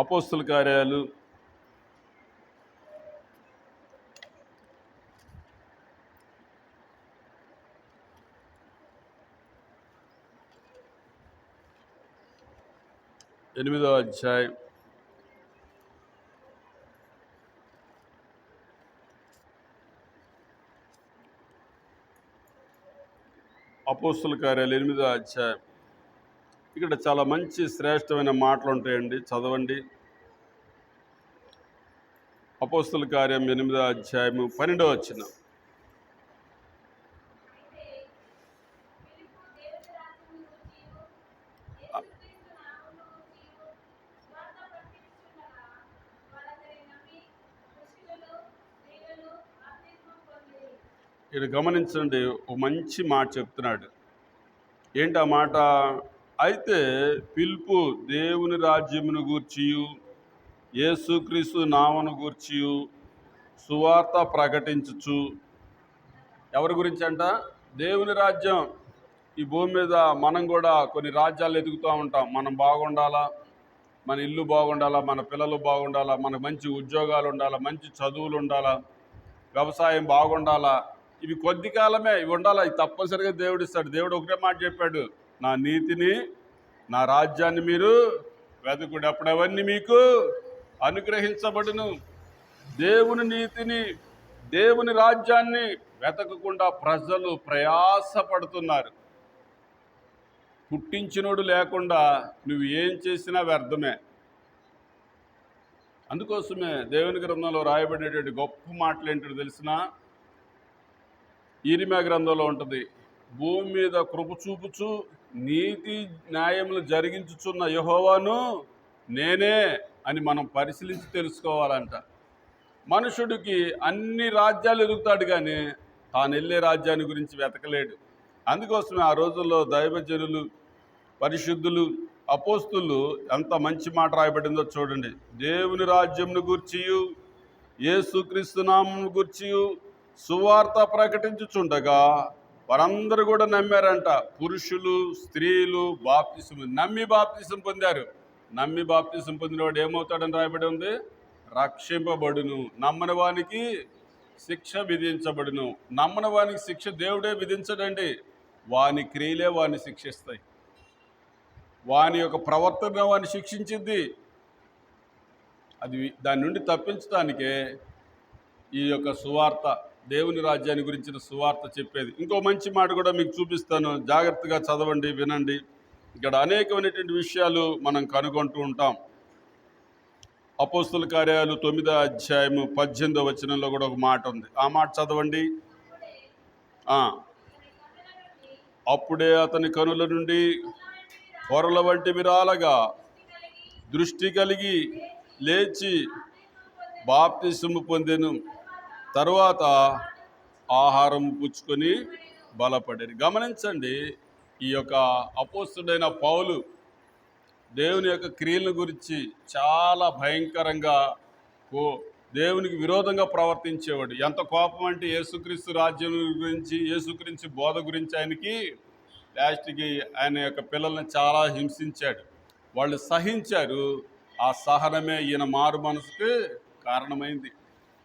అపోస్తుల కార్యాలు 8వ అధ్యాయం. అపోస్తుల కార్యాలు 8వ అధ్యాయం. ఇక్కడ చాలా మంచి శ్రేష్టమైన మాటలు ఉంటాయండి, చదవండి. అపోస్తుల కార్యం 8వ అధ్యాయము 12వ వచనం. ఇక్కడ గమనించండి, ఒక మంచి మాట చెప్తున్నాడు. ఏంటి ఆ మాట? అయితే పిలుపు దేవుని రాజ్యమును గూర్చియు యేసుక్రీస్తు నామమును గూర్చియు సువార్త ప్రకటించుచు. ఎవరి గురించి అంట? దేవుని రాజ్యం. ఈ భూమి మీద మనం కూడా కొన్ని రాజ్యాలు ఎదుగుతూ ఉంటాం. మనం బాగుండాలా, మన ఇల్లు బాగుండాలా, మన పిల్లలు బాగుండాలా, మనకు మంచి ఉద్యోగాలు ఉండాలా, మంచి చదువులు ఉండాలా, వ్యవసాయం బాగుండాలా. ఇవి కొద్ది కాలమే, ఇవి ఉండాలా. ఇది తప్పనిసరిగా దేవుడు ఇస్తాడు. దేవుడు ఒకటే మాట చెప్పాడు, నా నీతిని, నా రాజ్యాన్ని మీరు వెతుకుడు, అప్పుడు అవన్నీ మీకు అనుగ్రహించబడును. దేవుని నీతిని, దేవుని రాజ్యాన్ని వెతకకుండా ప్రజలు ప్రయాసపడుతున్నారు. పుట్టించినోడు లేకుండా నువ్వు ఏం చేసినా వ్యర్థమే. అందుకోసమే దేవుని గ్రంథంలో రాయబడినటువంటి గొప్ప మాటలు ఏంటో తెలిసిన ఈరిమా గ్రంథంలో ఉంటుంది. భూమి మీద కృప చూపుచు నీతి న్యాయములు జరిగించుచున్న యెహోవాను నేనే అని మనం పరిశీలించి తెలుసుకోవాలంట. మనుషుడికి అన్ని రాజ్యాలు ఎదుగుతాడు, కానీ తాను వెళ్ళే రాజ్యాన్ని గురించి వెతకలేడు. అందుకోసమే ఆ రోజుల్లో దైవజనులు, పరిశుద్ధులు, అపోస్తులు ఎంత మంచి మాట రాయబడిందో చూడండి. దేవుని రాజ్యంను గూర్చియు యేసుక్రీస్తు నామమును గూర్చియు సువార్త ప్రకటించుచుండగా వారందరూ కూడా నమ్మారంట. పురుషులు, స్త్రీలు నమ్మి బాప్తిసం పొందారు. నమ్మి బాప్తిసం పొందినవాడు ఏమవుతాడని రాయబడి ఉంది? రక్షింపబడును. నమ్మని వానికి శిక్ష విధించబడును. నమ్మని వానికి శిక్ష దేవుడే విధించడండి. వాని క్రియలే వాని శిక్షిస్తాయి. వాని యొక్క ప్రవర్తన వాని శిక్షించింది. అది దాని నుండి తప్పించడానికే ఈ యొక్క సువార్త, దేవుని రాజ్యాన్ని గురించిన సువార్త చెప్పేది. ఇంకో మంచి మాట కూడా మీకు చూపిస్తాను, జాగ్రత్తగా చదవండి, వినండి. ఇక్కడ అనేకమైనటువంటి విషయాలు మనం కనుగొంటూ ఉంటాం. అపోస్తుల కార్యాలు 9వ అధ్యాయము 18వ వచనంలో కూడా ఒక మాట ఉంది. ఆ మాట చదవండి. అప్పుడే అతని కనుల నుండి పొరల వంటి విరాలగా దృష్టి కలిగి లేచి బాప్తిసము పొందెను. తరువాత ఆహారం పుచ్చుకొని బలపడేది. గమనించండి, ఈ యొక్క అపోస్తుడైన పౌలు దేవుని యొక్క క్రియల గురించి చాలా భయంకరంగా దేవునికి విరోధంగా ప్రవర్తించేవాడు. ఎంత కోపం అంటే యేసుక్రీస్తు రాజ్యం గురించి, యేసుక్రీస్తు బోధ గురించి ఆయనకి లాస్ట్కి ఆయన యొక్క పిల్లల్ని చాలా హింసించాడు. వాళ్ళు సహించారు. ఆ సహనమే ఈయన మారు మనసుకి కారణమైంది.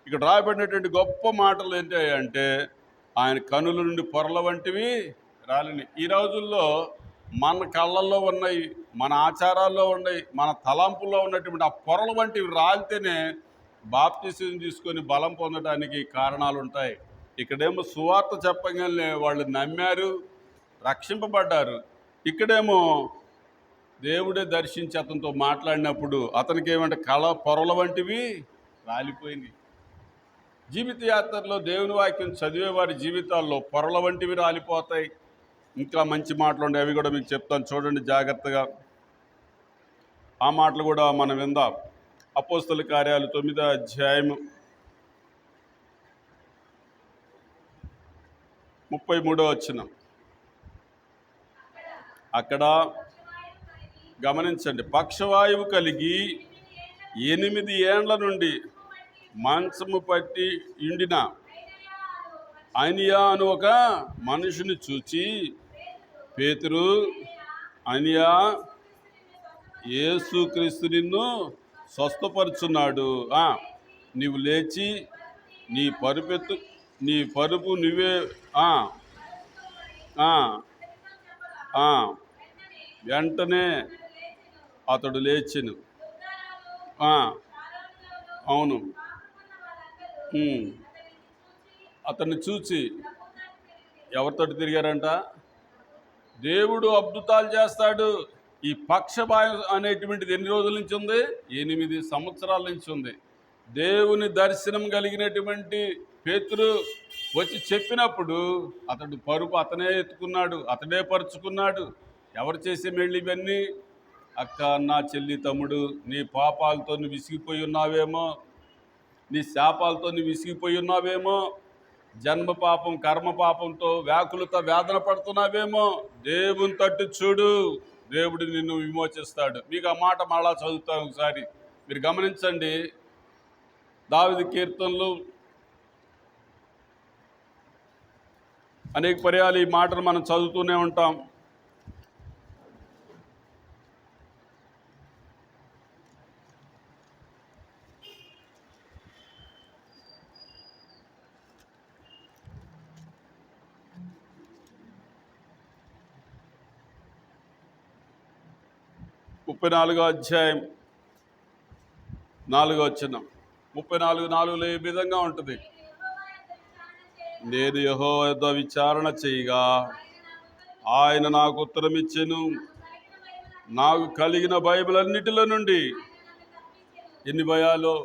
ఇక్కడ రాయబడినటువంటి గొప్ప మాటలు ఏంటి అంటే, ఆయన కనుల నుండి పొరల వంటివి రాలిని. ఈ రోజుల్లో మన కళ్ళల్లో ఉన్నాయి, మన ఆచారాల్లో ఉన్నాయి, మన తలంపుల్లో ఉన్నటువంటి ఆ పొరల వంటివి రాలితేనే బాప్తిసం తీసుకొని బలం పొందడానికి కారణాలు ఉంటాయి. ఇక్కడేమో సువార్త చెప్పగానే వాళ్ళు నమ్మారు, రక్షింపబడ్డారు. ఇక్కడేమో దేవుడే దర్శించి అతనితో మాట్లాడినప్పుడు అతనికి ఏమంటే పొరల వంటివి రాలిపోయింది. జీవిత యాత్రలో దేవుని వాక్యం చదివే వారి జీవితాల్లో పొరల వంటివి రాలిపోతాయి. ఇంకా మంచి మాటలు ఉండే, అవి కూడా మీకు చెప్తాను, చూడండి జాగ్రత్తగా. ఆ మాటలు కూడా మనం విందాం. అపోస్తుల కార్యాలు 9వ అధ్యాయము 33వ వచనం. అక్కడ గమనించండి, పక్షవాయువు కలిగి 8 ఏండ్ల నుండి మంచము పట్టి ఉండిన అనియా అను ఒక మనుషుని చూచి, పేతురు, అనియా, యేసుక్రీస్తు నిన్ను స్వస్థపరుచున్నాడు. నీవు లేచి నీ పరుపు నువ్వే ఆ, ఆ, ఆ. వెంటనే అతడు లేచెను. అవును. అతన్ని చూచి ఎవరితో తిరిగారంట? దేవుడు అద్భుతాలు చేస్తాడు. ఈ పక్షపాతం అనేటువంటిది ఎన్ని రోజుల నుంచి ఉంది? 8 సంవత్సరాల నుంచి ఉంది. దేవుని దర్శనం కలిగినటువంటి పేతురు వచ్చి చెప్పినప్పుడు అతడు పరుపు అతనే ఎత్తుకున్నాడు, అతడే పరుచుకున్నాడు. ఎవరు చేసే మెళ్ళి ఇవన్నీ? అక్క, అన్న, చెల్లి, తమ్ముడు, నీ పాపాలతో నువ్వు విసిగిపోయి ఉన్నావేమో, నీ శాపాలతో నువ్వు విసిగిపోయి ఉన్నావేమో, జన్మ పాపం కర్మ పాపంతో వ్యాకులత వేదన పడుతున్నావేమో, దేవుని తట్టు చూడు, దేవుడు నిన్ను విమోచిస్తాడు. మీకు ఆ మాట మళ్ళా చదువుతాను ఒకసారి, మీరు గమనించండి. దావీదు కీర్తనలు అనేక పర్యాలు ఈ మాటను మనం చదువుతూనే ఉంటాం. అధ్యాయం 4వ వచనం. 34:4లో ఈ విధంగా ఉంటుంది. నేను యెహోవా యొద్ద విచారణ చేయగా ఆయన నాకు ఉత్తరం ఇచ్చెను. నాకు కలిగిన భయములన్నిటిలో నుండి. ఎన్ని భయాలు?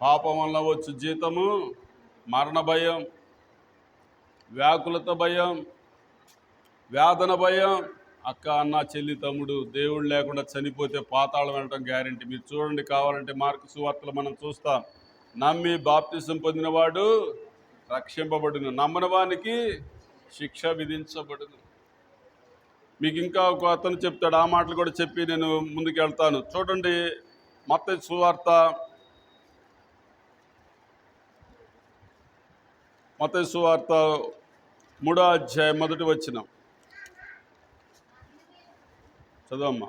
పాపం వల్ల వచ్చు జీతము మరణ భయం, వ్యాకులత భయం, వేదన భయం. అక్క, అన్న, చెల్లి, తమ్ముడు, దేవుడు లేకుండా చనిపోతే పాతాళం వెళ్ళటం గ్యారెంటీ. మీరు చూడండి, కావాలంటే మార్కు సువార్తలు మనం చూస్తాం. నమ్మి బాప్తిసం పొందినవాడు రక్షింపబడును, నమ్మని వానికి శిక్ష విధించబడును. మీకు ఇంకా ఒక అతను చెప్తాడు, ఆ మాటలు కూడా చెప్పి నేను ముందుకు వెళ్తాను. చూడండి, మత్తయి సువార్త 3వ అధ్యాయం 1వ వచనం చదవమ్మా.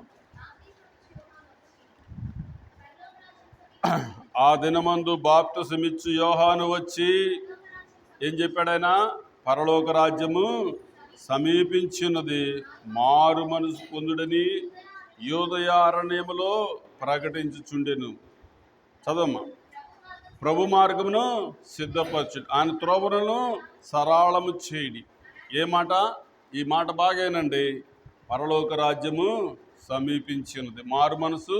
ఆ దినమందు బాప్తిసమిచ్చు యోహాను వచ్చి ఏం చెప్పాడైనా? పరలోక రాజ్యము సమీపించినది, మారు మనసు పొందుడని యూదయ అరణ్యములో ప్రకటించుచుండెను. చదవమ్మా. ప్రభు మార్గమును సిద్ధపరచు, ఆయన త్రోవలను సరళము చేయడి. ఏ మాట? ఈ మాట బాగేనండి. పరలోక రాజ్యము సమీపించినది, మారు మనసు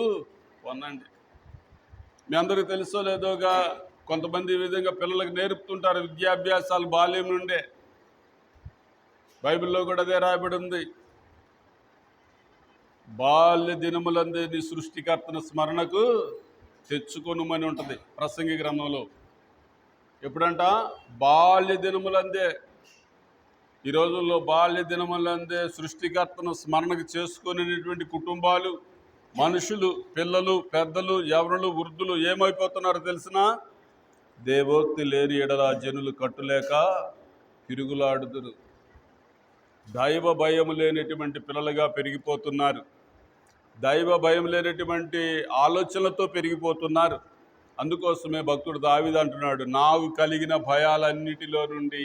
పొందండి. మీ అందరికీ తెలుసో లేదోగా, కొంతమంది ఈ విధంగా పిల్లలకు నేర్పుతుంటారు విద్యాభ్యాసాలు బాల్యం నుండే. బైబిల్లో కూడా అదే రాయబడి ఉంది. బాల్య దినములందే నీ సృష్టికర్తను స్మరణకు తెచ్చుకొనుమని ఉంటుంది ప్రసంగి గ్రంథంలో. ఎప్పుడంట? బాల్య దినములందే. ఈ రోజుల్లో బాల్య దినములందే సృష్టికర్తను స్మరణకు చేసుకునేటువంటి కుటుంబాలు, మనుషులు, పిల్లలు, పెద్దలు, యవ్వనులు, వృద్ధులు ఏమైపోతున్నారో తెలిసినా? దేవోక్తి లేని ఎడల జనులు కట్టులేక తిరుగులాడుదురు. దైవ భయం లేనటువంటి పిల్లలుగా పెరిగిపోతున్నారు. దైవ భయం లేనటువంటి ఆలోచనలతో పెరిగిపోతున్నారు. అందుకోసమే భక్తుడు దావీదు అంటున్నాడు, నాకు కలిగిన భయాలన్నిటిలో నుండి.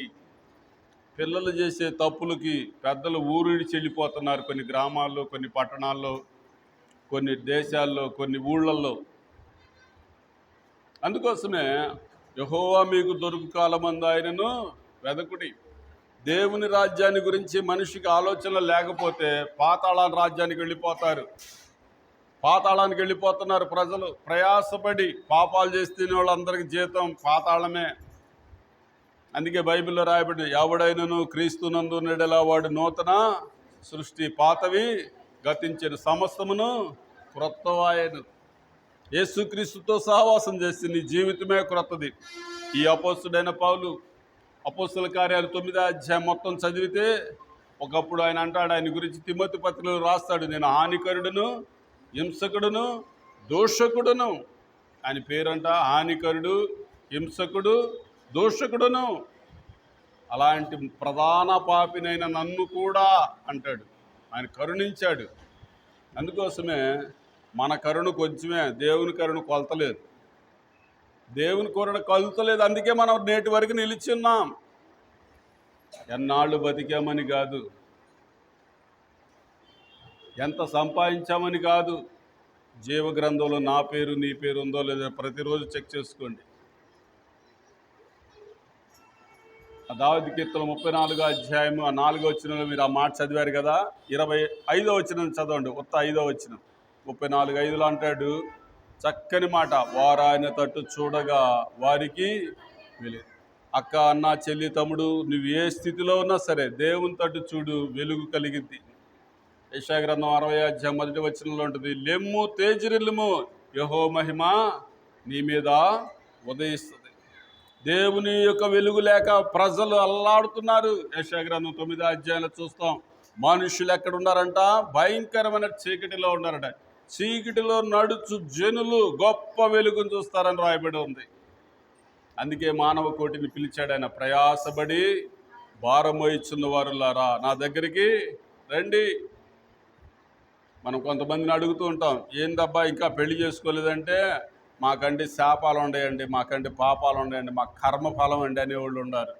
పిల్లలు చేసే తప్పులకి పెద్దలు ఊరిడి చెల్లిపోతున్నారు. కొన్ని గ్రామాల్లో, కొన్ని పట్టణాల్లో, కొన్ని దేశాల్లో, కొన్ని ఊళ్ళల్లో. అందుకోసమే యెహోవా మీకు దొరుకు కాలమందు ఆయనను వెదకుడి. దేవుని రాజ్యాన్ని గురించి మనిషికి ఆలోచన లేకపోతే పాతాళాన్ని రాజ్యానికి వెళ్ళిపోతారు. పాతాళానికి వెళ్ళిపోతున్నారు ప్రజలు. ప్రయాసపడి పాపాలు చేస్తున్న వాళ్ళందరికీ జీతం పాతాళమే. అందుకే బైబిల్లో రాయబడి, ఎవడైనను క్రీస్తునందు నెడలా వాడు నూతన సృష్టి, పాతవి గతించిన, సమస్తమును క్రొత్తవాయను. యేసుక్రీస్తుతో సహవాసం చేసి నీ జీవితమే క్రొత్తది. ఈ అపోస్తుడైన పౌలు అపోస్తుల కార్యాలు 9వ అధ్యాయం మొత్తం చదివితే, ఒకప్పుడు ఆయన అంటాడు, ఆయన గురించి తిమోతి పత్రికలో రాస్తాడు, నేను హానికరుడును, హింసకుడును, దోషకుడును. ఆయన పేరంట హానికరుడు, హింసకుడు, దోషకుడును. అలాంటి ప్రధాన పాపినైన నన్ను కూడా అంటాడు. ఆయన కరుణించాడు. అందుకోసమే మన కరుణ కొంచెమే, దేవుని కరుణ కొలతలేదు. దేవుని కరుణ కొలతలేదు, అందుకే మనం నేటి వరకు నిలిచి ఉన్నాం. ఎన్నాళ్ళు బతికామని కాదు, ఎంత సంపాదించామని కాదు. జీవ గ్రంథంలో నా పేరు నీ పేరు ఉందో లేదో ప్రతిరోజు చెక్ చేసుకోండి. దావీదు కీర్తన 34వ అధ్యాయము 4వ వచనంలో మీరు ఆ మాట చదివారు కదా. 25వ వచనం చదవండి, 5వ వచనం. 34:5లో అంటాడు చక్కని మాట, వారు ఆయన తట్టు చూడగా వారికి వెలుగు. అక్క, అన్న, చెల్లి, తమ్ముడు, నువ్వు ఏ స్థితిలో ఉన్నా సరే దేవుని తట్టు చూడు, వెలుగు కలిగింది. యెషయా గ్రంథం 60వ అధ్యాయం 1వ వచనంలో ఉంటుంది, లెమ్ము తేజరిల్లుము, యెహోవా మహిమ నీ మీద ఉదయిస్తుంది. దేవుని యొక్క వెలుగు లేక ప్రజలు అల్లాడుతున్నారు. యెషయా గ్రంథం 9వ అధ్యాయంలో చూస్తాం, మనుషులు ఎక్కడ ఉన్నారంట, భయంకరమైన చీకటిలో ఉన్నారట. చీకటిలో నడుచు జనులు గొప్ప వెలుగును చూస్తారని రాయబడి ఉంది. అందుకే మానవ కోటిని పిలిచాడు ఆయన, ప్రయాసపడి భారం మోయిచున్న వారులారా నా దగ్గరికి రండి. మనం కొంతమందిని అడుగుతూ ఉంటాం, ఏందబ్బా ఇంకా పెళ్లి చేసుకోలేదంటే, మాకంటే శాపాలు ఉన్నాయండి, మాకంటే పాపాలు ఉన్నాయండి, మా కర్మఫలం అండి అనేవాళ్ళు ఉన్నారు.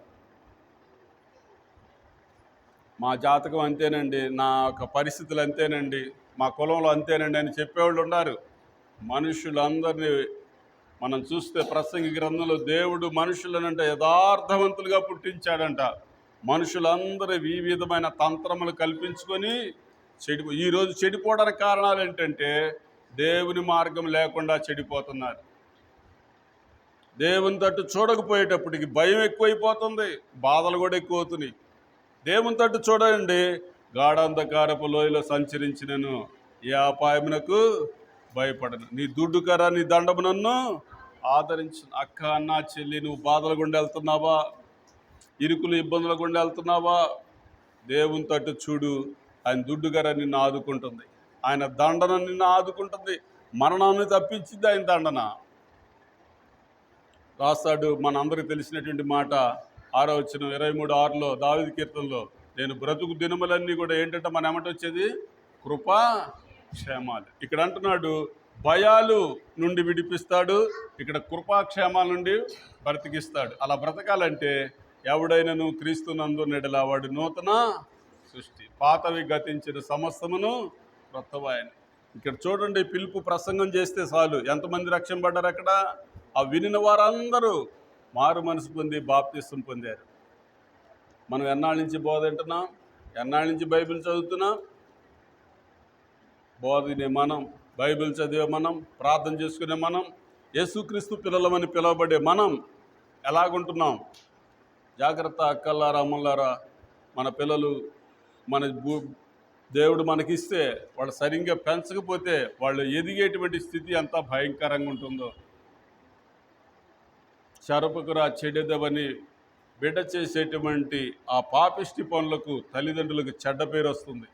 మా జాతకం అంతేనండి, నా యొక్క పరిస్థితులు అంతేనండి, మా కులంలో అంతేనండి అని చెప్పేవాళ్ళు ఉన్నారు. మనుషులందరినీ మనం చూస్తే ప్రసంగి గ్రంథంలో దేవుడు మనుషులనంట యథార్థవంతులుగా పుట్టించాడంట. మనుషులందరూ ఈ విధమైన తంత్రములు కల్పించుకొని ఈరోజు చెడిపోవడానికి కారణాలు ఏంటంటే దేవుని మార్గం లేకుండా చెడిపోతున్నారు. దేవుని తట్టు చూడకపోయేటప్పటికి భయం ఎక్కువైపోతుంది, బాధలు కూడా ఎక్కువ అవుతున్నాయి. దేవుని తట్టు చూడండి, గాఢాంధకారపు లోయలో సంచరించినను ఏ అపాయమునకు భయపడను, నీ దుడ్డు కర నీ దండము నన్ను ఆదరించు. అక్క, అన్న, చెల్లి, నువ్వు బాధల గుండా వెళ్తున్నావా, ఇరుకులు ఇబ్బందుల గుండా వెళ్తున్నావా, దేవుని తట్టు చూడు. ఆయన దుడ్డు కర నిన్ను ఆదుకుంటుంది, ఆయన దండన నిన్ను ఆదుకుంటుంది. మరణాన్ని తప్పించింది ఆయన దండన. రాస్తాడు మనందరికీ తెలిసినటువంటి మాట, 6వ వచనం 23:6లో దావీదు కీర్తనలో, నేను బ్రతుకు దినములన్నీ కూడా ఏంటంటే మన ఏమంటే వచ్చేది కృపా క్షేమాలు. ఇక్కడ అంటున్నాడు భయాలు నుండి విడిపిస్తాడు, ఇక్కడ కృపాక్షేమాల నుండి బ్రతికిస్తాడు. అలా బ్రతకాలంటే ఎవడైనాను క్రీస్తునందు నెడల వాడు నూతన సృష్టి, పాతవి గతించిన సమస్తమును క్రొత్తవాయను. ఇక్కడ చూడండి, పిలుపు ప్రసంగం చేస్తే చాలు ఎంతమంది రక్షణ పడ్డారు అక్కడ. ఆ వినిన వారందరూ మారు మనసు పొంది బాప్తిసం పొందారు. మనం ఎన్నాళ్ళ నుంచి బోధ వింటున్నాం, ఎన్నాళ్ళ నుంచి బైబిల్ చదువుతున్నాం. బోధనే మనం, బైబిల్ చదివే మనం, ప్రార్థన చేసుకునే మనం, యేసుక్రీస్తు పిల్లలమని పిలువబడే మనం ఎలాగుంటున్నాం? జాగ్రత్త అక్కల్లారా, అమ్మలారా. మన పిల్లలు దేవుడు మనకిస్తే వాళ్ళు సరిగ్గా పెంచకపోతే వాళ్ళు ఎదిగేటువంటి స్థితి ఎంత భయంకరంగా ఉంటుందో. చెరపకురా చెడెదవని బిడ్డ చేసేటువంటి ఆ పాపిష్టి పనులకు తల్లిదండ్రులకు చెడ్డ పేరు వస్తుంది,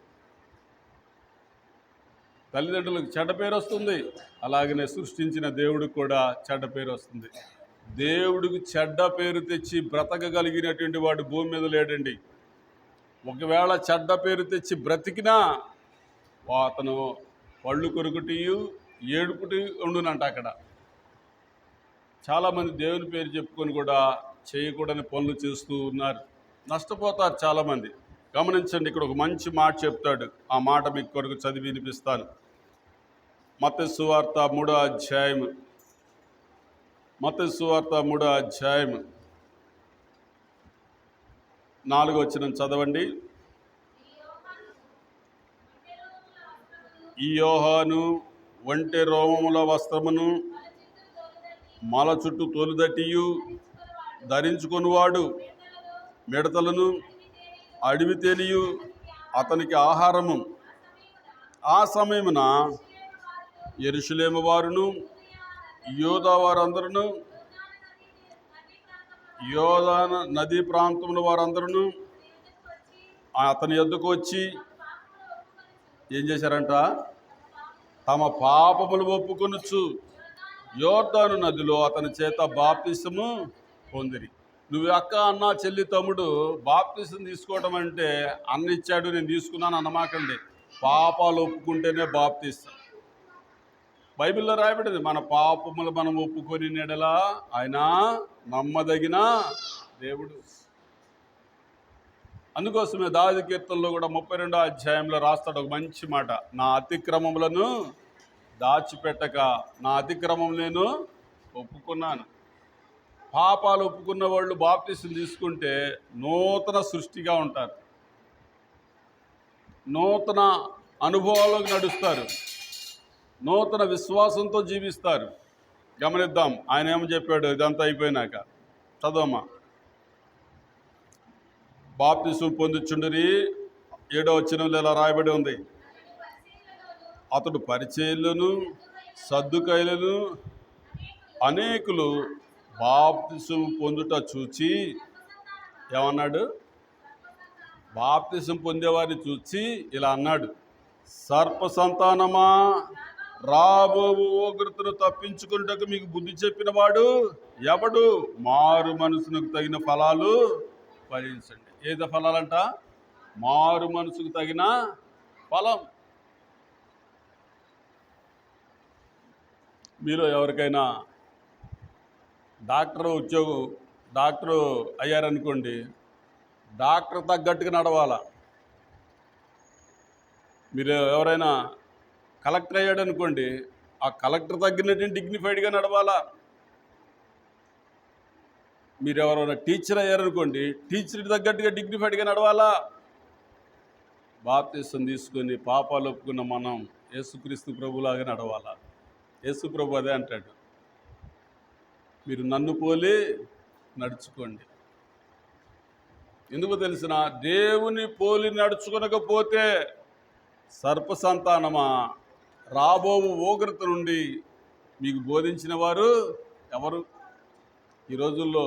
తల్లిదండ్రులకు చెడ్డ పేరు వస్తుంది. అలాగనే సృష్టించిన దేవుడికి కూడా చెడ్డ పేరు వస్తుంది. దేవుడికి చెడ్డ పేరు తెచ్చి బ్రతకగలిగినటువంటి వాడు భూమి మీద లేడండి. ఒకవేళ చెడ్డ పేరు తెచ్చి బ్రతికినా అతను పళ్ళు కొరుకుటి ఏడుపుటి ఉండునంట. అక్కడ చాలామంది దేవుని పేరు చెప్పుకొని కూడా చేయకూడని పనులు చేస్తూ ఉన్నారు, నష్టపోతారు చాలామంది. గమనించండి, ఇక్కడ ఒక మంచి మాట చెప్తాడు, ఆ మాట మీకు కొరకు చదివి వినిపిస్తాను. మత్తయి సువార్త 3వ అధ్యాయం, మత్తయి సువార్త 3వ అధ్యాయం 4వ వచనం చదవండి. ఈ యోహాను ఒంటె రోమముల వస్త్రమును మల చుట్టూ తొలిదటియు ధరించుకొనివాడు మిడతలను అడవి తేలియు అతనికి ఆహారము. ఆ సమయమున యెరూషలేము వారును యోధా వారందరూ, యోధా నదీ ప్రాంతంలో వారందరూ అతని యొద్దకు వచ్చి ఏం చేశారంట? తమ పాపములు ఒప్పుకొనుచు యోర్దాను నదిలో అతని చేత బాప్తిసము పొందిరి. నువ్వు అక్క, అన్న, చెల్లి, తమ్ముడు బాప్తిసం తీసుకోవడం అంటే అన్న ఇచ్చాడు నేను తీసుకున్నాను అన్నమాకండి. పాపాలు ఒప్పుకుంటేనే బాప్తిసం. బైబిల్లో రాయబడింది, మన పాపములు మనం ఒప్పుకొని నెడలా ఆయన నమ్మదగిన దేవుడు. అందుకోసమే దావీదు కీర్తనలో కూడా 32వ అధ్యాయంలో రాస్తాడు ఒక మంచి మాట, నా అతిక్రమములను దాచిపెట్టక నా అతిక్రమం నేను ఒప్పుకున్నాను. పాపాలు ఒప్పుకున్న వాళ్ళు బాప్తిసం తీసుకుంటే నూతన సృష్టిగా ఉంటారు, నూతన అనుభవాలకు నడుస్తారు, నూతన విశ్వాసంతో జీవిస్తారు. గమనిద్దాం ఆయన ఏమో చెప్పాడు ఇదంతా అయిపోయినాక. చదవమ్మా. బాప్తిసం పొందుచుండిరి 7వ వచనంలో ఇలా రాయబడి ఉంది, అతడు పరిచయులను సద్దుకైలను అనేకులు బాప్తిసం పొందుట చూచి ఏమన్నాడు? బాప్తిసం పొందేవారిని చూచి ఇలా అన్నాడు, సర్ప సంతానమా, రాబో ఉగ్రతను తప్పించుకున్నట్టుకు మీకు బుద్ధి చెప్పిన వాడు ఎవడు? మారు మనసుకు తగిన ఫలాలు ఫలించండి. ఏదో ఫలాలంట? మారు మనసుకు తగిన ఫలం. మీలో ఎవరికైనా డాక్టరు అయ్యారనుకోండి, డాక్టర్ తగ్గట్టుగా నడవాలా. మీరు ఎవరైనా కలెక్టర్ అయ్యాడు అనుకోండి, ఆ కలెక్టర్ తగ్గినట్టు డిగ్నిఫైడ్గా నడవాలా. మీరు ఎవరైనా టీచర్ అయ్యారనుకోండి, టీచర్కి తగ్గట్టుగా డిగ్నిఫైడ్గా నడవాలా. బాప్తిసం తీసుకొని పాపాలు ఒప్పుకున్న మనం యేసుక్రీస్తు ప్రభులాగా నడవాలా. యేసు ప్రభు అదే అంటాడు, మీరు నన్ను పోలి నడుచుకోండి. ఎందుకు తెలిసిన, దేవుని పోలి నడుచుకొనకపోతే సర్ప సంతానమా, రాబో ఉగ్రత నుండి మీకు బోధించిన వారు ఎవరు? ఈ రోజుల్లో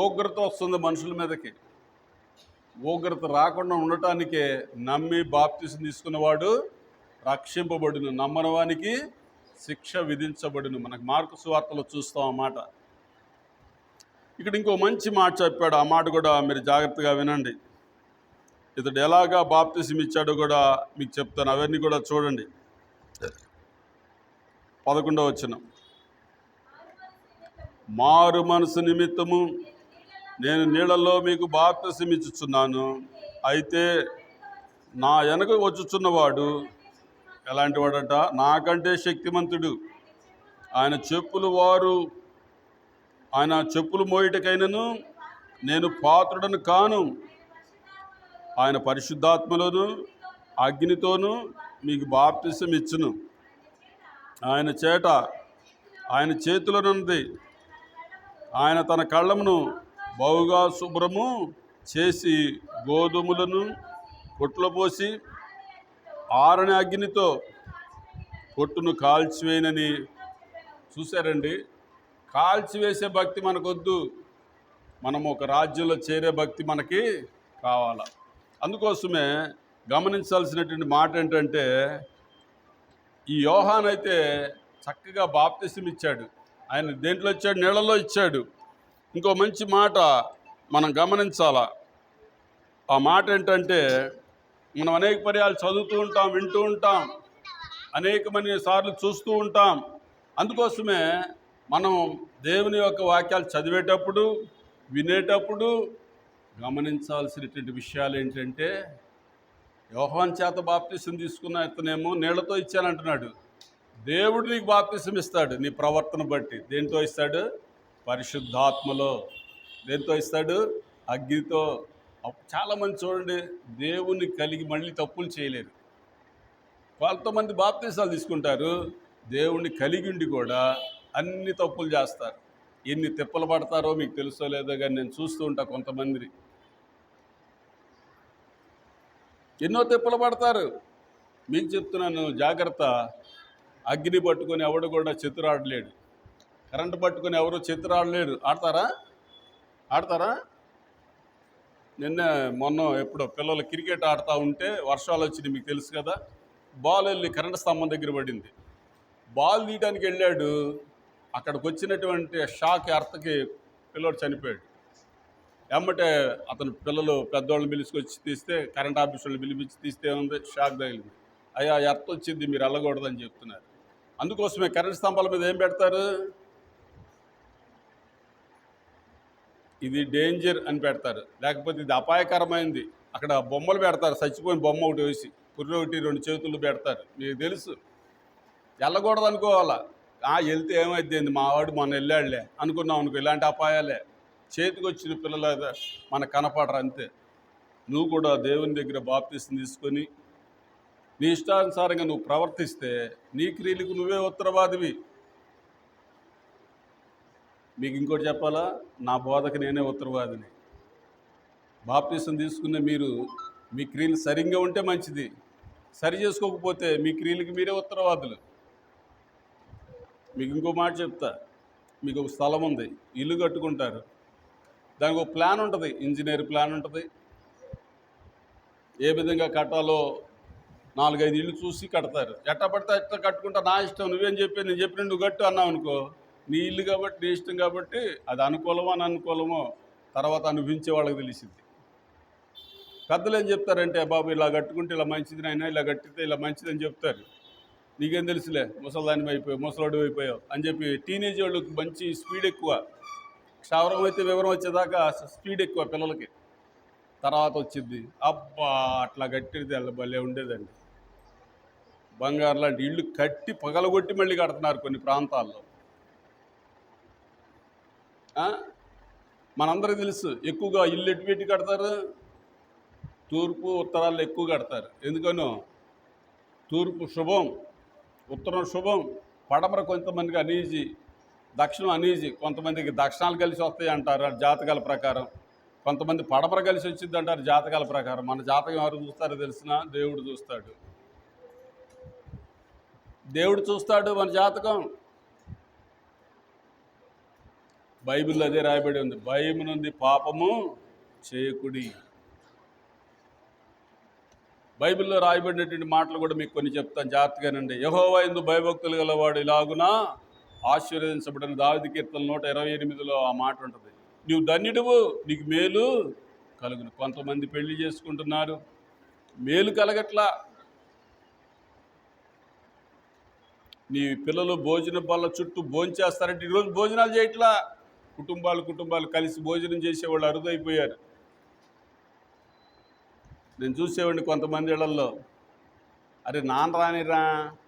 ఉగ్రత వస్తుంది మనుషుల మీదకి. ఉగ్రత రాకుండా ఉండటానికే నమ్మి బాప్తిసం తీసుకున్నవాడు రక్షింపబడును, నమ్మని వానికి శిక్ష విధించబడును. మనకు మార్కు సువార్తలో చూస్తాం ఆ మాట. ఇక్కడ ఇంకో మంచి మాట చెప్పాడు, ఆ మాట కూడా మీరు జాగ్రత్తగా వినండి. ఇతడు ఎలాగా బాప్తిసం ఇచ్చాడో కూడా మీకు చెప్తాను, అవన్నీ కూడా చూడండి. 11వ వచనం, మారు మనసు నిమిత్తము నేను నీళ్ళల్లో మీకు బాప్తిసం ఇచ్చుచున్నాను, అయితే నా వెనక వచ్చుచున్నవాడు ఎలాంటి వాడట? నాకంటే శక్తిమంతుడు, ఆయన చెప్పులు మోయుటకైనను నేను పాత్రుడను కాను. ఆయన పరిశుద్ధాత్మలోను అగ్నితోనూ మీకు బాప్తిసం ఇచ్చును. ఆయన చేతిలోనున్నది, ఆయన తన కళ్ళమును బహుగా శుభ్రము చేసి గోధుమలను పొట్టులో పోసి ఆరని అగ్నితో పొట్టును కాల్చివేయనని. చూశారండి, కాల్చివేసే భక్తి మనకొద్దు, మనం ఒక రాజ్యంలో చేరే భక్తి మనకి కావాలా. అందుకోసమే గమనించాల్సినటువంటి మాట ఏంటంటే, ఈ యోహాను అయితే చక్కగా బాప్తిసం ఇచ్చాడు. ఆయన దేంట్లో ఇచ్చాడు? నీళ్ళలో ఇచ్చాడు. ఇంకో మంచి మాట మనం గమనించాలా. ఆ మాట ఏంటంటే, మనం అనేక పర్యాలు చదువుతూ ఉంటాం, వింటూ ఉంటాం, అనేకమైన సార్లు చూస్తూ ఉంటాం. అందుకోసమే మనం దేవుని యొక్క వాక్యాలు చదివేటప్పుడు, వినేటప్పుడు గమనించాల్సినటువంటి విషయాలు ఏంటంటే, యోహాను చేత బాప్తిసం తీసుకున్న ఇతనేమో నీళ్లతో ఇచ్చానంటున్నాడు. దేవుడు నీకు బాప్తిసం ఇస్తాడు నీ ప్రవర్తన బట్టి. దేంతో ఇస్తాడు? పరిశుద్ధాత్మలో. దేంతో ఇస్తాడు? అగ్నితో. చాలామంది చూడండి, దేవుని కలిగి మళ్ళీ తప్పులు చేయలేరు. కొంతమంది బాప్తిసాలు తీసుకుంటారు, దేవుణ్ణి కలిగి ఉండి కూడా అన్ని తప్పులు చేస్తారు. ఎన్ని తిప్పలు పడతారో మీకు తెలుసో లేదో కానీ నేను చూస్తూ ఉంటా. కొంతమంది ఎన్నో తిప్పలు పడతారు. మీకు చెప్తున్నాను, జాగ్రత్త. అగ్ని పట్టుకొని ఎవడు కూడా చెతురాడలేడు, కరెంటు పట్టుకొని ఎవరు చెతురాడలేడు. ఆడతారా? మొన్న ఎప్పుడో పిల్లలు క్రికెట్ ఆడుతూ ఉంటే వర్షాలు వచ్చినాయి, మీకు తెలుసు కదా. బాల్ వెళ్ళి కరెంటు స్తంభం దగ్గర పడింది. బాల్ తీయడానికి వెళ్ళాడు, అక్కడికి వచ్చినటువంటి షాక్ ఎర్త్కి పిల్లోడు చనిపోయాడు. ఎమ్మటే అతను పిల్లలు పెద్దవాళ్ళని పిలుచుకొచ్చి తీస్తే, కరెంట్ ఆఫీస్ వాళ్ళని పిలిపించి తీస్తే ఉంది, షాక్ తగిలింది. అయ్యా ఎర్త్ వచ్చింది, మీరు వెళ్ళకూడదని చెప్తున్నారు. అందుకోసమే కరెంట్ స్తంభాల మీద ఏం పెడతారు? ఇది డేంజర్ అని పెడతారు, లేకపోతే ఇది అపాయకరమైంది. అక్కడ బొమ్మలు పెడతారు, చచ్చిపోయిన బొమ్మ ఒకటి వేసి, పుర్రె ఒకటి, 2 చేతులు పెడతారు. మీకు తెలుసు, వెళ్ళకూడదు అనుకోవాలా. వెళ్తే ఏమైంది, మా వాడు మొన్న వెళ్ళాడులే అనుకున్నాం అనుకో, ఇలాంటి అపాయాలే. చేతికి వచ్చిన పిల్లల మనకు కనపడరు అంతే. నువ్వు కూడా దేవుని దగ్గర బాప్తిసం తీసుకొని నీ ఇష్టానుసారంగా నువ్వు ప్రవర్తిస్తే నీ క్రియలకు నువ్వే ఉత్తరవాదివి. మీకు ఇంకోటి చెప్పాలా, నా బోధకు నేనే ఉత్తరవాదిని. బాప్తిసం తీసుకున్న మీరు మీ క్రియలు సరిగ్గా ఉంటే మంచిది, సరి చేసుకోకపోతే మీ క్రియలకు మీరే ఉత్తరవాదులు. మీకు ఇంకో మాట చెప్తా. మీకు ఒక స్థలం ఉంది, ఇల్లు కట్టుకుంటారు, దానికి ఒక ప్లాన్ ఉంటుంది, ఇంజనీర్ ప్లాన్ ఉంటుంది. ఏ విధంగా కట్టాలో 4-5 ఇళ్ళు చూసి కడతారు. ఎట్ట పడితే ఎట్లా కట్టుకుంటా, నా ఇష్టం, నువ్వేం చెప్పి నేను చెప్పిన నువ్వు కట్టు అన్నావు అనుకో, నీ ఇల్లు కాబట్టి నీ ఇష్టం కాబట్టి అది అనుకూలమో అననుకూలమో తర్వాత అనుభవించే వాళ్ళకి తెలిసింది. పెద్దలు ఏం చెప్తారంటే, బాబు ఇలా కట్టుకుంటే ఇలా మంచిది నాయనా, ఇలా కట్టితే ఇలా మంచిది అని చెప్తారు. నీకేం తెలుసులే, ముసలిదాని అయిపోయావు, ముసలాడు అయిపోయావు అని చెప్పి టీనేజ్ వాళ్ళకి మంచి స్పీడ్ ఎక్కువ. క్షవరం అయితే వివరం వచ్చేదాకా స్పీడ్ ఎక్కువ పిల్లలకి. తర్వాత వచ్చింది, అబ్బా అట్లా కట్టితే భలే ఉండేదండి. బంగారు లాంటి ఇళ్ళు కట్టి పగలగొట్టి మళ్ళీ కడుతున్నారు కొన్ని ప్రాంతాల్లో. మనందరికీ తెలుసు, ఎక్కువగా ఇల్లు ఎటు పెట్టి కడతారు, తూర్పు ఉత్తరాల్లో ఎక్కువ కడతారు. ఎందుకనో తూర్పు శుభం, ఉత్తరం శుభం, పడమర కొంతమందికి అనీజీ, దక్షిణం అనీజీ. కొంతమందికి దక్షిణాలు కలిసి వస్తాయి అంటారు జాతకాల ప్రకారం, కొంతమంది పడమర కలిసి వచ్చింది అంటారు జాతకాల ప్రకారం. మన జాతకం ఎవరు చూస్తారో తెలిసిన, దేవుడు చూస్తాడు. దేవుడు చూస్తాడు మన జాతకం. బైబిల్లో అదే రాయబడి ఉంది, భయము నుండి పాపము చేయకుడి. బైబిల్లో రాయబడినటువంటి మాటలు కూడా మీకు కొన్ని చెప్తాను, జాగ్రత్తగానండి. యెహోవా యందు భయభక్తులు గలవాడు ఇలాగున ఆశీర్వదించబడిన. దావీదు కీర్తన 128లో ఆ మాట ఉంటుంది. నీవు ధన్యుడువు, నీకు మేలు కలుగును. కొంతమంది పెళ్లి చేసుకుంటున్నారు, మేలు కలగట్లా. నీ పిల్లలు భోజన బల్ల చుట్టూ భోంచేస్తారంటే ఈరోజు భోజనాలు చేయట్లా. కుటుంబాలు కలిసి భోజనం చేసేవాళ్ళు అరుదైపోయారు. నేను చూసేవాడిని కొంతమంది ఇళ్లలో, అరే నాన్న రానిరా,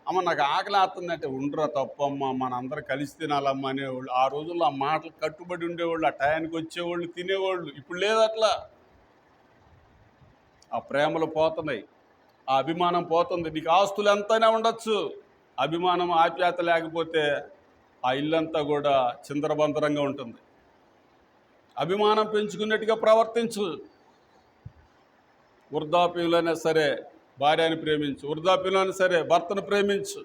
అమ్మ నాకు ఆకలి ఆస్తుందంటే, ఉండరా తప్పమ్మ మనందరూ కలిసి తినాలమ్మ అనేవాళ్ళు. ఆ రోజుల్లో ఆ మాటలు కట్టుబడి ఉండేవాళ్ళు, ఆ టయానికి వచ్చేవాళ్ళు, తినేవాళ్ళు. ఇప్పుడు లేదు అట్లా. ఆ ప్రేమలు పోతున్నాయి, ఆ అభిమానం పోతుంది. నీకు ఆస్తులు ఎంతైనా ఉండొచ్చు, అభిమానం ఆప్యాయత లేకపోతే ఆ ఇల్లంతా కూడా చిందరబందరంగా ఉంటుంది. అభిమానం పెంచుకున్నట్టుగా ప్రవర్తించు. వృద్ధాప్యంలోనే సరే భార్యని ప్రేమించు, వృద్ధాప్యంలోనే సరే భర్తను ప్రేమించు,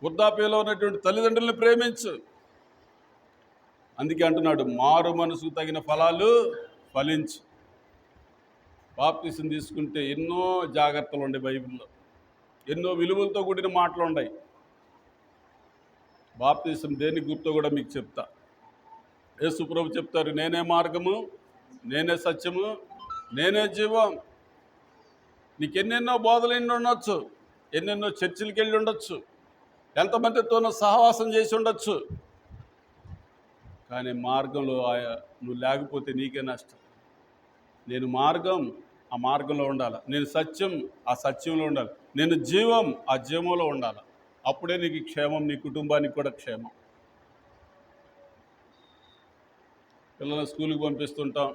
వృద్ధాప్యంలో ఉన్నటువంటి తల్లిదండ్రులను ప్రేమించు. అందుకే అంటున్నాడు, మారు మనసుకు తగిన ఫలాలు ఫలించు. బాప్తిసం తీసుకుంటే ఎన్నో జాగ్రత్తలు ఉన్నాయి బైబిల్లో, ఎన్నో విలువలతో కూడిన మాటలు ఉన్నాయి. బాప్తిసం దేని గుర్తో కూడా మీకు చెప్తా. యేసు ప్రభు చెప్తారు, నేనే మార్గము, నేనే సత్యము, నేనే జీవం. నీకు ఎన్నెన్నో బోధలు ఎన్ని ఉండొచ్చు, ఎన్నెన్నో చర్చిలకి వెళ్ళి ఉండొచ్చు, ఎంతమందితోనో సహవాసం చేసి ఉండొచ్చు, కానీ మార్గంలో నువ్వు లేకపోతే నీకే నష్టం. నేను మార్గం, ఆ మార్గంలో ఉండాలి. నేను సత్యం, ఆ సత్యంలో ఉండాలి. నేను జీవం, ఆ జీవంలో ఉండాలి. అప్పుడే నీకు క్షేమం, నీ కుటుంబానికి కూడా క్షేమం. పిల్లల్ని స్కూల్కి పంపిస్తుంటాం,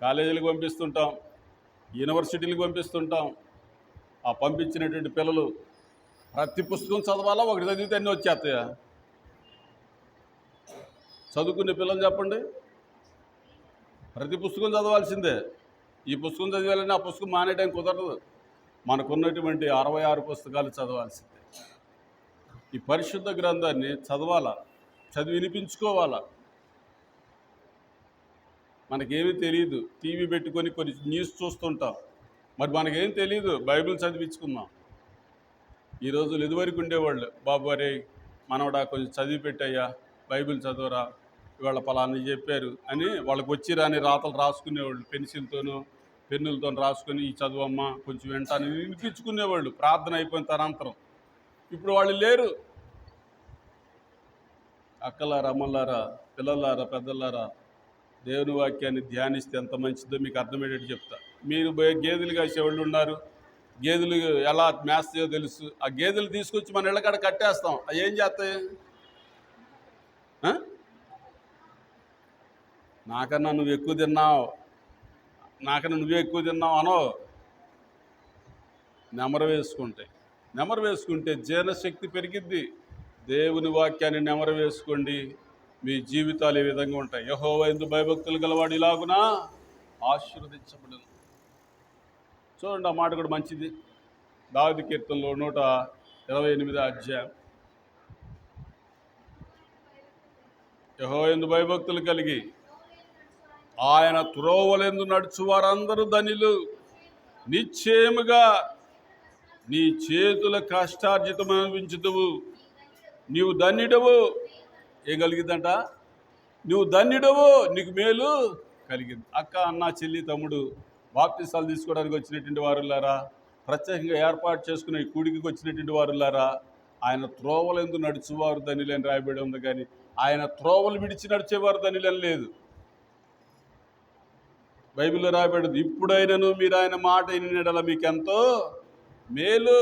కాలేజీలకు పంపిస్తుంటాం, యూనివర్సిటీలకు పంపిస్తుంటాం. ఆ పంపించినటువంటి పిల్లలు ప్రతి పుస్తకం చదవాలా, ఒకటి చదివితే అన్నీ వచ్చేస్తాయా? చదువుకునే పిల్లలు చెప్పండి, ప్రతి పుస్తకం చదవాల్సిందే. ఈ పుస్తకం చదివాలని ఆ పుస్తకం మానేయడానికి కుదరదు. మనకున్నటువంటి 66 పుస్తకాలు చదవాల్సిందే. ఈ పరిశుద్ధ గ్రంథాన్ని చదవాలా, చదివి వినిపించుకోవాలా. మనకేమీ తెలియదు, టీవీ పెట్టుకొని కొన్ని న్యూస్ చూస్తుంటాం, మరి మనకేం తెలియదు. బైబిల్ చదివించుకుందాం. ఈ రోజులు ఇదివరకు ఉండేవాళ్ళు, బాబు అరే మనవడా కొంచెం చదివి పెట్టయ్యా, బైబిల్ చదవరా, ఇవాళ పలానా చెప్పారు అని వాళ్ళకి వచ్చి రాని రాతలు రాసుకునేవాళ్ళు. పెన్సిల్తోనూ పెన్నులతో రాసుకొని ఈ చదువమ్మ కొంచెం వింటాను వినిపించుకునేవాళ్ళు ప్రార్థన అయిపోయిన తనంతరం. ఇప్పుడు వాళ్ళు లేరు. అక్కలారా, అమ్మలారా, పిల్లలారా, పెద్దలారా, దేవుని వాక్యాన్ని ధ్యానిస్తే ఎంత మంచిదో మీకు అర్థమయ్యేటట్టు చెప్తా. మీరు గేదెలు కాసేవాళ్ళు ఉన్నారు, గేదెలు ఎలా మేస్తాయో తెలుసు. ఆ గేదెలు తీసుకొచ్చి మన ఇళ్ళకాడ కట్టేస్తాం. అవి ఏం చేస్తాయి? నాకన్నా నువ్వు ఎక్కువ తిన్నావు, నాకన్నా నువ్వే ఎక్కువ తిన్నావు అనో. నెమరు వేసుకుంటే జీర్ణశక్తి పెరిగిద్ది. దేవుని వాక్యాన్ని నెమరు వేసుకోండి, మీ జీవితాలు ఏ విధంగా ఉంటాయి. యెహోవా యందు భయభక్తులు గలవాడు ఇలాగునా ఆశీర్వదించబడును. చూడండి, ఆ మాట కూడా మంచిది. దావీదు కీర్తనలో 128 అధ్యాయం. యెహోవా యందు భయభక్తులు కలిగి ఆయన త్రోవలందు నడుచు వారందరూ ధన్యులు. నిశ్చయముగా నీ చేతుల కష్టార్జితము అనుభవించుదువు. నీవు ధన్యుడవు. ఏం కలిగిద్దంట? నువ్వు ధన్యుడవు, నీకు మేలు కలిగింది. అక్క, అన్న, చెల్లి, తమ్ముడు, బాప్తిసాలు తీసుకోవడానికి వచ్చినటువంటి వారులారా, ప్రత్యేకంగా ఏర్పాటు చేసుకునే ఈ కూడికి వచ్చినటువంటి వారులారా, ఆయన త్రోవలందు నడుచువారు ధన్యులని రాయబడి ఉంది, కానీ ఆయన త్రోవలు విడిచి నడిచేవారు ధన్యులని లేదు. బైబిల్లో రాయబడింది, ఇప్పుడైనను మీరు ఆయన మాట వినినడల మీకు ఎంతో మేలు.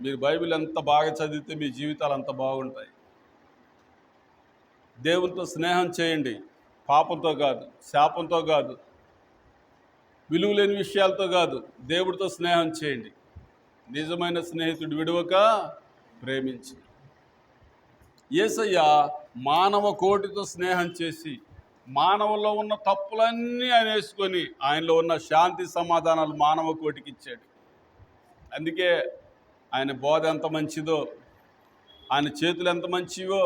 మీరు బైబిల్ ఎంత బాగా చదివితే మీ జీవితాలు అంత బాగుంటాయి. దేవునితో స్నేహం చేయండి, పాపంతో కాదు, శాపంతో కాదు, విలువ లేని విషయాలతో కాదు, దేవుడితో స్నేహం చేయండి. నిజమైన స్నేహితుడు విడువక ప్రేమించి. యేసయ్య మానవ కోటితో స్నేహం చేసి మానవుల్లో ఉన్న తప్పులన్నీ ఆయన వేసుకొని ఆయనలో ఉన్న శాంతి సమాధానాలు మానవ కోటికి ఇచ్చాడు. అందుకే ఆయన బోధ ఎంత మంచిదో, ఆయన చేతులు ఎంత మంచివో,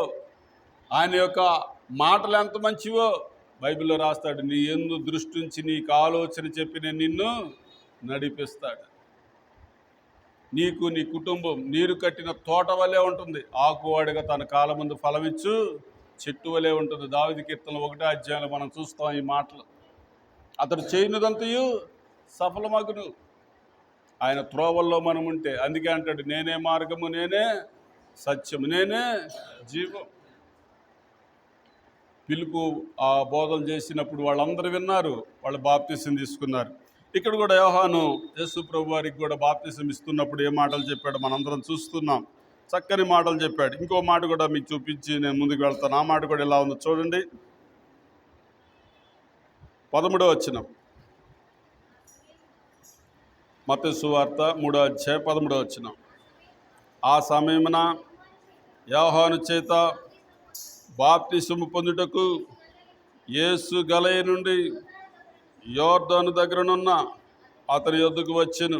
ఆయన యొక్క మాటలు ఎంత మంచివో బైబిల్లో రాస్తాడు. నీ యందు దృష్టి ఉంచి నీకు ఆలోచన చెప్పి నేను నిన్ను నడిపిస్తాడు. నీకు నీ కుటుంబం నీరు కట్టిన తోట వలె ఉంటుంది, ఆకువాడిగా తన కాలం ముందు ఫలమిచ్చు చెట్టు వలె ఉంటుంది. దావీదు కీర్తనలో 1వ అధ్యాయంలో మనం చూస్తాం ఈ మాటలు. అతడు చేయనిదంతయు సఫలమగును. ఆయన త్రోవల్లో మనం ఉంటే. అందుకే అంటాడు, నేనే మార్గము, నేనే సత్యము, నేనే జీవం. పిలుపు ఆ బోధలు చేసినప్పుడు వాళ్ళందరూ విన్నారు, వాళ్ళు బాప్తిసం తీసుకున్నారు. ఇక్కడ కూడా యోహాను యేసు ప్రభు వారికి కూడా బాప్తిసం ఇస్తున్నప్పుడు ఏ మాటలు చెప్పాడో మనందరం చూస్తున్నాం. చక్కని మాటలు చెప్పాడు. ఇంకో మాట కూడా మీకు చూపించి నేను ముందుకు వెళ్తాను. ఆ మాట కూడా ఎలా ఉందో చూడండి. 13వ వచనం, మత్తయి సువార్త 3వ అధ్యాయం 13వ వచనం. ఆ సమయమున యోహాను చేత బాప్తిసము పొందుటకు యేసు గలయ నుండి యోర్దాను దగ్గరనున్న అతని యొద్దకు వచ్చెను.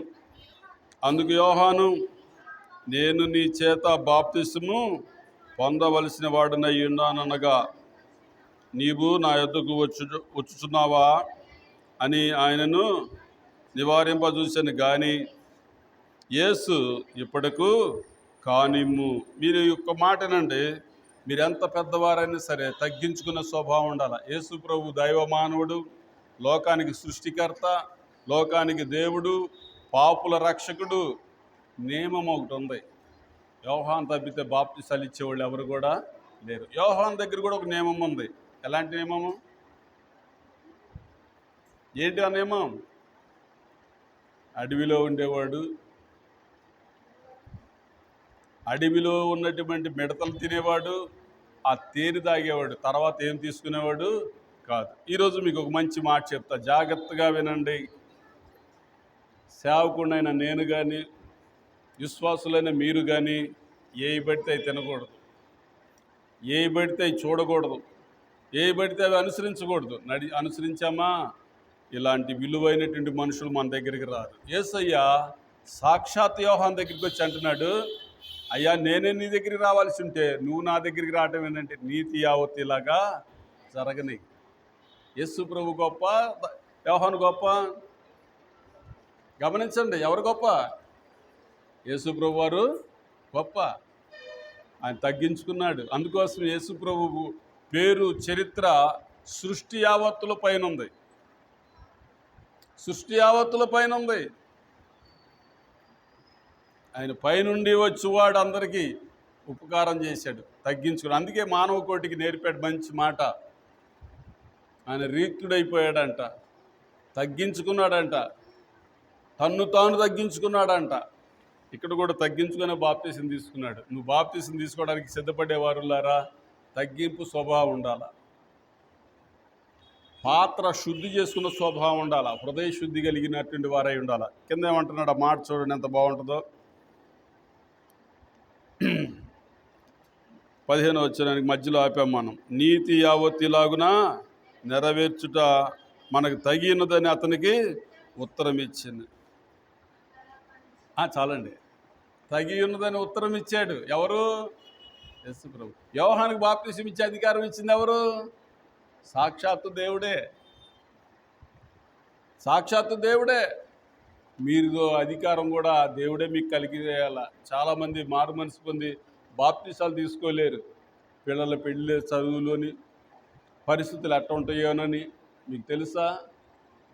అందుకు యోహాను, నేను నీ చేత బాప్తిసము పొందవలసిన వాడినై ఉన్నాననగా నీవు నా యొద్దకు వచ్చుచున్నావా అని ఆయనను నివారింపజూశాను. కానీ యేసు ఇప్పటికు కానిమ్ము. మీరు ఒక్క మాటనండి, మీరు ఎంత పెద్దవారైనా సరే తగ్గించుకున్న స్వభావం ఉండాలి. యేసు ప్రభు దైవ మానవుడు, లోకానికి సృష్టికర్త, లోకానికి దేవుడు, పాపుల రక్షకుడు. నియమం ఒకటి ఉంది. యోహాను తప్పితే బాప్తిసాలు ఇచ్చేవాళ్ళు ఎవరు కూడా లేరు. యోహాను దగ్గర కూడా ఒక నియమం ఉంది. ఎలాంటి నియమము? ఏంటి ఆ నియమం? అడవిలో ఉండేవాడు, అడవిలో ఉన్నటువంటి మిడతలు తినేవాడు, ఆ తేనె తాగేవాడు, తర్వాత ఏం తీసుకునేవాడు కాదు. ఈరోజు మీకు ఒక మంచి మాట చెప్తా, జాగ్రత్తగా వినండి. సేవకుడైన నేను కానీ, విశ్వాసులైన మీరు కానీ ఏవి పడితే అవి తినకూడదు, ఏవి పడితే అవి చూడకూడదు, ఏవి పడితే అవి అనుసరించకూడదు. అనుసరించామా ఇలాంటి విలువైనటువంటి మనుషులు మన దగ్గరికి రారు. యేసయ్య సాక్షాత్ యోహాను దగ్గరికి వచ్చి అంటున్నాడు, అయ్యా నేనే నీ దగ్గరికి రావాల్సి ఉంటే నువ్వు నా దగ్గరికి రావటం ఏంటంటే నీతి యావత్తు ఇలాగా జరగని. యేసు ప్రభు గొప్ప, యోహాను గొప్ప? గమనించండి, ఎవరు గొప్ప? యేసు ప్రభు వారు గొప్ప. ఆయన తగ్గించుకున్నాడు. అందుకోసం యేసు ప్రభు పేరు, చరిత్ర సృష్టి యావత్తుల పైన ఉంది. సృష్టి యావత్తుల పైన ఉంది. ఆయన పైనుండి వచ్చేవాడు అందరికీ ఉపకారం చేశాడు, తగ్గించుకుని. అందుకే మానవ కోటికి నేర్పాడు మంచి మాట. ఆయన రీతుడైపోయాడంట, తగ్గించుకున్నాడంట, తన్ను తాను తగ్గించుకున్నాడంట. ఇక్కడ కూడా తగ్గించుకునే బాప్తీసం తీసుకున్నాడు. నువ్వు బాప్తీసం తీసుకోవడానికి సిద్ధపడేవారులారా, తగ్గింపు స్వభావం ఉండాలి, పాత్ర శుద్ధి చేసుకున్న స్వభావం ఉండాలి, హృదయ శుద్ధి కలిగినటువంటి వారై ఉండాలి. కింద ఏమంటున్నాడు ఆ మాట చూడండి ఎంత బాగుంటుందో. 15వ వచనానికి మధ్యలో ఆపాం మనం. నీతి యావత్తిలాగున నెరవేర్చుట మనకు తగినదని అతనికి ఉత్తరం ఇచ్చింది. చాలండి, తగి ఉన్నదని ఉత్తరం ఇచ్చాడు. ఎవరు? యేసు ప్రభు. యోహానుకు బాప్తీసం ఇచ్చే అధికారం ఇచ్చింది ఎవరు? సాక్షాత్తు దేవుడే, సాక్షాత్తు దేవుడే. మీరు అధికారం కూడా దేవుడే మీకు కలిగేయాల. చాలామంది మారు మనసు పొంది బాప్తీసాలు తీసుకోలేరు. పిల్లల పెళ్ళి, చదువులోని పరిస్థితులు ఎట్లా ఉంటాయోనని. మీకు తెలుసా,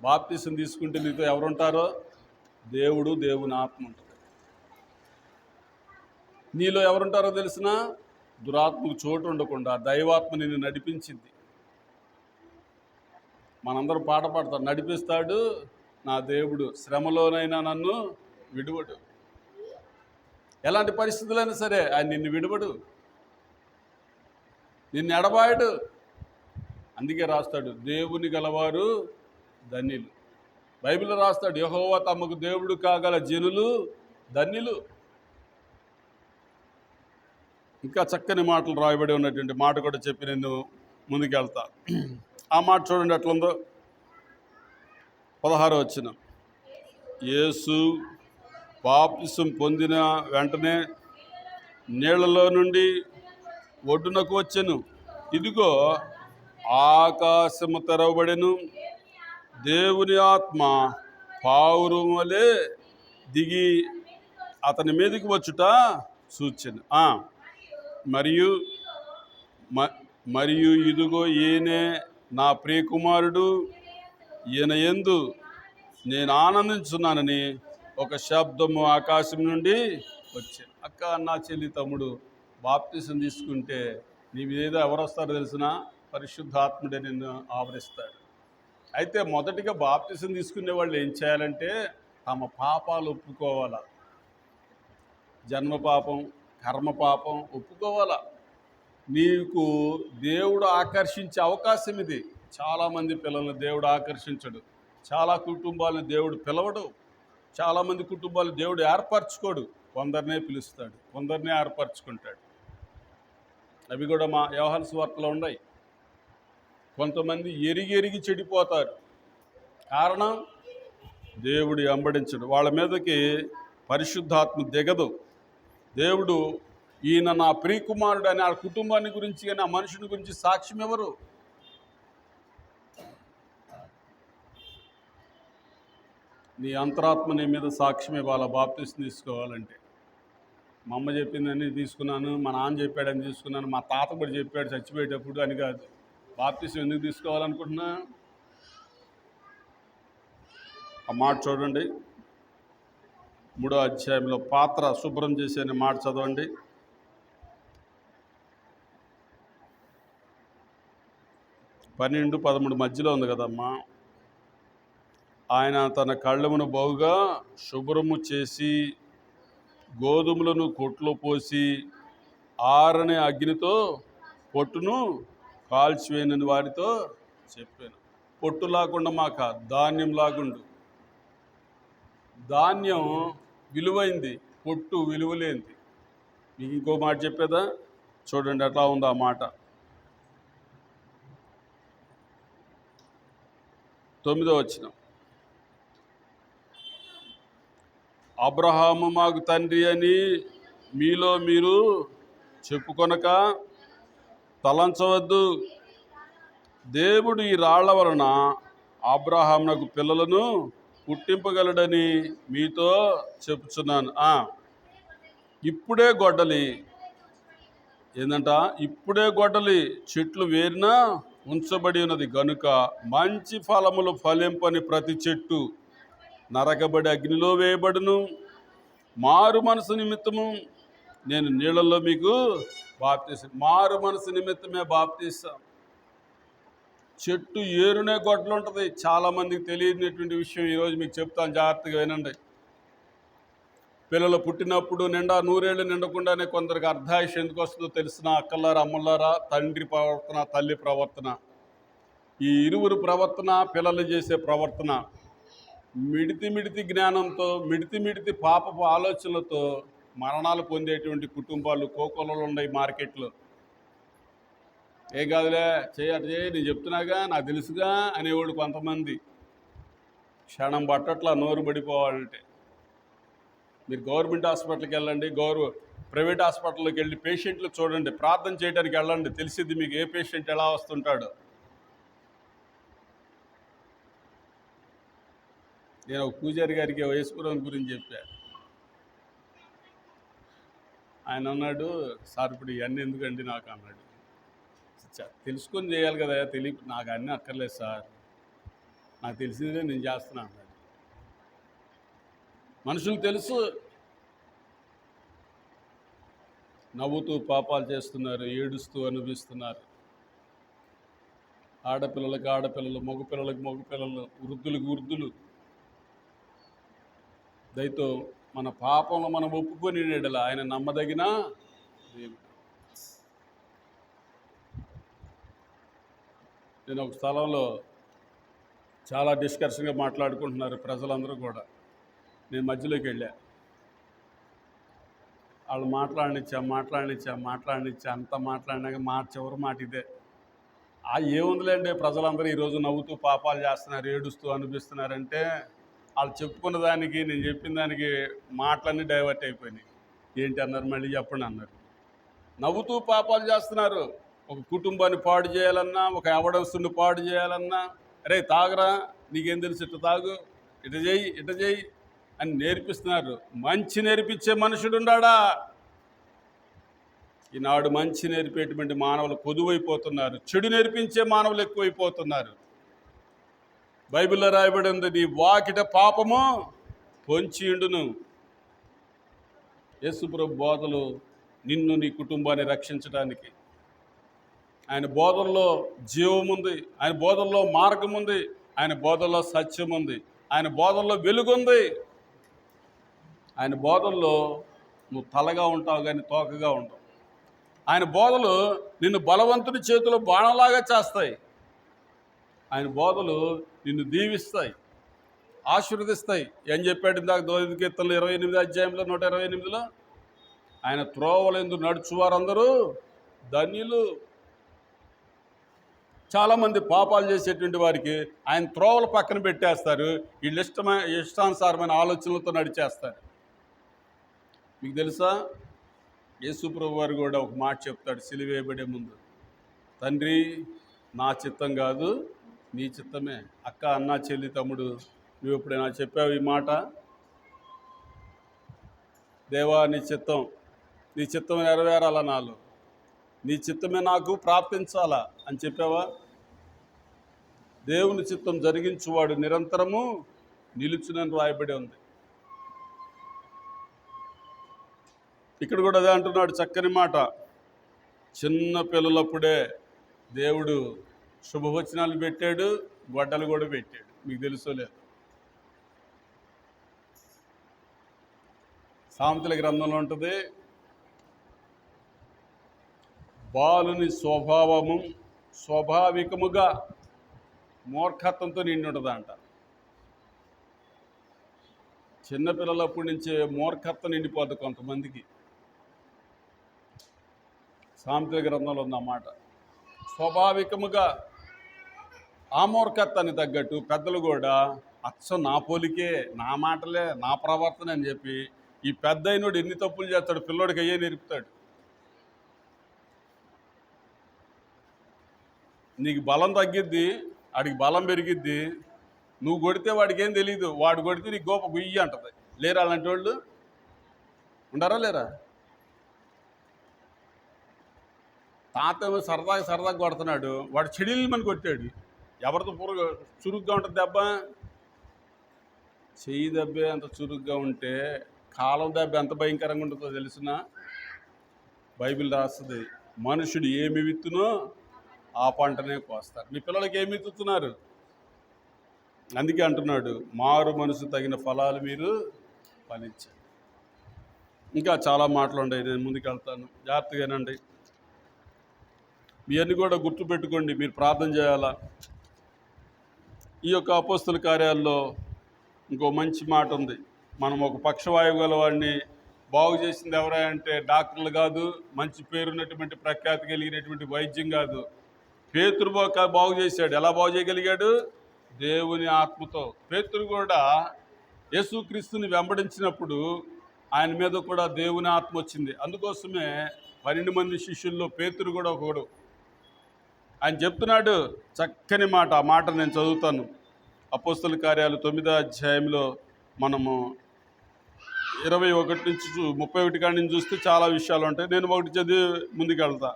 బాప్తీసం తీసుకుంటే నీతో ఎవరుంటారో? దేవుడు, దేవుని ఆత్మ ఉంటుంది. నీలో ఎవరుంటారో తెలిసినా, దురాత్మకు చోటు ఉండకుండా దైవాత్మ నిన్ను నడిపించింది. మనందరం పాట పాడతారు, నడిపిస్తాడు నా దేవుడు, శ్రమలోనైనా నన్ను విడువడు. ఎలాంటి పరిస్థితులైనా సరే ఆయన నిన్ను విడువడు, నిన్ను ఎడబాయడు. అందుకే రాస్తాడు, దేవుని గలవారు ధన్యులు. బైబిల్లో రాస్తాడు, యెహోవా తమకు దేవుడు కాగల జనులు ధన్యులు. ఇంకా చక్కని మాటలు రాయబడి ఉన్నటువంటి మాట కూడా చెప్పి నేను ముందుకెళ్తా. ఆ మాట చూడండి ఎట్లుందో. 16వ వచనం. యేసు బాప్తిసం పొందిన వెంటనే నీళ్లలో నుండి ఒడ్డునకు వచ్చెను. ఇదిగో ఆకాశము తెరవబడెను, దేవుని ఆత్మ పావురం వలె దిగి అతని మీదకి వచ్చుట చూచెను. మరియు ఇదిగో ఈయనే నా ప్రియకుమారుడు, ఈయన యందు నేను ఆనందించున్నానని ఒక శబ్దము ఆకాశం నుండి వచ్చాను. అక్క, అన్న, చెల్లి, తమ్ముడు, బాప్తిసం తీసుకుంటే నీ మీద ఎవరు వస్తారో తెలిసిన? పరిశుద్ధాత్ముడే నిన్ను ఆవరిస్తాడు. అయితే మొదటిగా బాప్తిసం తీసుకునే వాళ్ళు ఏం చేయాలంటే తమ పాపాలు ఒప్పుకోవాలా. జన్మ పాపం, కర్మ పాపం ఒప్పుకోవాలా. నీకు దేవుడు ఆకర్షించే అవకాశం ఇది. చాలామంది పిల్లల్ని దేవుడు ఆకర్షించడు, చాలా కుటుంబాలను దేవుడు పిలవడు, చాలామంది కుటుంబాలు దేవుడు ఏర్పరచుకోడు. కొందరినే పిలుస్తాడు, కొందరినే ఏర్పరచుకుంటాడు. అవి కూడా మా యోహాను సువార్తలో ఉన్నాయి. కొంతమంది ఎరిగి చెడిపోతారు. కారణం, దేవుడు వెంబడించడు, వాళ్ళ మీదకి పరిశుద్ధాత్మ దిగదు. దేవుడు ఈయన నా ప్రియకుమారుడు అని ఆ కుటుంబాన్ని గురించి కానీ ఆ మనుషుని గురించి సాక్ష్యం ఎవరు? నీ అంతరాత్మ నీ మీద సాక్ష్యం ఇవ్వాలా బాప్తిసం తీసుకోవాలంటే. మా అమ్మ చెప్పిందని తీసుకున్నాను, మా నాన్న చెప్పాడని తీసుకున్నాను, మా తాత కూడా చెప్పాడు చచ్చిపోయేటప్పుడు అని కాదు. బాప్తిసం ఎందుకు తీసుకోవాలనుకుంటున్నా? ఆ మాట చూడండి, 3వ అధ్యాయంలో పాత్ర శుభ్రం చేసే అనే మాట చదవండి. 12, 13 మధ్యలో ఉంది కదమ్మా. ఆయన తన కళ్ళమును బహుగా శుభ్రము చేసి గోధుమలను కొట్లో పోసి ఆరని అగ్నితో పొట్టును కాల్చివేయనని వారితో చెప్పాను. పొట్టు లాకుండా మాక ధాన్యం లాగుండు. ధాన్యం విలువైంది, పొట్టు విలువలేంది. మీకు ఇంకో మాట చెప్పేదా? చూడండి ఎట్లా ఉందో ఆ మాట. 9వ వచనం. అబ్రహాము మాకు తండ్రి అని మీలో మీరు చెప్పుకొనక తలంచవద్దు. దేవుడు ఈ రాళ్ల వలన అబ్రహామునకు పిల్లలను పుట్టింపగలడని మీతో చెప్పుచున్నాను. ఇప్పుడే గొడ్డలి ఏందంట? ఇప్పుడే గొడ్డలి చెట్లు వేరినా ఉంచబడి ఉన్నది గనుక మంచి ఫలములు ఫలింపని ప్రతి చెట్టు నరకబడి అగ్నిలో వేయబడును. మారు మనసు నిమిత్తము నేను నీళ్ళల్లో మీకు బాప్తీసం. మారు మనసు నిమిత్తమే బాప్తీసం. చెట్టు ఏరునే గొడ్లు ఉంటుంది. చాలామందికి తెలియనటువంటి విషయం ఈరోజు మీకు చెప్తాను, జాగ్రత్తగా వినండి. పిల్లలు పుట్టినప్పుడు నూరేళ్ళు నిండకుండానే కొందరికి అర్ధాయుష ఎందుకు వస్తుందో తెలిసిన అక్కలారా, అమ్మలారా, తండ్రి ప్రవర్తన, తల్లి ప్రవర్తన, ఈ ఇరువురు ప్రవర్తన, పిల్లలు చేసే ప్రవర్తన మిడితి జ్ఞానంతో, మిడితి పాపపు ఆలోచనలతో మరణాలు పొందేటువంటి కుటుంబాలు కోకొలలో ఉన్నాయి మార్కెట్లో. ఏ కాదులే చేయి, నేను చెప్తున్నాగా, నాకు తెలుసుగా అనేవాడు కొంతమంది. క్షణం పట్టట్లా నోరు పడిపోవాలంటే. మీరు గవర్నమెంట్ హాస్పిటల్కి వెళ్ళండి, ప్రైవేట్ హాస్పిటల్కి వెళ్ళి పేషెంట్లు చూడండి, ప్రార్థన చేయడానికి వెళ్ళండి, తెలిసిద్ది మీకు ఏ పేషెంట్ ఎలా వస్తుంటాడో. నేను ఒక పూజారి గారికి యేసుప్రభుని గురించి చెప్పాను. ఆయన అన్నాడు, సార్ ఇప్పుడు ఇవన్నీ ఎందుకండి నాకు అన్నాడు. తెలుసుకొని చేయాలి కదా, నాకు అన్నీ అక్కర్లేదు సార్, నాకు తెలిసిందే నేను చేస్తున్నా అన్నాడు. మనుషులు తెలుసు, నవ్వుతూ పాపాలు చేస్తున్నారు, ఏడుస్తూ అనుభవిస్తున్నారు. ఆడపిల్లలకు ఆడపిల్లలు, మగపిల్లలకు మగపిల్లలు, వృద్ధులకు వృద్ధులు. దయతో మన పాపంలో మనం ఒప్పుకొని నీడల ఆయన నమ్మదగిన దేవుడు. నేను ఒక స్థలంలో చాలా డిస్కషన్గా మాట్లాడుకుంటున్నారు ప్రజలందరూ కూడా. నేను మధ్యలోకి వెళ్ళా. వాళ్ళు మాట్లాడినిచ్చా అంత మాట్లాడినాక చివరి మాట ఇదే, ఏముందిలేండి, ప్రజలందరూ ఈరోజు నవ్వుతూ పాపాలు చేస్తున్నారు, ఏడుస్తూ అనిపిస్తున్నారంటే వాళ్ళు చెప్పుకున్న దానికి నేను చెప్పిన దానికి మాటలన్నీ డైవర్ట్ అయిపోయినాయి. ఏంటి అన్నారు, మళ్ళీ చెప్పండి అన్నారు. నవ్వుతూ పాపాలు చేస్తున్నారు. ఒక కుటుంబాన్ని పాడు చేయాలన్నా, ఒక ఎవడస్తుని పాడు చేయాలన్నా, అరే తాగరా, నీకేం తెలుసు, ఇట్ట తాగు, ఇట చేయి అని నేర్పిస్తున్నారు. మంచి నేర్పించే మనుషుడు ఉన్నాడా? ఈనాడు మంచి నేర్పేటువంటి మానవులు పొదువైపోతున్నారు, చెడు నేర్పించే మానవులు ఎక్కువైపోతున్నారు. బైబిల్లో రాయబడి ఉంది, నీ వాకిట పాపము పొంచియుండును. యేసుప్రభు బోధలు నిన్ను, నీ కుటుంబాన్ని రక్షించడానికి. ఆయన బోధల్లో జీవం ఉంది, ఆయన బోధల్లో మార్గం ఉంది, ఆయన బోధల్లో సత్యం ఉంది, ఆయన బోధల్లో వెలుగుంది. ఆయన బోధల్లో నువ్వు తలగా ఉంటావు కానీ తోకగా ఉంటావు. ఆయన బోధలు నిన్ను బలవంతుడి చేతిలో బాణంలాగా చేస్తాయి. ఆయన బోధలు నిన్ను దీవిస్తాయి, ఆశీర్వదిస్తాయి. ఏం చెప్పాడు ఇందాక కీర్తనలు 28 అధ్యాయంలో 128లో, ఆయన త్రోవలందు నడుచువారందరూ ధన్యులు. చాలామంది పాపాలు చేసేటువంటి వారికి ఆయన త్రోవలు పక్కన పెట్టేస్తారు, వీళ్ళు ఇష్టానుసారమైన ఆలోచనలతో నడిచేస్తారు. మీకు తెలుసా, యేసుప్రభు వారు కూడా ఒక మాట చెప్తాడు సిలువ వేయబడే ముందు, తండ్రి నా చిత్తం కాదు నీ చిత్తమే. అక్క, అన్న, చెల్లి, తమ్ముడు, నువ్వు ఎప్పుడైనా చెప్పావు ఈ మాట? దేవా నీ చిత్తం నెరవేరాలా, నాలో నీ చిత్తమే నాకు ప్రాప్తించాలా అని చెప్పావా? దేవుని చిత్తం జరిగించువాడు నిరంతరము నిలుచునని రాయబడి ఉంది. ఇక్కడ కూడా అదే అంటున్నాడు, చక్కని మాట. చిన్న పిల్లలప్పుడే దేవుడు శుభవచనాలు పెట్టాడు, గొడ్డలు కూడా పెట్టాడు. మీకు తెలుసో లేదు? సామెతల గ్రంథంలో ఉంటుంది, బాలుని స్వాభావికముగా మూర్ఖత్వంతో నిండి ఉంటుందంట. చిన్నపిల్లలప్పటి నుంచే మూర్ఖత్వం నిండిపోద్ది కొంతమందికి. సామెతల గ్రంథంలో ఉన్నమాట. స్వాభావికముగా ఆ మూర్ఖత్వాన్ని తగ్గట్టు పెద్దలు కూడా అచ్చం నా పోలికే, నా మాటలే, నా ప్రవర్తన అని చెప్పి ఈ పెద్ద అయినోడు ఎన్ని తప్పులు చేస్తాడు, పిల్లోడికి అయ్యే నేర్పుతాడు. నీకు బలం తగ్గిద్ది, వాడికి బలం పెరిగిద్ది. నువ్వు కొడితే వాడికి ఏం తెలియదు, వాడు కొడితే నీకు గోప గుయ్యి అంటది. లేరా అలాంటి వాళ్ళు? ఉండరా లేరా? తాతేమో సరదాగా కొడుతున్నాడు, వాడు చెడిల్మని కొట్టాడు. ఎవరితో చురుగ్గా ఉంటుంది దెబ్బ? చెయ్యి దెబ్బే అంత చురుగ్గా ఉంటే కాలం దెబ్బ ఎంత భయంకరంగా ఉంటుందో తెలిసిన బైబిల్ రాస్తుంది, మనుషుడు ఏమి విత్తునో ఆ పంటనే కోస్తారు. మీ పిల్లలకి ఏమి విత్తుతున్నారు? అందుకే అంటున్నాడు, మారు మనసు తగిన ఫలాలు మీరు ఫలించండి. ఇంకా చాలా మాటలు ఉన్నాయి, నేను ముందుకు వెళ్తాను, జాగ్రత్తగానండి. మీ అన్ని కూడా గుర్తుపెట్టుకోండి, మీరు ప్రార్థన చేయాలా. ఈ యొక్క అపోస్తుల కార్యాల్లో ఇంకో మంచి మాట ఉంది. మనం ఒక పక్షవాయువు గల వాడిని బాగు చేసింది ఎవరా అంటే డాక్టర్లు కాదు, మంచి పేరున్నటువంటి ప్రఖ్యాతి కలిగినటువంటి వైద్యం కాదు. పేతురు బాగు చేశాడు. ఎలా బాగు చేయగలిగాడు? దేవుని ఆత్మతో. పేతురు కూడా యేసుక్రీస్తుని వెంబడించినప్పుడు ఆయన మీద కూడా దేవుని ఆత్మ వచ్చింది. అందుకోసమే 12 మంది శిష్యుల్లో పేతురు కూడా ఒకడు. ఆయన చెప్తున్నాడు చక్కని మాట, ఆ మాట నేను చదువుతాను. అపోస్తుల కార్యాలు 9వ అధ్యాయంలో మనము 21 నుంచి 31 కాడి నుంచి చూస్తే చాలా విషయాలు ఉంటాయి. నేను ఒకటి చదివి ముందుకు వెళ్తా,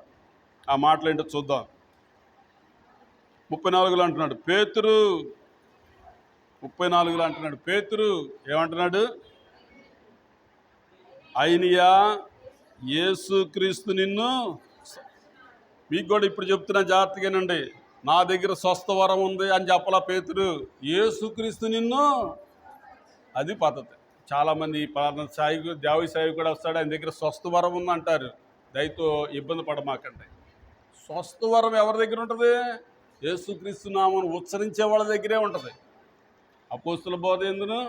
ఆ మాటలు ఏంటో చూద్దాం. 34లో అంటున్నాడు పేతురు, 34లో అంటున్నాడు పేతురు ఏమంటున్నాడు? అయినయా యేసుక్రీస్తు నిన్ను, మీకు కూడా ఇప్పుడు చెప్తున్నా జాగ్రత్తగానండి, నా దగ్గర స్వస్థవరం ఉంది అని చెప్పలా పేతురు, యేసుక్రీస్తు నిన్ను. అది పద్ధతి. చాలామంది ప్రార్థన సాయి, దేవి సాయి కూడా వస్తాడు, ఆయన దగ్గర స్వస్థవరం ఉంది అంటారు. దయతో ఇబ్బంది పడమాకండి. స్వస్థవరం ఎవరి దగ్గర ఉంటుంది? యేసుక్రీస్తు నామమును ఉచ్చరించే వాళ్ళ దగ్గరే ఉంటుంది. అపోస్తుల బోధ ఎందును,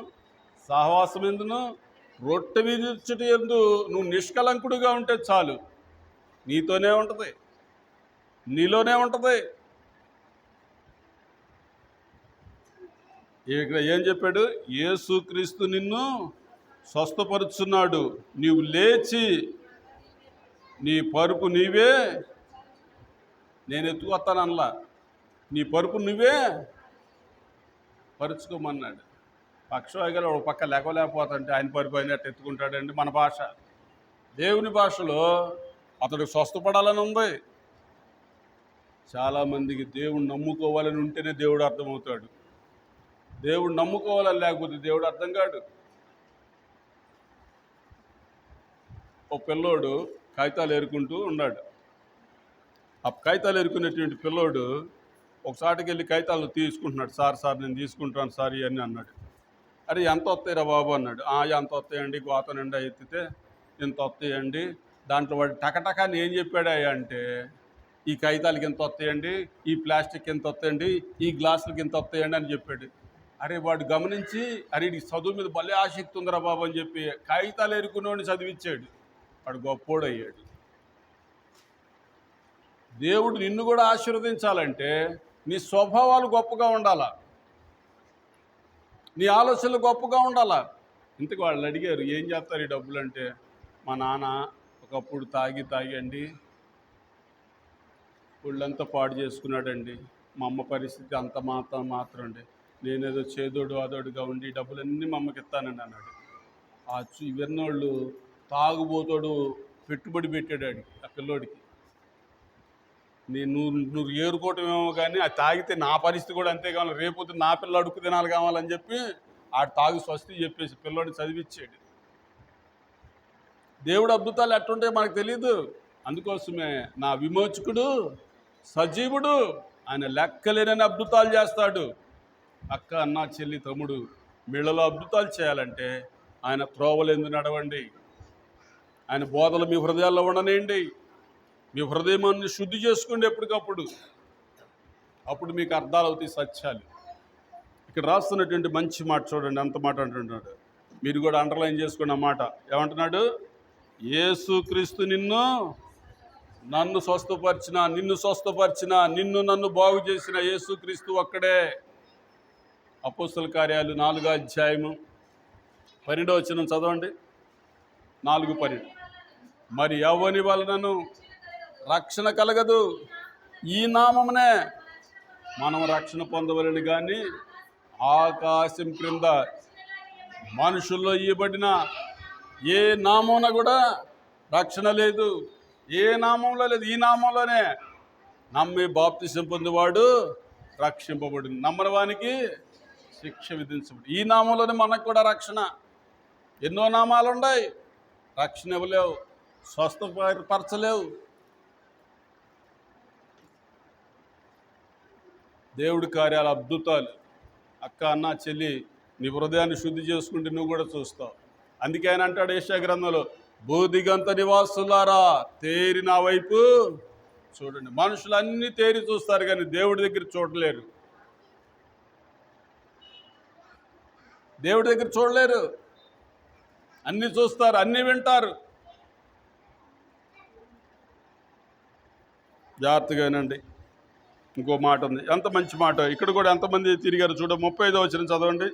సహవాసం ఎందును, రొట్టె విధించుట ఎందు నువ్వు నిష్కలంకుడుగా ఉంటే చాలు, నీతోనే ఉంటుంది, నీలోనే ఉంటుంది. ఇక్కడ ఏం చెప్పాడు? యేసుక్రీస్తు నిన్ను స్వస్థపరుచున్నాడు, నీవు లేచి నీ పరుపు నీవే, నేను ఎత్తుకొస్తానల్లా, నీ పరుపు నువ్వే పరుచుకోమన్నాడు. పక్షవాయుగా ఒక పక్క లేకపోతుంటే ఆయన పరుపు అయినట్టు ఎత్తుకుంటాడండి. మన భాష, దేవుని భాషలో అతడు స్వస్థపడాలని ఉంది. చాలామందికి దేవుడు నమ్ముకోవాలని ఉంటేనే దేవుడు అర్థమవుతాడు. దేవుడు నమ్ముకోవాలని లేకపోతే దేవుడు అర్థం కాడు. ఒక పిల్లోడు కాగితాలు ఏరుకుంటూ ఉన్నాడు. ఆ కాగితాలు ఏరుకునేటువంటి పిల్లోడు ఒకసారికి వెళ్ళి కాగితాలు తీసుకుంటున్నాడు. సార్ నేను తీసుకుంటాను సార్ ఇవన్నీ అన్నాడు. అరే ఎంత వస్తాయిరా బాబు అన్నాడు. ఎంత వస్తాయండి, గోత నిండా ఎత్తితే ఇంత వస్తాయండి. దాంట్లో వాడు టకటకాని ఏం చెప్పాడు అంటే, ఈ కాగితాలకి ఎంత వస్తాయండి, ఈ ప్లాస్టిక్ ఎంత వస్తాయండి, ఈ గ్లాసులకి ఎంత వస్తాయండి అని చెప్పాడు. అరే వాడు గమనించి, అరే ఈ చదువు మీద భలే ఆసక్తి ఉందిరా బాబు అని చెప్పి కాగితాలు ఎరుకున్నోడిని చదివించాడు. వాడు గొప్పోడు అయ్యాడు. దేవుడు నిన్ను కూడా ఆశీర్వదించాలంటే నీ స్వభావాలు గొప్పగా ఉండాలా, నీ ఆలోచనలు గొప్పగా ఉండాలా. ఇంతకు వాళ్ళు అడిగారు ఏం చేస్తారు ఈ డబ్బులు అంటే, మా నాన్న ఒకప్పుడు తాగి అండి ఒళ్ళంతా పాడు చేసుకున్నాడండి, మా అమ్మ పరిస్థితి అంత మాత్రం అండి, నేనేదో చేదోడు అదోడుగా ఉండి డబ్బులన్నీ మా అమ్మకి ఇస్తానండి అన్నాడు. ఇవన్నోళ్ళు తాగుబోతోడు పెట్టుబడి పెట్టాడు ఆ పిల్లోడికి. నువ్వు ఏరుకోవటం ఏమో కానీ అది తాగితే నా పరిస్థితి కూడా అంతే కావాలి, రేపొద్దు నా పిల్ల అడుక్కు తినాలి కావాలని చెప్పి ఆడు తాగి స్వస్తి చెప్పేసి పిల్లోడిని చదివించాడు. దేవుడు అద్భుతాలు ఎట్టుంటే మనకు తెలియదు. అందుకోసమే నా విమోచకుడు సజీవుడు, ఆయన లెక్కలేనని అద్భుతాలు చేస్తాడు. అక్క, అన్న, చెల్లి, తమ్ముడు వీళ్ళలో అద్భుతాలు చేయాలంటే ఆయన త్రోవలేందు నడవండి, ఆయన బోధలు మీ హృదయాల్లో ఉండనేయండి, మీ హృదయాన్ని శుద్ధి చేసుకోండి ఎప్పటికప్పుడు. అప్పుడు మీకు అర్థాలు అవుతాయి సత్యాలు. ఇక్కడ రాస్తున్నటువంటి మంచి మాట చూడండి, అంత మాట అంటున్నాడు. మీరు కూడా అండర్లైన్ చేసుకోండి ఆ మాట. ఏమంటున్నాడు? యేసుక్రీస్తు నన్ను స్వస్థపరిచిన, నిన్ను నన్ను బాగు చేసిన యేసుక్రీస్తు ఒక్కడే. అపోస్తల కార్యాలు 4వ అధ్యాయము 12వ వచనం చదవండి. 4:12. మరి ఎవని వలనను రక్షణ కలగదు, ఈ నామమునే మనం రక్షణ పొందవలని కానీ ఆకాశం క్రింద మనుషుల్లో ఇవ్వబడిన ఏ నామమున కూడా రక్షణ లేదు, ఏ నామంలో లేదు. ఈ నామంలోనే నమ్మి బాప్తిసం పొందేవాడు రక్షింపబడింది, నమ్మని వానికి శిక్ష విధించబడి. ఈ నామంలోనే మనకు కూడా రక్షణ. ఎన్నో నామాలు ఉన్నాయి, రక్షణ ఇవ్వలేవు, స్వస్థపరచలేవు. దేవుడి కార్యాలు అద్భుతాలు. అక్క, అన్న, చెల్లి, నీ హృదయాన్ని శుద్ధి చేసుకుంటే నువ్వు కూడా చూస్తావు. అందుకే ఆయన అంటాడు యెషయా గ్రంథంలో, భూదిగంత నివాసులారా తేరి నా వైపు చూడండి. మనుషులు అన్నీ తేరి చూస్తారు కానీ దేవుడి దగ్గర చూడలేరు. దేవుడి దగ్గర చూడలేరు. అన్నీ చూస్తారు, అన్నీ వింటారు. జాగ్రత్తగానండి. ఇంకో మాట ఉంది, ఎంత మంచి మాట. ఇక్కడ కూడా ఎంతమంది తిరిగారు చూడ. 35వ వచనం చదవండి.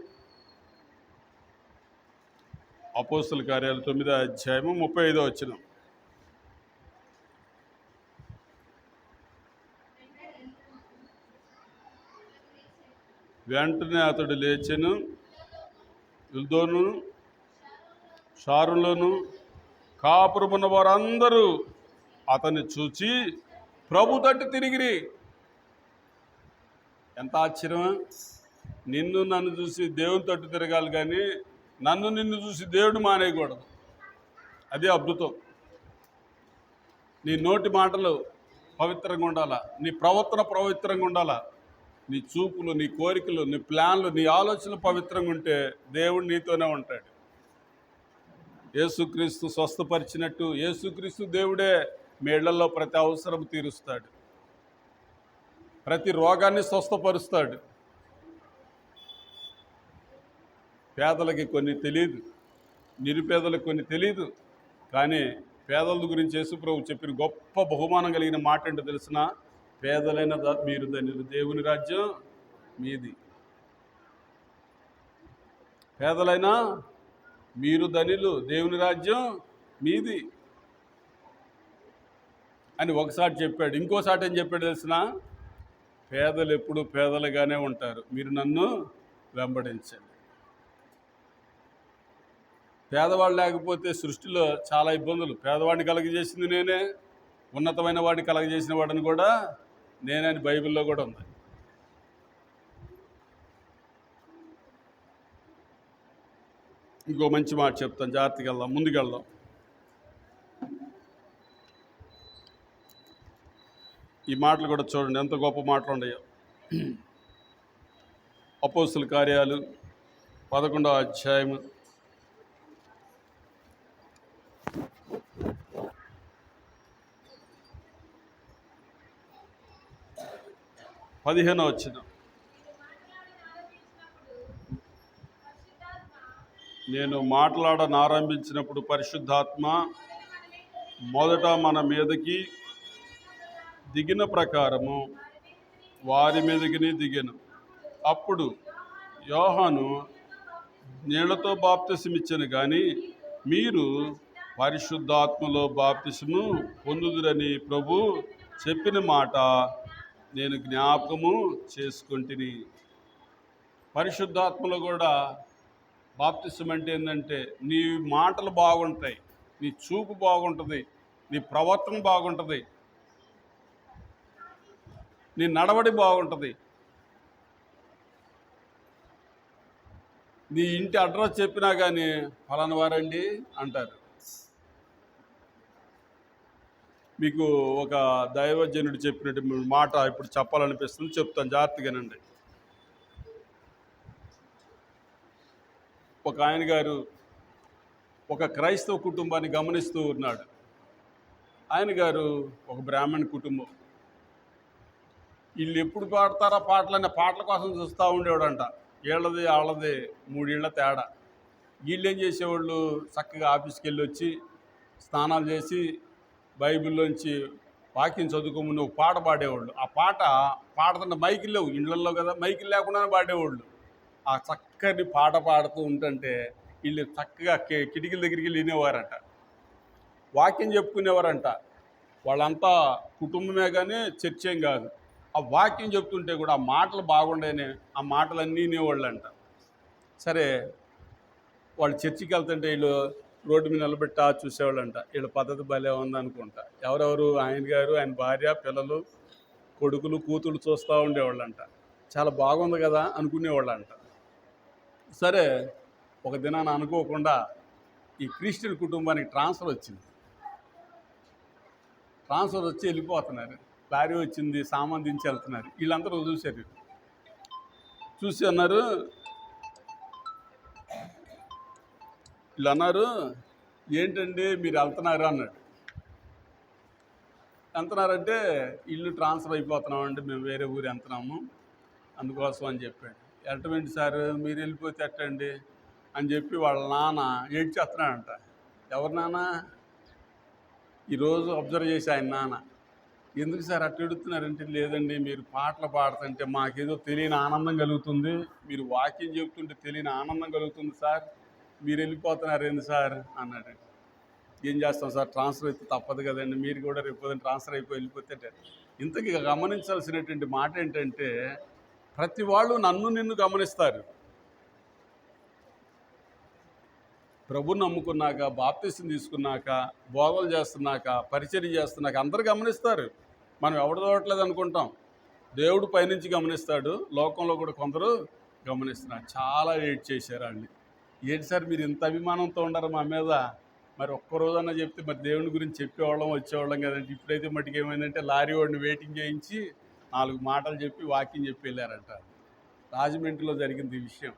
అపోస్తల కార్యాలు 9వ అధ్యాయము 35వ వచనం. వెంటనే అతడు లేచెను, యుల్దోను షారులోను కాపురమున్న వారందరూ అతన్ని చూచి ప్రభు తట్టు తిరిగిరి. ఎంత ఆశ్చర్యం! నిన్ను నన్ను చూసి దేవుని తట్టు తిరగాలి కానీ నన్ను నిన్ను చూసి దేవుడు మానేయకూడదు. అదే అద్భుతం. నీ నోటి మాటలు పవిత్రంగా ఉండాలా, నీ ప్రవర్తన పవిత్రంగా ఉండాలా, నీ చూపులు, నీ కోరికలు, నీ ప్లాన్లు, నీ ఆలోచనలు పవిత్రంగా ఉంటే దేవుడు నీతోనే ఉంటాడు. యేసుక్రీస్తు స్వస్థపరిచినట్టు యేసుక్రీస్తు దేవుడే మీ ఇళ్లలో ప్రతి అవసరం తీరుస్తాడు, ప్రతి రోగాన్ని స్వస్థపరుస్తాడు. పేదలకి కొన్ని తెలియదు, నిరుపేదలకు కొన్ని తెలియదు. కానీ పేదల గురించి యేసుప్రభు చెప్పిన గొప్ప బహుమానం కలిగిన మాట ఏంటో తెలిసిన, పేదలైన మీరు ధన్యులు, దేవుని రాజ్యం మీది. పేదలైనా మీరు ధన్యులు, దేవుని రాజ్యం మీది అని ఒకసారి చెప్పాడు. ఇంకోసారి ఏం చెప్పాడు తెలిసిన, పేదలు ఎప్పుడు పేదలుగానే ఉంటారు, మీరు నన్ను వెంబడించండి. పేదవాళ్ళు లేకపోతే సృష్టిలో చాలా ఇబ్బందులు. పేదవాడిని కలగజేసింది నేనే, ఉన్నతమైన వాడిని కలగజేసిన వాడిని కూడా నేనే అని బైబిల్లో కూడా ఉంది. ఇంకో మంచి మాట చెప్తాను, జాగ్రత్తగా వెళ్దాం, ముందుకెళ్దాం. ఈ మాటలు కూడా చూడండి, ఎంత గొప్ప మాటలు ఉన్నాయో. అపోస్తల కార్యాలు 11వ అధ్యాయము 15వ వచనం. నేను మాట్లాడనారంభించినప్పుడు పరిశుద్ధాత్మ మొదట మన మీదకి దిగిన ప్రకారము వారి మీదకి దిగెను. అప్పుడు యోహాను నీళ్లతో బాప్తిసమిచ్చాను కానీ మీరు పరిశుద్ధాత్మలో బాప్తిసము పొందుదురని ప్రభు చెప్పిన మాట నేను జ్ఞాపకము చేసుకుంటుని. పరిశుద్ధాత్మలో కూడా బాప్తిసం అంటే ఏంటంటే, నీ మాటలు బాగుంటాయి, నీ చూపు బాగుంటుంది, నీ ప్రవర్తన బాగుంటుంది, నీ నడవడి బాగుంటుంది. నీ ఇంటి అడ్రస్ చెప్పినా కానీ ఫలానా వారండి అంటారు. మీకు ఒక దైవజనుడు చెప్పినట్టు మాట ఇప్పుడు చెప్పాలనిపిస్తుంది, చెప్తాను, జాగ్రత్తగానండి. ఒక ఆయన గారు ఒక క్రైస్తవ కుటుంబాన్ని గమనిస్తూ ఉన్నాడు. ఆయన గారు ఒక బ్రాహ్మణ కుటుంబం. వీళ్ళు ఎప్పుడు పాడతారా పాటలనే పాటల కోసం చూస్తూ ఉండేవాడంట. వీళ్ళది వాళ్ళది 3 ఏళ్ల తేడా. వీళ్ళు ఏం చేసేవాళ్ళు, చక్కగా ఆఫీస్కి వెళ్ళి వచ్చి స్నానాలు చేసి బైబిల్లోంచి వాక్యం చదువుకోమని ఒక పాట పాడేవాళ్ళు. ఆ పాట పాడుతున్న మైకులు లేవు ఇళ్ళల్లో కదా, మైకులు లేకుండానే పాడేవాళ్ళు. ఆ చక్కని పాట పాడుతూ ఉంటుంటే వీళ్ళు చక్కగా కిటికీల దగ్గరికి వెళ్ళి వినేవారంట, వాక్యం చెప్పుకునేవారంట. వాళ్ళంతా కుటుంబమే కానీ చర్చ ఏం కాదు. ఆ వాక్యం చెప్తుంటే కూడా ఆ మాటలు బాగుండేనే, ఆ మాటలన్నీ వినేవాళ్ళంట. సరే, వాళ్ళు చర్చికి వెళ్తుంటే వీళ్ళు రోడ్డు మీద నిలబెట్టా చూసేవాళ్ళంట. వీళ్ళ పద్ధతి భలే ఉందనుకుంటా. ఎవరెవరు, ఆయన గారు, ఆయన భార్య, పిల్లలు, కొడుకులు, కూతుళ్ళు చూస్తూ ఉండేవాళ్ళంట. చాలా బాగుంది కదా అనుకునేవాళ్ళంట. సరే, ఒక దినాన అనుకోకుండా ఈ క్రిస్టియన్ కుటుంబానికి ట్రాన్స్ఫర్ వచ్చింది. ట్రాన్స్ఫర్ వచ్చి వెళ్ళిపోతున్నారు. లారీ వచ్చింది, సామాన్ దించి వెళ్తున్నారు. వీళ్ళందరూ చూశారు, చూసి అన్నారు, వీళ్ళు అన్నారు, ఏంటండి మీరు వెళ్తున్నారు అన్నాడు. వెళ్తున్నారంటే ఇల్లు ట్రాన్స్ఫర్ అయిపోతున్నామండి, మేము వేరే ఊరు వెళ్తున్నాము అందుకోసం అని చెప్పాడు. ఎట్టండి సార్, మీరు వెళ్ళిపోతే ఎట్టండి అని చెప్పి వాళ్ళ నాన్న ఏడ్చేస్తున్నాడంట. ఎవరి నాన్న? ఈరోజు అబ్జర్వ్ చేసి ఆయన నాన్న. ఎందుకు సార్ అట్ట ఎడుతున్నారంటే, లేదండి మీరు పాటలు పాడుతుంటే మాకేదో తెలియని ఆనందం కలుగుతుంది, మీరు వాక్యం చెప్తుంటే తెలియని ఆనందం కలుగుతుంది సార్, మీరు వెళ్ళిపోతున్నారు ఏంది సార్ అన్నాడు. ఏం చేస్తాం సార్, ట్రాన్స్ఫర్ అయితే తప్పదు కదండి, మీరు కూడా రేపు ట్రాన్స్ఫర్ అయిపోయి వెళ్ళిపోతే. ఇంతకీ గమనించాల్సినటువంటి మాట ఏంటంటే, ప్రతి వాళ్ళు నన్ను నిన్ను గమనిస్తారు. ప్రభుని నమ్ముకున్నాక, బాప్తిసం తీసుకున్నాక, బోధలు చేస్తున్నాక, పరిచర్య చేస్తున్నాక అందరూ గమనిస్తారు. మనం ఎవడు చూడట్లేదు అనుకుంటాం, దేవుడు పైనుంచి గమనిస్తాడు. లోకంలో కూడా కొందరు గమనిస్తున్నారు. చాలా ఏడ్ చేశారు వాళ్ళని. ఏంటి సార్ మీరు ఇంత అభిమానంతో ఉండరు మా మీద, మరి ఒక్కరోజన్నా చెప్తే మరి దేవుని గురించి చెప్పేవాళ్ళం వచ్చేవాళ్ళం కదంటే. ఇప్పుడైతే మటుకు ఏమైందంటే లారీ వాడిని వెయిటింగ్ చేయించి 4 మాటలు చెప్పి వాక్యం చెప్పి వెళ్ళారంట. రాజమండ్రిలో జరిగింది ఈ విషయం.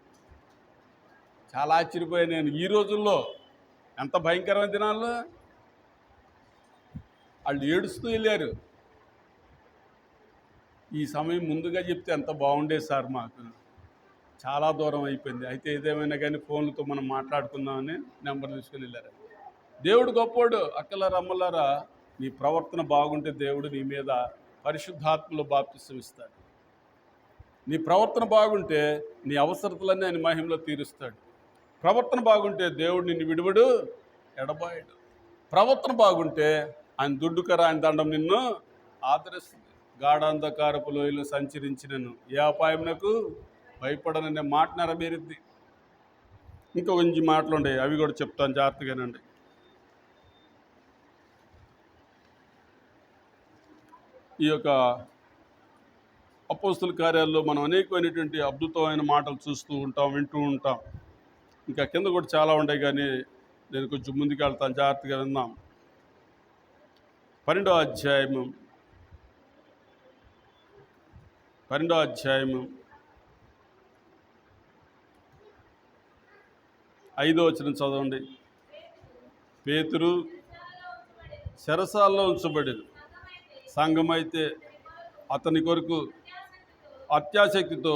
చాలా ఆశ్చర్యపోయాను నేను. ఈ రోజుల్లో ఎంత భయంకరమైన దినాల్లో వాళ్ళు ఏడుస్తూ వెళ్ళారు. ఈ సమయం ముందుగా చెప్తే ఎంత బాగుండేది సార్, మాకు చాలా దూరం అయిపోయింది. అయితే ఏదేమైనా కానీ ఫోన్లతో మనం మాట్లాడుకుందామని నెంబర్ తీసుకుని వెళ్ళారు. దేవుడు గొప్పోడు. అక్కలారా అమ్మలారా, నీ ప్రవర్తన బాగుంటే దేవుడు నీ మీద పరిశుద్ధాత్మలో బాప్తిసం ఇస్తాడు. నీ ప్రవర్తన బాగుంటే నీ అవసరతలన్నీ ఆయన మహిమలో తీరుస్తాడు. ప్రవర్తన బాగుంటే దేవుడు నిన్ను విడువడు, ఎడబాయడు. ప్రవర్తన బాగుంటే ఆయన దుడ్డుకర, ఆయన దండం నిన్ను ఆదరిస్తుంది. గాఢాంధకారపు లోయలో సంచరించినను ఏ అపాయమునకు భయపడననే మాట నెరవేరుద్ది. ఇంకా కొంచెం మాటలు ఉన్నాయి, అవి కూడా చెప్తాను జాగ్రత్తగానండి. ఈ యొక్క అపోస్తుల కార్యాల్లో మనం అనేకమైనటువంటి అద్భుతమైన మాటలు చూస్తూ ఉంటాం, వింటూ ఉంటాం. ఇంకా కింద కూడా చాలా ఉన్నాయి, కానీ నేను కొంచెం ముందుకు వెళ్తాను, జాగ్రత్తగా విందాం. 12వ అధ్యాయము 5వ వచనం చదవండి. పేతురు చెరసాల్లో ఉంచబడేది. సంఘమైతే అతని కొరకు అత్యాసక్తితో,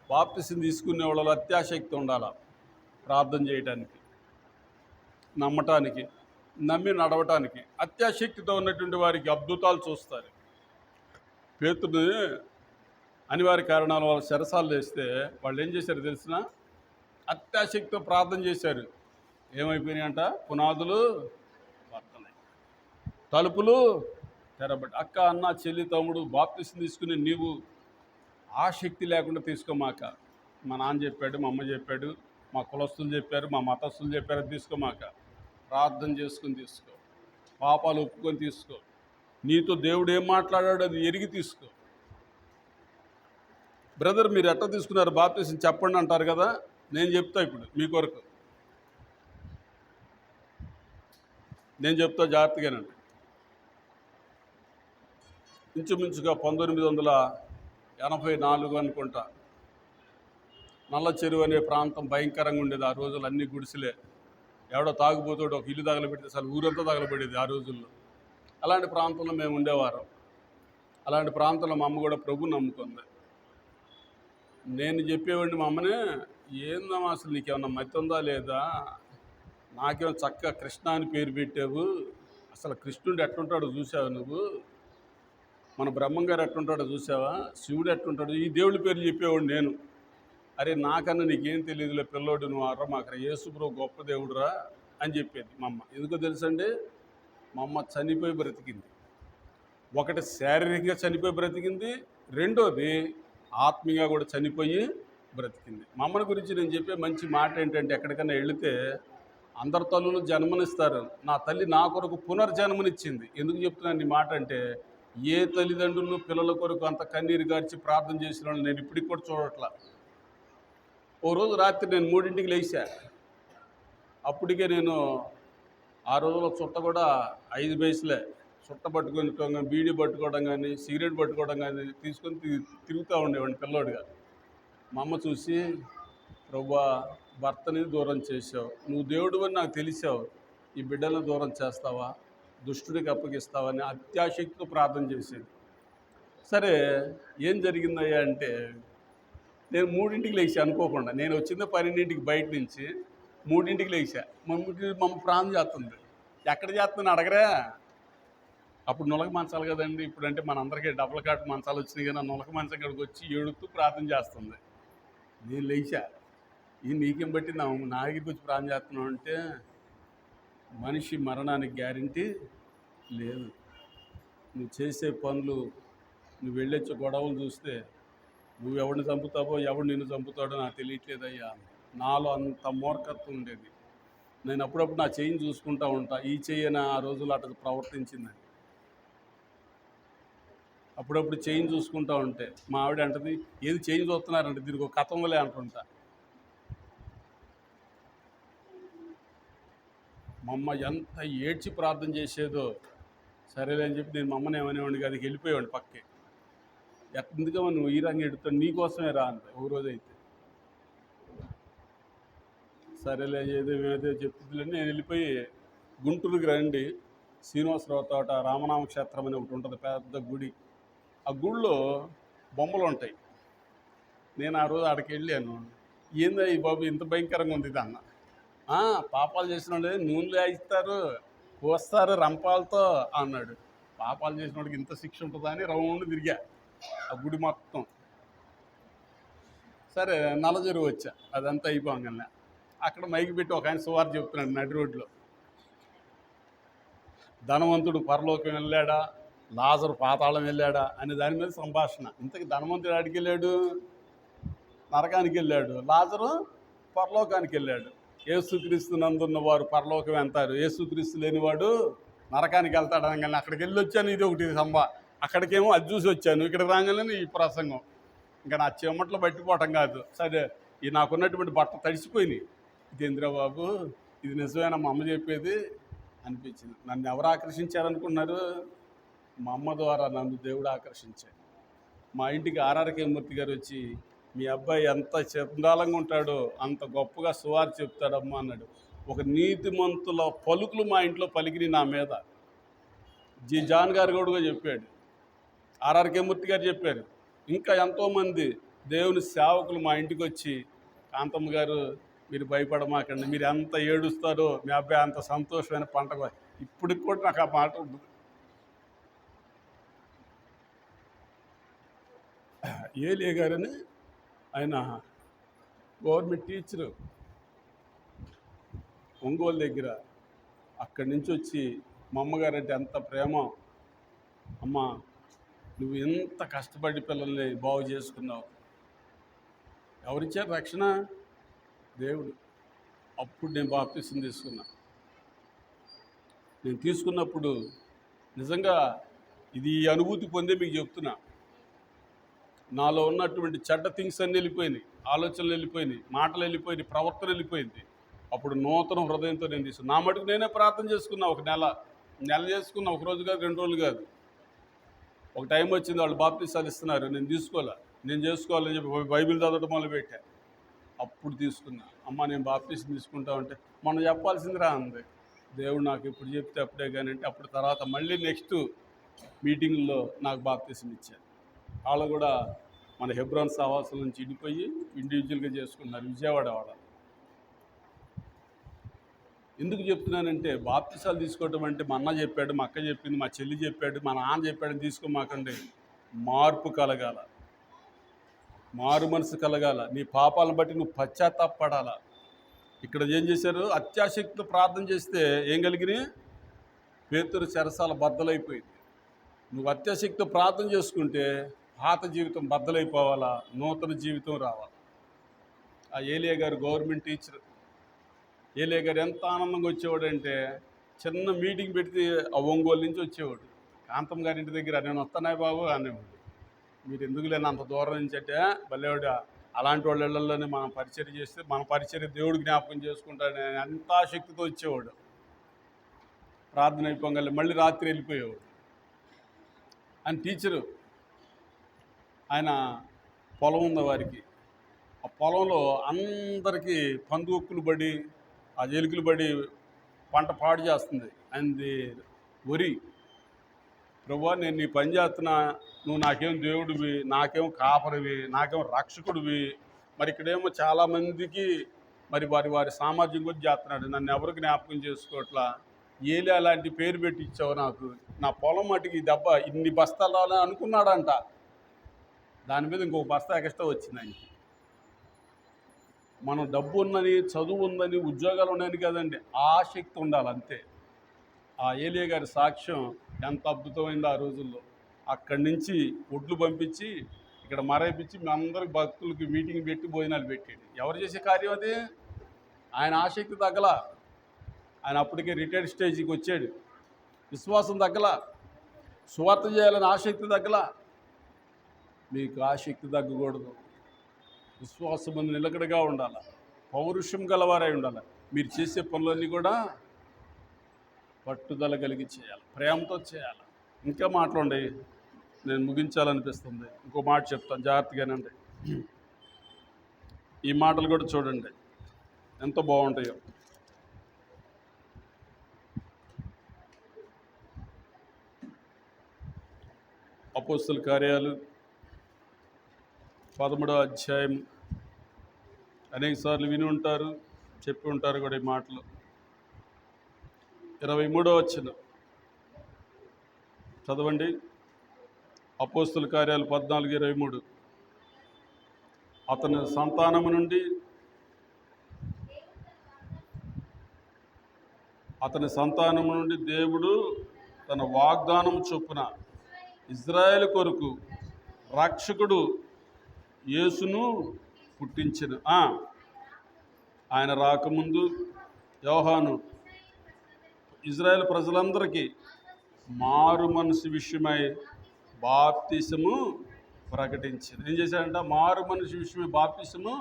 బాప్తిసం తీసుకునే వాళ్ళు అత్యాసక్తి ఉండాలి ప్రార్థన చేయటానికి, నమ్మటానికి, నమ్మి నడవటానికి. అత్యాసక్తితో ఉన్నటువంటి వారికి అద్భుతాలు చూస్తారు. పేతురుని అనివార్య కారణాల వల్ల చెరసాలు వేస్తే వాళ్ళు ఏం చేశారు తెలిసిన? అత్యాసక్తితో ప్రార్థన చేశారు. ఏమైపోయినాయంట? పునాదులు వర్తనాయి, తలుపులు తెరబడి. అక్క, అన్న, చెల్లి, తమ్ముడు, బాప్తిసం తీసుకుని నీవు ఆ శక్తి లేకుండా తీసుకోమాక. మా నాన్న చెప్పాడు, మా అమ్మ చెప్పాడు, మా కులస్తులు చెప్పారు, మా మతస్థులు చెప్పారు, తీసుకోమాక. ప్రార్థన చేసుకుని తీసుకో, పాపాలు ఒప్పుకొని తీసుకో, నీతో దేవుడు ఏం మాట్లాడాడు అది ఎరిగి తీసుకో. బ్రదర్ మీరు ఎట్లా తీసుకున్నారు బాప్తిసం చెప్పండి అంటారు కదా, నేను చెప్తా ఇప్పుడు మీ కొరకు. నేను చెప్తా జాగ్రత్తగానండి. ఇంచుమించుగా 1984 అనుకుంటా, నల్ల చెరువు అనే ప్రాంతం భయంకరంగా ఉండేది. ఆ రోజులు అన్ని గుడిసెలే. ఎవడో తాగుపోతాడు ఒక ఇల్లు తగలబెడితే అసలు ఊరంతా తగలబడేది ఆ రోజుల్లో. అలాంటి ప్రాంతంలో మేము ఉండేవారం. అలాంటి ప్రాంతంలో మా అమ్మ కూడా ప్రభుని నమ్ముకుంది. నేను చెప్పేవాడిని మా అమ్మనే, ఏందమ్మా అసలు నీకేమన్నా మతి ఉందా లేదా, నాకేమో చక్కగా కృష్ణ అని పేరు పెట్టావు, అసలు కృష్ణుడు ఎట్లుంటాడో చూసావా నువ్వు, మన బ్రహ్మంగారు ఎట్లుంటాడో చూసావా, శివుడు ఎట్లుంటాడో, ఈ దేవుడి పేర్లు చెప్పేవాడు నేను. అరే నాకన్నా నీకేం తెలియదులే పిల్లోడు, నువ్వు అర్ర మాకు యేసుప్రభు గొప్ప దేవుడురా అని చెప్పేది మా అమ్మ. ఎందుకో తెలుసండి, మా అమ్మ చనిపోయి బ్రతికింది. ఒకటి శారీరకంగా చనిపోయి బ్రతికింది, రెండోది ఆత్మీయంగా కూడా చనిపోయి బ్రతికింది. మా అమ్మని గురించి నేను చెప్పే మంచి మాట ఏంటంటే, ఎక్కడికైనా వెళితే అందరి తల్లులు జన్మనిస్తారు, నా తల్లి నా కొరకు పునర్జన్మనిచ్చింది. ఎందుకు చెప్తున్నాను ఈ మాట అంటే, ఏ తల్లిదండ్రులు పిల్లల కొరకు అంత కన్నీరు గార్చి ప్రార్థన చేసిన వాళ్ళు నేను ఇప్పటికి కూడా చూడట్లా. ఓ రోజు రాత్రి నేను 3ంటికి లేచా. అప్పటికే నేను ఆ రోజుల్లో చుట్ట కూడా 5 పైసలే. చుట్ట పట్టుకొని బీడీ పట్టుకోవడం కానీ, సిగరెట్ పట్టుకోవడం కానీ తీసుకొని తిరుగుతూ ఉండేవాడిని పిల్లోడిగా. మా అమ్మ చూసి, ప్రభువా, భర్తని దూరం చేసావు, నువ్వు దేవుడు అని నాకు తెలిసావు, ఈ బిడ్డలను దూరం చేస్తావా, దుష్టుడికి అప్పగిస్తావని అత్యాశక్తితో ప్రార్థన చేసేది. సరే, ఏం జరిగిందయ్యా అంటే, నేను 3ంటికి లేచా అనుకోకుండా. నేను వచ్చింది 12ంటికి బయట నుంచి, 3ంటికి లేచా. మమ్మ ప్రాణం చేస్తుంది. ఎక్కడ చేస్తుందని అడగరా? అప్పుడు నులక మంచాలు కదండి. ఇప్పుడంటే మనందరికీ డబుల్ కాట్ మంచాలు వచ్చినాయి, కానీ నులక మంచం ఇక్కడికి వచ్చి ఏడుతూ ప్రార్థన చేస్తుంది. నేను లేచా. ఇది నీకేం బట్టి నా దగ్గరికి వచ్చి ప్రార్థన చేస్తున్నావు అంటే, మనిషి మరణానికి గ్యారంటీ లేదు. నువ్వు చేసే పనులు, నువ్వు వెళ్ళొచ్చే గొడవలు చూస్తే నువ్వు ఎవరిని చంపుతావో ఎవడు నిన్ను చంపుతాడో నాకు తెలియట్లేదయ్యా. నాలో అంత మూర్ఖత్వం ఉండేది. నేను అప్పుడప్పుడు నా చెయ్యిని చూసుకుంటూ ఉంటా, ఈ చెయ్యి ఆ రోజులు అట్లా ప్రవర్తించిందని. అప్పుడప్పుడు చెయ్యిని చూసుకుంటూ ఉంటే మా ఆవిడ అంటది, ఏది చెయ్యి చూస్తున్నారంటే దీనికి ఒక కథ ఉందిలే అంటుంటా. మా అమ్మ ఎంత ఏడ్చి ప్రార్థన చేసేదో. సరేలే అని చెప్పి నేను మా అమ్మని ఏమనేవాడిని కాదు, వెళ్ళిపోయేవాడిని పక్కే. ఎందుకమ్మా నువ్వు ఈ రంగు ఎడుతావు, నీకోసమే రా అంత ఒక రోజైతే. సరేలే ఏదో చెప్తుందిలేని నేను వెళ్ళిపోయి, గుంటూరుకి రండి, శ్రీనివాసరావు తోట రామనామ క్షేత్రం అని ఒకటి ఉంటుంది, పెద్ద గుడి. ఆ గుడిలో బొమ్మలు ఉంటాయి. నేను ఆ రోజు అక్కడికి వెళ్ళాను. ఏందా ఈ బాబు ఇంత భయంకరంగా ఉంది ఇది అన్న. పాపాలు చేసిన వాళ్ళే నూనెలు ఇస్తారు, కోస్తారు రంపాలతో అన్నాడు. పాపాలు చేసిన వాడికి ఇంత శిక్ష ఉంటుందా అని రౌండ్ తిరిగా ఆ గుడి మొత్తం. సరే, నల్లజరువు వచ్చా. అదంతా అయిపోగానే అక్కడ మైకి పెట్టి ఒక ఆయన సువార్త చెప్తున్నాడు నడి రోడ్లో. ధనవంతుడు పరలోకం వెళ్ళాడా, లాజరు పాతాళం వెళ్ళాడా అనే దాని మీద సంభాషణ. ఇంతకీ ధనవంతుడు ఆడికి వెళ్ళాడు, నరకానికి వెళ్ళాడు. లాజరు పరలోకానికి వెళ్ళాడు. యేసుక్రీస్తు నందున్న వారు పరలోకం వెళ్తారు, యేసుక్రీస్తు లేనివాడు నరకానికి వెళ్తాడు అనగానే అక్కడికి వెళ్ళి వచ్చాను. ఇది ఒకటి అక్కడికేమో అది చూసి వచ్చాను, ఇక్కడికి రాగానే ఈ ప్రసంగం. ఇంకా నా చెమట్లో పట్టిపోవటం కాదు. సరే, ఈ నాకున్నటువంటి బట్ట తడిసిపోయినాయి. ఇది ఇందిరా బాబు, ఇది నిజమేనా మా అమ్మ చెప్పేది అనిపించింది. నన్ను ఎవరు ఆకర్షించారనుకున్నారు? మా అమ్మ ద్వారా నన్ను దేవుడు ఆకర్షించాడు. మా ఇంటికి ఆర్ఆర్కే మూర్తి గారు వచ్చి, మీ అబ్బాయి ఎంత చందాలంగా ఉంటాడో అంత గొప్పగా సువార్త చెప్తాడమ్మా అన్నాడు. ఒక నీతిమంతుల పలుకులు మా ఇంట్లో పలికిని నా మీద. జాన్ గారు కూడా చెప్పాడు, ఆర్ఆర్కే మూర్తి గారు చెప్పారు. ఇంకా ఎంతోమంది దేవుని సేవకులు మా ఇంటికి వచ్చి, కాంతమ్మ గారు మీరు భయపడమాకండి, మీరు ఎంత ఏడుస్తారో మీ అబ్బాయి అంత సంతోషమైన పంటగా. ఇప్పటికి కూడా నాకు ఆ మాట ఉంటుంది. ఏలియా గారని ఆయన గవర్నమెంట్ టీచరు, ఒంగోలు దగ్గర. అక్కడి నుంచి వచ్చి మా అమ్మగారంటే ఎంత ప్రేమ. అమ్మ, నువ్వు ఎంత కష్టపడి పిల్లల్ని బాగు చేసుకున్నావు. ఎవరిచ్చారు రక్షణ? దేవుడు. అప్పుడు నేను బాప్తిసం తీసుకున్నా. నేను తీసుకున్నప్పుడు నిజంగా ఇది అనుభూతి పొందే మీకు చెప్తున్నా. నాలో ఉన్నటువంటి చెడ్డ థింగ్స్ అన్నీ వెళ్ళిపోయినాయి, ఆలోచనలు వెళ్ళిపోయినాయి, మాటలు వెళ్ళిపోయినాయి, ప్రవర్తన వెళ్ళిపోయింది. అప్పుడు నూతన హృదయంతో నేను తీసుకున్నా. నా మటుకు నేనే ప్రార్థన చేసుకున్నా. ఒక నెల చేసుకున్నా, ఒక రోజు కాదు, 2 రోజులు కాదు. ఒక టైం వచ్చింది, వాళ్ళు బాప్తిసాలు ఇస్తున్నారు, నేను తీసుకోవాలా, నేను చేసుకోవాలని చెప్పి బైబిల్ చదవడం మొదలుపెట్టా. అప్పుడు తీసుకున్నా. అమ్మ, నేను బాప్తిసం తీసుకుంటా ఉంటే, మనం చెప్పాల్సిందిరా అంది. దేవుడు నాకు ఎప్పుడు చెప్తే అప్పుడే కానీ అంటే, అప్పుడు తర్వాత మళ్ళీ నెక్స్ట్ మీటింగ్లో నాకు బాప్తిసం ఇచ్చారు. వాళ్ళు కూడా మన హెబ్రోన్ సహవాసం నుంచి ఇడిపోయి ఇండివిజువల్గా చేసుకున్నారు విజయవాడ వాళ్ళ. ఎందుకు చెప్తున్నానంటే, బాప్తిసాలు తీసుకోవటం అంటే మా అన్న చెప్పాడు, మా అక్క చెప్పింది, మా చెల్లి చెప్పాడు, మా నాన్న చెప్పాడు తీసుకోమాకండి. మార్పు కలగాల, మారు మనసు కలగాల, నీ పాపాలను బట్టి నువ్వు పశ్చాత్తాపడాల. ఇక్కడ ఏం చేశారు? అత్యాశక్తితో ప్రార్థన చేస్తే ఏం కలిగినాయి? పేతురు చెరసాల బద్దలైపోయింది. నువ్వు అత్యాశక్తితో ప్రార్థన చేసుకుంటే పాత జీవితం బద్దలైపోవాలా, నూతన జీవితం రావాలి. ఆ ఏలియా గారు గవర్నమెంట్ టీచర్. ఏలియా గారు ఎంత ఆనందంగా వచ్చేవాడంటే, చిన్న మీటింగ్ పెడితే ఆ ఒంగోలు నుంచి వచ్చేవాడు. కాంతమ్మ గారి ఇంటి దగ్గర నేను వస్తున్నాయి బాబు అనేవాడు. మీరు ఎందుకు లేని అంత దూరం నుంచి అంటే, భలేవాడు అలాంటి వాళ్ళ ఇళ్లలోనే మనం పరిచర్య చేస్తే మన పరిచర్య దేవుడు జ్ఞాపకం చేసుకుంటాడని అంత శక్తితో వచ్చేవాడు. ప్రార్థన అయిపోగానే మళ్ళీ రాత్రి వెళ్ళిపోయేవాడు. ఆయన టీచరు, ఆయన పొలం ఉంది వారికి. ఆ పొలంలో అందరికీ పందుకొక్కులు పడి, ఆ ఎలుకలు పడి పంట పాడు చేస్తుంది. ఆయనది వరి. ప్రభువా, నేను నీ పని చేస్తున్నా, నువ్వు నాకేం దేవుడివి, నాకేం కాపరివి, నాకేం రక్షకుడివి. మరి ఇక్కడేమో చాలామందికి మరి వారి వారి సామర్థ్యం గురించి చేస్తున్నాడు, నన్ను ఎవరు జ్ఞాపకం చేసుకోవట్లా. ఏలే అలాంటి పేరు పెట్టి ఇచ్చావు నాకు, నా పొలం మటుకి దెబ్బ ఇన్ని బస్తాలు రావాలని అనుకున్నాడంట. దాని మీద ఇంకొక బస్తా ఎక్స్ట్రా వచ్చింది ఆయనకి. మనం డబ్బు ఉందని, చదువు ఉందని, ఉద్యోగాలు ఉన్నాయని కదండి, ఆసక్తి ఉండాలి అంతే. ఆ ఏలియా గారి సాక్ష్యం ఎంత అద్భుతమైందో ఆ రోజుల్లో. అక్కడి నుంచి ఒడ్లు పంపించి ఇక్కడ మరైపించి మీ అందరికి భక్తులకి మీటింగ్ పెట్టి భోజనాలు పెట్టాడు. ఎవరు చేసే కార్యం అది? ఆయన ఆసక్తి తగ్గల. ఆయన అప్పటికే రిటైర్డ్ స్టేజ్కి వచ్చాడు. విశ్వాసం తగ్గల, సువార్త చేయాలని ఆసక్తి తగ్గల. మీకు ఆసక్తి తగ్గకూడదు. విశ్వాసం ముందు నిలకడగా ఉండాలి, పౌరుషం గలవారై ఉండాలి. మీరు చేసే పనులన్నీ కూడా పట్టుదల కలిగి చేయాలి, ప్రేమతో చేయాలి. ఇంకా మాట్లాడండి, నేను ముగించాలనిపిస్తుంది. ఇంకో మాట చెప్తాను, జాగ్రత్తగానండి. ఈ మాటలు కూడా చూడండి ఎంత బాగుంటాయో. అపోస్తల కార్యాలు 13వ అధ్యాయం. అనేకసార్లు విని ఉంటారు, చెప్పి ఉంటారు కూడా ఈ మాటలు. 23వ వచనం చదవండి. అపోస్తల కార్యాలు 14:23. అతని సంతానము నుండి దేవుడు తన వాగ్దానం చొప్పున ఇజ్రాయేలు కొరకు రక్షకుడు యేసును పుట్టించెను. ఆయన రాకముందు యోహాను ఇజ్రాయేల్ ప్రజలందరికీ మారు మనసు విషయమై బాప్తిసము ప్రకటించింది. ఏం చేశాడంట? మారు మనసు విషయమై బాప్తిసము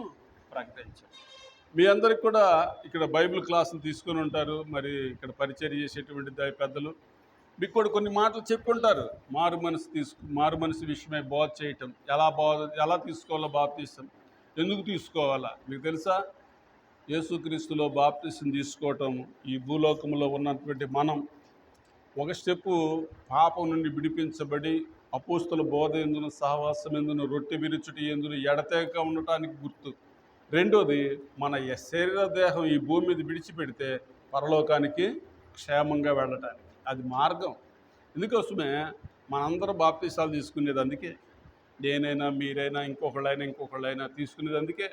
ప్రకటించాడు. మీ అందరికి కూడా ఇక్కడ బైబిల్ క్లాసులు తీసుకొని ఉంటారు, మరి ఇక్కడ పరిచర్య చేసేటువంటి పెద్దలు మీకు కూడా కొన్ని మాటలు చెప్పి ఉంటారు. మారు మనసు విషయమై బోధ చేయటం, ఎలా తీసుకోవాలో, బాప్తిసం ఎందుకు తీసుకోవాలా మీకు తెలుసా? యేసుక్రీస్తులో బాప్తిసం తీసుకోవటం, ఈ భూలోకంలో ఉన్నటువంటి మనం ఒక స్టెప్పు పాపం నుండి విడిపించబడి అపోస్తల బోధ ఎందును, సహవాసం ఎందును, రొట్టె విరుచుటి ఎందును ఎడతెగక ఉండటానికి గుర్తు. రెండోది, మన శరీర దేహం ఈ భూమి మీద విడిచిపెడితే పరలోకానికి క్షేమంగా వెళ్ళటానికి అది మార్గం. ఎందుకోసమే మనందరూ బాప్తిసాలు తీసుకునేది అందుకే. నేనైనా, మీరైనా, ఇంకొకళ్ళైనా తీసుకునేది అందుకే.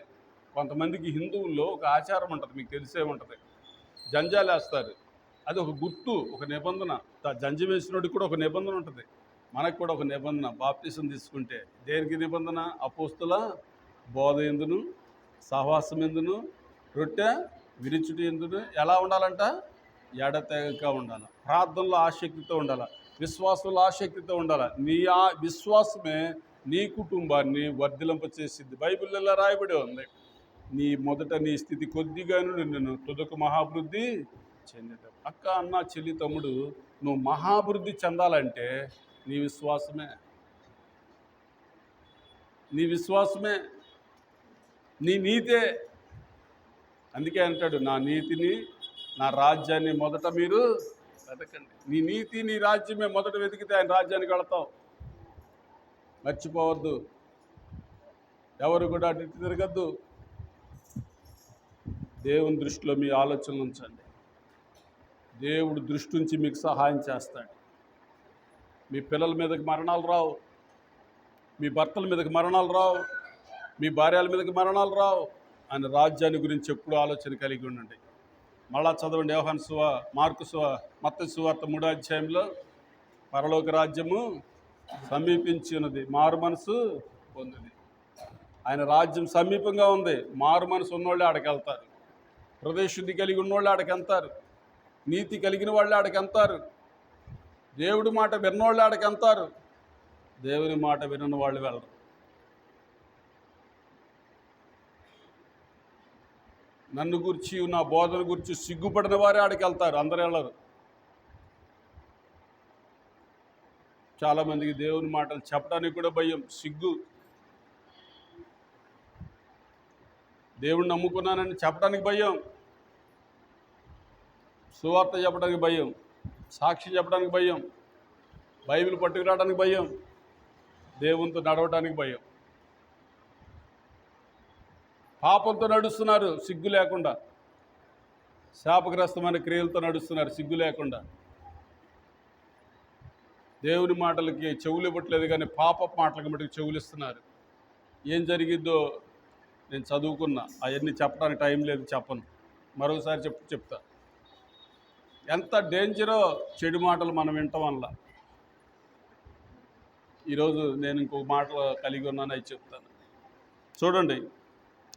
కొంతమందికి హిందువుల్లో ఒక ఆచారం ఉంటుంది, మీకు తెలిసే ఉంటుంది, జంజాలు వేస్తారు. అది ఒక గుర్తు, ఒక నిబంధన. జంజం వేసినోడికి కూడా ఒక నిబంధన ఉంటుంది, మనకు కూడా ఒక నిబంధన. బాప్తిసం తీసుకుంటే దేనికి నిబంధన? అపోస్తుల బోధ ఎందును, సహవాసం ఎందును, రొట్టె విరుచుటి ఎందును ఎలా ఉండాలంట? ఎడతెగక ఉండాలి. ప్రార్థనలో ఆసక్తితో ఉండాలి, విశ్వాసంలో ఆసక్తితో ఉండాలి. ఆ విశ్వాసమే నీ కుటుంబాన్ని వర్ధిలింప చేసిద్ది. బైబిల్లో రాయబడి ఉంది, మొదట నీ స్థితి కొద్దిగాను నిన్ను తుదకు మహాభివృద్ధి చెందుతావు. అక్క, అన్న, చెల్లి, తమ్ముడు, నువ్వు మహాభివృద్ధి చెందాలంటే నీ విశ్వాసమే, నీ నీతే. అందుకే అంటాడు, నా నీతిని, నా రాజ్యాన్ని మొదట మీరు వెతకండి. నీ నీతి, నీ రాజ్యమే మొదట వెతికితే ఆయన రాజ్యానికి వెళతావు. మర్చిపోవద్దు, ఎవరు కూడా అటు తిరగద్దు. దేవుని దృష్టిలో మీ ఆలోచనలు ఉంచండి. దేవుడు దృష్టి నుంచి మీకు సహాయం చేస్తాడు. మీ పిల్లల మీదకి మరణాలు రావు, మీ భర్తల మీదకి మరణాలు రావు, మీ భార్యల మీదకి మరణాలు రావు. ఆయన రాజ్యాన్ని గురించి ఎప్పుడూ ఆలోచన కలిగి ఉండండి. మళ్ళా చదవండి, మత్తయి సువార్త 3వ అధ్యాయంలో, పరలోక రాజ్యము సమీపించి ఉన్నది, మారు మనసు పొందింది. ఆయన రాజ్యం సమీపంగా ఉంది. మారు మనసు ఉన్నోళ్ళే ఆడికి వెళ్తారు, హృదయ శుద్ధి కలిగి ఉన్నోళ్ళే ఆడికి వెళ్తారు, నీతి కలిగిన వాళ్ళే ఆడికి వెళ్తారు, దేవుడి మాట విన్నోళ్ళే ఆడికి వెళ్తారు, దేవుని మాట వినని వాళ్ళు వెళ్ళరు. నన్ను గురించి నా బోధన గురించి సిగ్గుపడిన వారే ఆడికి వెళ్తారు, అందరు వెళ్ళరు. చాలామందికి దేవుని మాటలు చెప్పడానికి కూడా భయం, సిగ్గు. దేవుణ్ణి నమ్ముకున్నానని చెప్పడానికి భయం, సువార్త చెప్పడానికి భయం, సాక్షి చెప్పడానికి భయం, బైబిల్ పట్టుకురావడానికి భయం, దేవునితో నడవడానికి భయం. పాపంతో నడుస్తున్నారు సిగ్గు లేకుండా, శాపగ్రస్తమైన క్రియలతో నడుస్తున్నారు సిగ్గు లేకుండా. దేవుని మాటలకి చెవులు ఇవ్వట్లేదు, కానీ పాప మాటలకి మటుకు చెవులు ఇస్తున్నారు. ఏం జరిగిద్దో నేను చదువుకున్నా, అవన్నీ చెప్పడానికి టైం లేదు, చెప్పను, మరోసారి చెప్తా. ఎంత డేంజరో చెడు మాటలు మనం వినటం వల్ల. ఈరోజు నేను ఇంకొక మాటలు కలిగి ఉన్నాను, అవి చెప్తాను. చూడండి,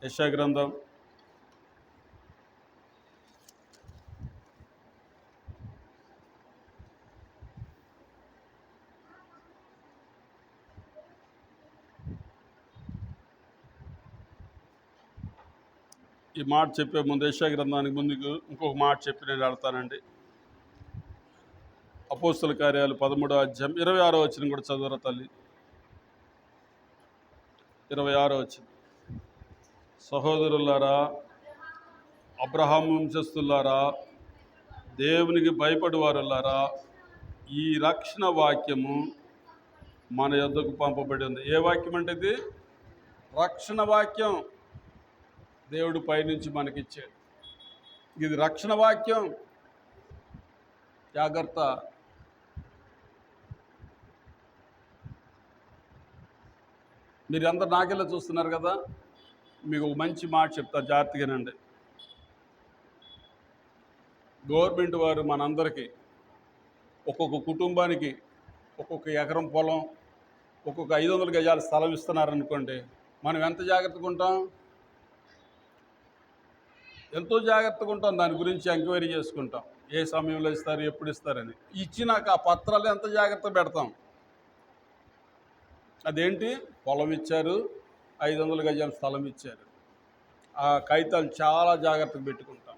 యెషయా గ్రంథం ఈ మాట చెప్పే ముందు, యెషయా గ్రంథానికి ముందుకు ఇంకొక మాట చెప్పి నేను వెళ్తానండి. అపోస్తల కార్యాలు 13వ అధ్యాయం 26వ వచనం కూడా చదువురా తల్లి. 26వ వచనం. సహోదరులారా, అబ్రహాము వంశస్థులారా, దేవునికి భయపడి వారులారా, ఈ రక్షణ వాక్యము మన యొద్దకు పంపబడి ఉంది. ఏ వాక్యం అంటే ఇది? రక్షణ వాక్యం. దేవుడు పైనుంచి మనకిచ్చాడు. ఇది రక్షణ వాక్యం. జాగ్రత్త. మీరు అందరు నాకెలా చూస్తున్నారు కదా, మీకు ఒక మంచి మాట చెప్తారు, జాగ్రత్తగానండి. గవర్నమెంట్ వారు మనందరికీ ఒక్కొక్క కుటుంబానికి ఒక్కొక్క ఎకరం పొలం, ఒక్కొక్క 500 గజాల స్థలం ఇస్తున్నారనుకోండి, మనం ఎంత జాగ్రత్తగా ఉంటాం? ఎంతో జాగ్రత్తగా ఉంటాం. దాని గురించి ఎంక్వైరీ చేసుకుంటాం, ఏ సమయంలో ఇస్తారు, ఎప్పుడు ఇస్తారని. ఇచ్చినాక ఆ పత్రాలు ఎంత జాగ్రత్త పెడతాం. అదేంటి? పొలం ఇచ్చారు, 500 గజాల స్థలం ఇచ్చారు, ఆ కాగితాలు చాలా జాగ్రత్తగా పెట్టుకుంటాం.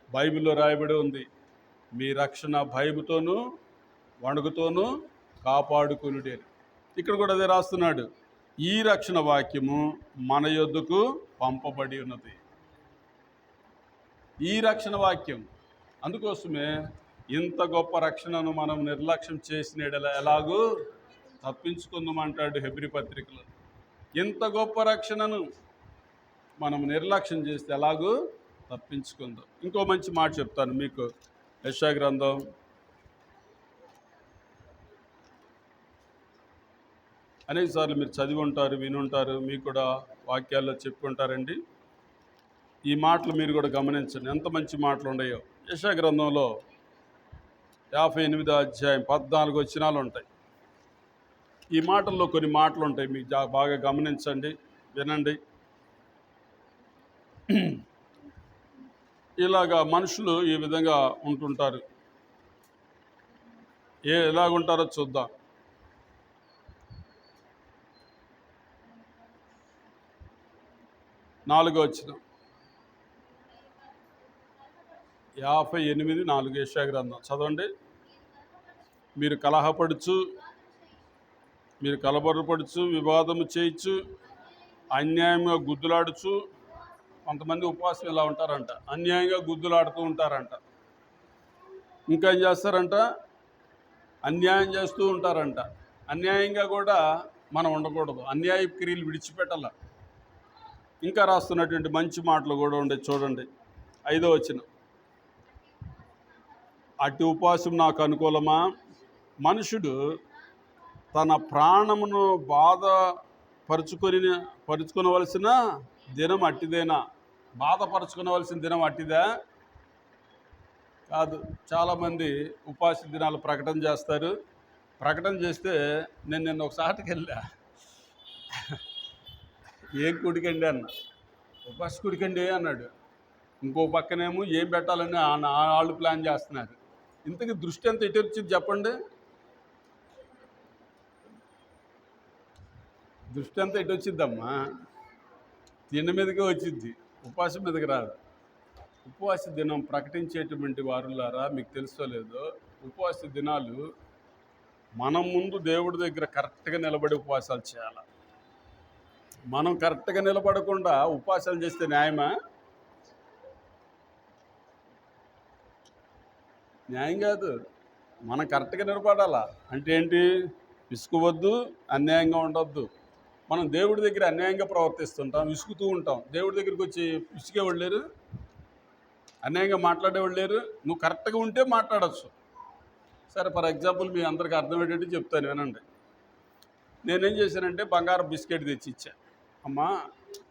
బైబిల్లో రాయబడి ఉంది, మీ రక్షణ భయముతోనూ వణుకుతోనూ కాపాడుకొనుడి. ఇక్కడ కూడా అదే రాస్తున్నాడు, ఈ రక్షణ వాక్యము మన యొద్దకు పంపబడి ఉన్నది. ఈ రక్షణ వాక్యం. అందుకోసమే ఇంత గొప్ప రక్షణను మనం నిర్లక్ష్యం చేసిన ఎలాగూ తప్పించుకుందామంటాడు హెబ్రీ పత్రికలో. ఇంత గొప్ప రక్షణను మనం నిర్లక్ష్యం చేస్తే ఎలాగూ తప్పించుకుందాం. ఇంకో మంచి మాట చెప్తాను మీకు. యెషయా గ్రంథం అనేక సార్లు మీరు చదివి ఉంటారు, వినుంటారు, మీకు కూడా వాక్యాల్లో చెప్పుకుంటారండి. ఈ మాటలు మీరు కూడా గమనించండి, ఎంత మంచి మాటలు ఉన్నాయో. యెషయా గ్రంథంలో 58వ అధ్యాయం 14 వచనాలు ఉంటాయి. ఈ మాటల్లో కొన్ని మాటలు ఉంటాయి, మీకు బాగా గమనించండి, వినండి. ఇలాగా మనుషులు ఈ విధంగా ఉంటుంటారు. ఎలాగుంటారో చూద్దాం. నాలుగో వచనం, 58:4 యెషయా గ్రంథం చదవండి. మీరు కలహపడుచు, మీరు కలబరపడుచు, వివాదము చేయొచ్చు, అన్యాయంగా గుద్దులాడుచు. కొంతమంది ఉపవాసం ఇలా ఉంటారంట, అన్యాయంగా గుద్దులాడుతూ ఉంటారంట. ఇంకా ఏం చేస్తారంట? అన్యాయం చేస్తూ ఉంటారంట. అన్యాయంగా కూడా మనం ఉండకూడదు, అన్యాయ క్రియలు విడిచిపెట్టాల. ఇంకా రాస్తున్నటువంటి మంచి మాటలు కూడా ఉండే, చూడండి. 5వ వచనం, అట్టి ఉపవాసం నాకు అనుకూలమా? మనుషుడు తన ప్రాణమును పరుచుకొనవలసిన దినం అట్టిదేనా? బాధపరుచుకోవలసిన దినం అట్టిదా? కాదు. చాలామంది ఉపవాస దినాలు ప్రకటన చేస్తారు. ప్రకటన చేస్తే, నేను నిన్న ఒక సాటికి వెళ్ళా, ఏం కుడికండి అన్న, ఉపవాస కుడికండి అన్నాడు. ఇంకో పక్కనేమో ఏం పెట్టాలని వాళ్ళు ప్లాన్ చేస్తున్నారు. ఇంతకీ దృష్టి ఎంత ఎటు వచ్చింది చెప్పండి? దృష్టి అంతా ఎటు వచ్చిద్దమ్మా? తిండి మీదకే వచ్చింది. ఉపవాసం మీదకి రాదు. ఉపవాస దినం ప్రకటించేటువంటి వారులారా, మీకు తెలుసో లేదో, ఉపవాస దినాలు మనం ముందు దేవుడి దగ్గర కరెక్ట్గా నిలబడి ఉపవాసాలు చేయాలి. మనం కరెక్ట్గా నిలబడకుండా ఉపవాసాలు చేస్తే న్యాయమా? న్యాయం కాదు. మనం కరెక్ట్గా నిలబడాలా. అంటే ఏంటి? విసుకువద్దు, అన్యాయంగా ఉండొద్దు. మనం దేవుడి దగ్గర అన్యాయంగా ప్రవర్తిస్తుంటాం, విసుకుతూ ఉంటాం. దేవుడి దగ్గరికి వచ్చి విసిగేవాళ్ళు లేరు, అన్యాయంగా మాట్లాడేవాళ్ళు లేరు. నువ్వు కరెక్ట్గా ఉంటే మాట్లాడచ్చు. సరే, ఫర్ ఎగ్జాంపుల్ మీ అందరికీ అర్థమయ్యేటట్టు చెప్తాను, వినండి. నేనేం చేశానంటే బంగారం బిస్కెట్ తెచ్చి ఇచ్చా. అమ్మా,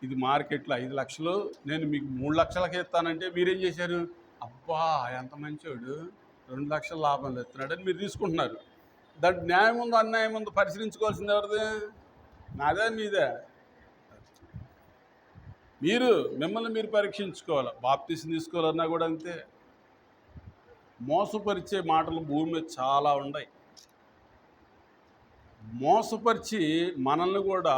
ఇది మార్కెట్లో 5 లక్షలు, నేను మీకు 3 లక్షలకి ఇస్తానంటే మీరేం చేశారు? అబ్బా, ఎంత మంచోడు, 2 లక్షల లాభంలో ఇస్తున్నాడని మీరు తీసుకుంటున్నారు. దాంట్లో న్యాయం ఉందో అన్యాయం ఉందో పరిశీలించుకోవాల్సింది ఎవరిది? నాదే మీదే? మిమ్మల్ని మీరు పరీక్షించుకోవాలి. బాప్తీసం తీసుకోవాలన్నా కూడా అంతే. మోసపరిచే మాటలు భూమి మీద చాలా ఉన్నాయి. మోసపరిచి మనల్ని కూడా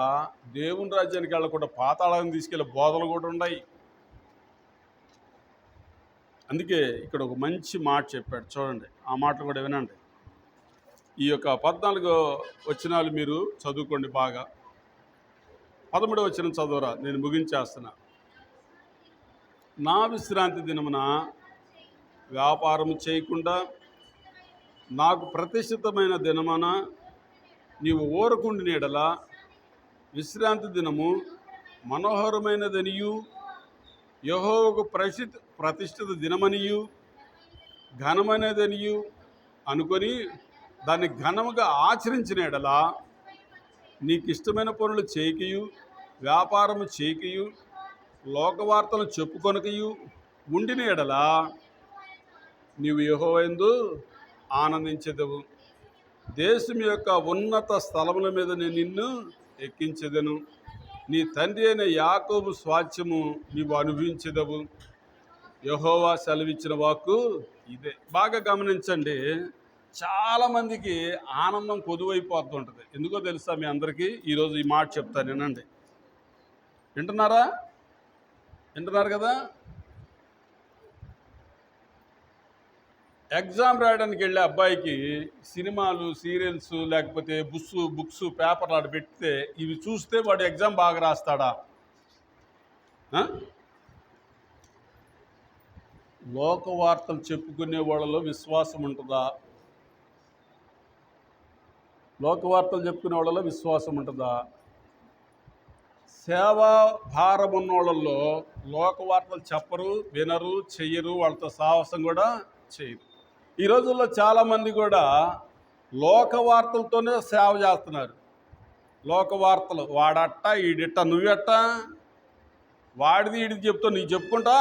దేవుని రాజ్యానికి వెళ్ళకుండా పాతాళాన్ని తీసుకెళ్ళే బోధలు కూడా ఉన్నాయి. అందుకే ఇక్కడ ఒక మంచి మాట చెప్పాడు, చూడండి. ఆ మాటలు కూడా వినండి. ఈ యొక్క 14 వచనాలు మీరు చదువుకోండి బాగా. 13వ వచనం చదువురా, నేను ముగించేస్తున్నా. నా విశ్రాంతి దినమున వ్యాపారం చేయకుండా నాకు ప్రతిష్ఠితమైన దినమున నీవు ఊరకుండిన యెడల విశ్రాంతి దినము మనోహరమైనదనియు యెహోవాకు ప్రతిష్ఠిత దినమనియు ఘనమైనదనియు అనుకొని దాన్ని ఘనముగా ఆచరించిన యెడల నీకు ఇష్టమైన పనులు చేయకయు వ్యాపారము చేయకయు లోకవార్తలు చెప్పుకొనకయు ఉండిన యెడల నీవు యెహోవా యందు ఆనందించెదవు. దేశం యొక్క ఉన్నత స్థలముల మీద నేను నిన్ను ఎక్కించెదను. నీ తండ్రి అయిన యాకోబు స్వాస్థ్యము నీవు అనుభవించెదవు. యెహోవా సెలవిచ్చిన వాక్కు ఇదే. బాగా గమనించండి. చాలామందికి ఆనందం కొదువైపోతుంటుంది. ఎందుకో తెలుసా మీ అందరికీ? ఈరోజు ఈ మాట చెప్తాను, వినండి. వింటున్నారు కదా? ఎగ్జామ్ రాయడానికి వెళ్ళే అబ్బాయికి సినిమాలు, సీరియల్స్, లేకపోతే బుక్స్, పేపర్లు ఆడ పెడితే ఇవి చూస్తే వాడు ఎగ్జామ్ బాగా రాస్తాడా? లోకవార్తలు చెప్పుకునే వాళ్ళలో విశ్వాసం ఉంటుందా? లోకవార్తలు చెప్పుకునే వాళ్ళలో విశ్వాసం ఉంటుందా? సేవా భారం ఉన్న వాళ్ళల్లో లోకవార్తలు చెప్పరు, వినరు, చెయ్యరు, వాళ్ళతో సాహసం కూడా చేయరు. ఈ రోజుల్లో చాలామంది కూడా లోకవార్తలతోనే సేవ చేస్తున్నారు. లోకవార్తలు, వాడట్ట, ఈడిట్ట, నువ్వెట్ట, వాడిది ఈడిది చెప్తావు, నీకు చెప్పుకుంటా.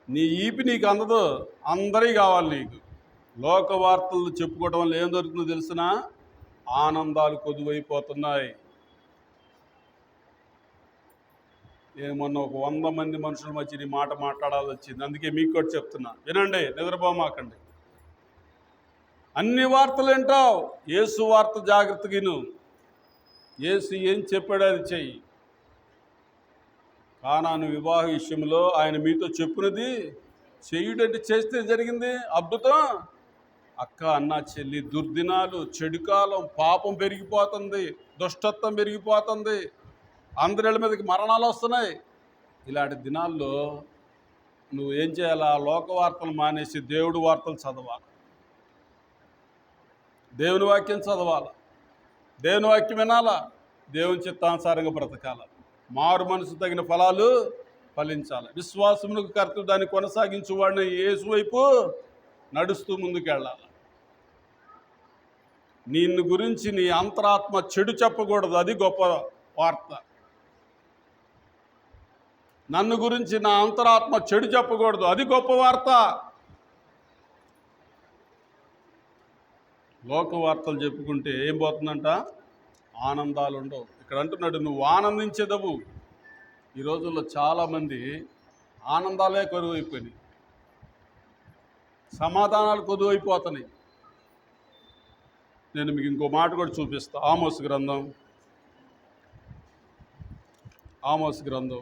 నీ ఈపి నీకు అందదు, అందరికీ కావాలి నీకు. లోకవార్తలు చెప్పుకోవడం వల్ల ఏం దొరుకుతుందో తెలిసినా ఆనందాలు కొదువైపోతున్నాయి. నేను మొన్న ఒక 100 మంది మనుషుల మధ్య నీ మాట మాట్లాడాల్సి వచ్చింది. అందుకే మీకు కూడా చెప్తున్నా, వినండి, నిద్రపోమాకండి. అన్ని వార్తలు వింటావు, యేసు వార్త జాగ్రత్తగా విను. యేసు ఏం చెప్పాడో అది చెయ్యి. కానాను వివాహ విషయంలో ఆయన మీతో చెప్పినది చేయుడంటే చేస్తే జరిగింది అద్భుతం. అక్క, అన్న, చెల్లి, దుర్దినాలు, చెడుకాలం, పాపం పెరిగిపోతుంది, దుష్టత్వం పెరిగిపోతుంది, అందరిళ్ళ మీదకి మరణాలు వస్తున్నాయి. ఇలాంటి దినాల్లో నువ్వు ఏం చేయాలా? లోకవార్తలు మానేసి దేవుడి వార్తలు చదవాలి, దేవుని వాక్యం చదవాలి, దేవుని వాక్యం వినాలా, దేవుని చిత్తానుసారంగా బ్రతకాల, మారు మనసు తగిన ఫలాలు ఫలించాలి. విశ్వాసమునకు కర్త దాన్ని కొనసాగించువాడిని యేసు వైపు నడుస్తూ ముందుకెళ్ళాలి. నిన్ను గురించి నీ అంతరాత్మ చెడు చెప్పకూడదు, అది గొప్ప వార్త. నన్ను గురించి నా అంతరాత్మ చెడు చెప్పకూడదు, అది గొప్ప వార్త. లోక వార్తలు చెప్పుకుంటే ఏం పోతుందంట? ఆనందాలు ఉండవు. ఇక్కడ అంటున్నాడు, నువ్వు ఆనందించేదవు. ఈ రోజుల్లో చాలామంది ఆనందాలే కరువైపోయినాయి, సమాధానాలు కొదువైపోతున్నాయి. నేను మీకు ఇంకో మాట కూడా చూపిస్తా. ఆమోస్ గ్రంథం ఆమోస్ గ్రంథం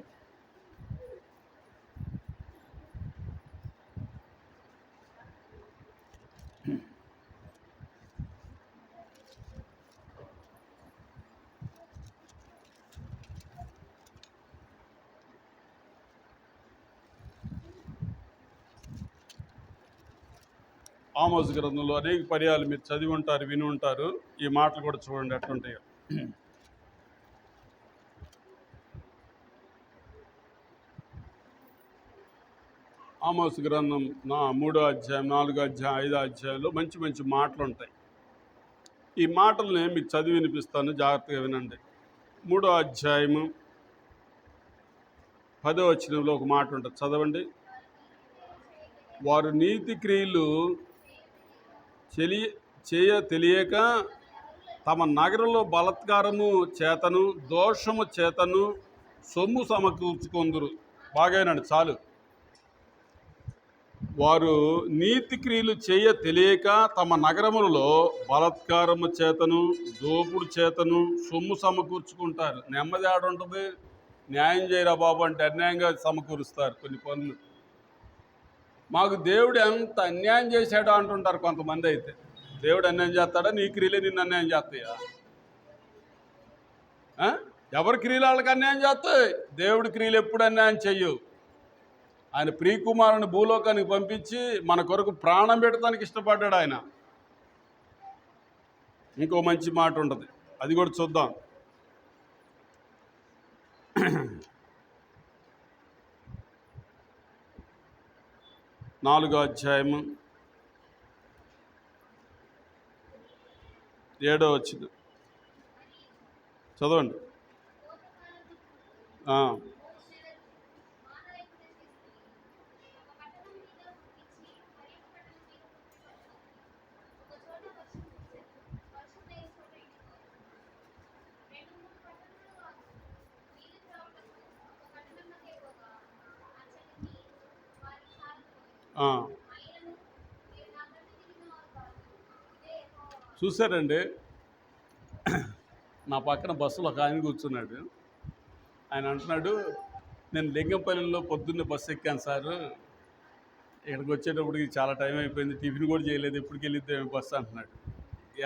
'ఆమోస్' గ్రంథంలో అనేక పర్యాలు మీరు చదివి ఉంటారు, విని ఉంటారు. ఈ మాటలు కూడా చూడండి ఎట్లుంటాయో. 'ఆమోస్' గ్రంథం 3వ అధ్యాయం, 4వ అధ్యాయం, 5వ అధ్యాయంలో మంచి మంచి మాటలు ఉంటాయి. ఈ మాటల్ని మీకు చదివి వినిపిస్తాను, జాగ్రత్తగా వినండి. 3వ అధ్యాయము 10వ వచనంలో ఒక మాట ఉంటుంది, చదవండి. వారు నీతి క్రియలు తెలియక తమ నగరంలో బలత్కారము చేతను దోషము చేతను సొమ్ము సమకూర్చుకొందురు. బాగానండి, చాలు. వారు నీతి క్రియలు తెలియక తమ నగరములలో బలత్కారము చేతను దోపుడు చేతను సొమ్ము సమకూర్చుకుంటారు. నెమ్మది ఆడుంటుంది. న్యాయం చేయరా బాబు అంటే అన్యాయంగా సమకూరుస్తారు కొన్ని పనులు. మాకు దేవుడు ఎంత అన్యాయం చేశాడో అంటుంటారు కొంతమంది. అయితే దేవుడు అన్యాయం చేస్తాడా? నీ క్రియలే నిన్ను అన్యాయం చేస్తాయా? ఎవరి క్రియలు వాళ్ళకి అన్యాయం చేస్తాయి. దేవుడి క్రియలు ఎప్పుడు అన్యాయం చెయ్యవు. ఆయన ప్రియకుమారుని భూలోకానికి పంపించి మన కొరకు ప్రాణం పెట్టడానికి ఇష్టపడ్డాడు ఆయన. ఇంకో మంచి మాట ఉంటుంది, అది కూడా చూద్దాం. 4వ అధ్యాయము 7వ వచనం చదవండి. చూసారండి, నా పక్కన బస్సులో ఒక ఆయన కూర్చున్నాడు. ఆయన అంటున్నాడు, నేను లింగంపల్లిలో పొద్దున్నే బస్సు ఎక్కాను సారు, ఇక్కడికి వచ్చేటప్పటికి చాలా టైం అయిపోయింది, టిఫిన్ కూడా చేయలేదు, ఎప్పటికి వెళ్ళిద్దే బస్సు అంటున్నాడు.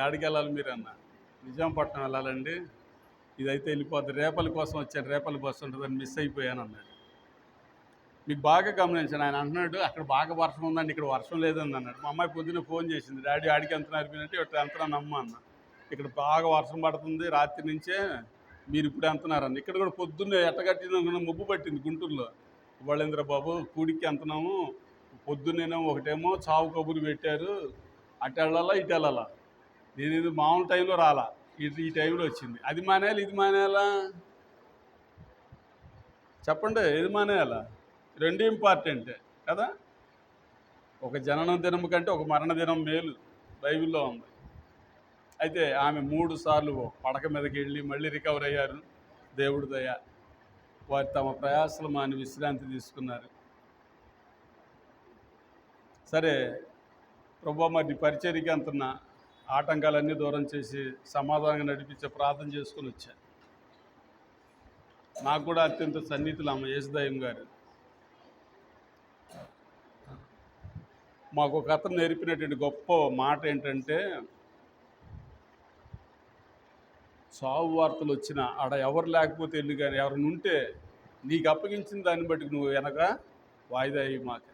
ఏడికి వెళ్ళాలి మీరు అన్న? నిజాంపట్నం వెళ్ళాలండి, ఇదైతే వెళ్ళిపోద్ది. రేపల్లి కోసం వచ్చాను, రేపల్లి బస్సు ఉంటుందని మిస్ అయిపోయాను అన్నాడు. మీకు బాగా గమనించాను. ఆయన అంటున్నాడు, అక్కడ బాగా వర్షం ఉందండి, ఇక్కడ వర్షం లేదని అన్నాడు. మా అమ్మాయి పొద్దున్నే ఫోన్ చేసింది, డాడీ ఆడికి ఎంత నరిపినంటే ఇక్కడ ఎంతనా అమ్మ అన్న. ఇక్కడ బాగా వర్షం పడుతుంది రాత్రి నుంచే, మీరు ఇప్పుడు ఎంతనారన్న. ఇక్కడ కూడా పొద్దున్నే ఎట్టగట్టిన ముబ్బు పట్టింది గుంటూరులో. వాళ్ళేంద్ర బాబు కూడికి ఎంతనాము, పొద్దున్నేమో ఒకటేమో చావు కబురు పెట్టారు, అటు వెళ్ళాలా ఇటు వెళ్ళాలా. నేను ఇది మామూలు టైంలో రాలా, ఈ టైంలో వచ్చింది. అది మానేయాలి ఇది మానేయాలా? చెప్పండి, ఏది మానేయాలా? రెండు ఇంపార్టెంటే కదా. ఒక జనన దినం కంటే ఒక మరణ దినం మేలు బైబిల్లో ఉంది. అయితే ఆమె 3 సార్లు పడక మీదకి వెళ్ళి మళ్ళీ రికవర్ అయ్యారు. దేవుడి దయ. వారు తమ ప్రయాసలు మాని విశ్రాంతి తీసుకున్నారు. సరే ప్రభువా, మరి పరిచర్యకి అంటున్న ఆటంకాలన్నీ దూరం చేసి సమాధానంగా నడిపించే ప్రార్థన చేసుకుని వచ్చాను. నాకు కూడా అత్యంత సన్నిహితులు అమ్మ యేసుదయ్యం గారు. మాకు ఒక అతను నేర్పినటువంటి గొప్ప మాట ఏంటంటే, చావు వార్తలు వచ్చినా ఆడ ఎవరు లేకపోతే వెళ్ళి, కానీ ఎవరిని ఉంటే నీకు అప్పగించిన దాన్ని బట్టి నువ్వు వెనక వాయిదా అయ్యి మాకు.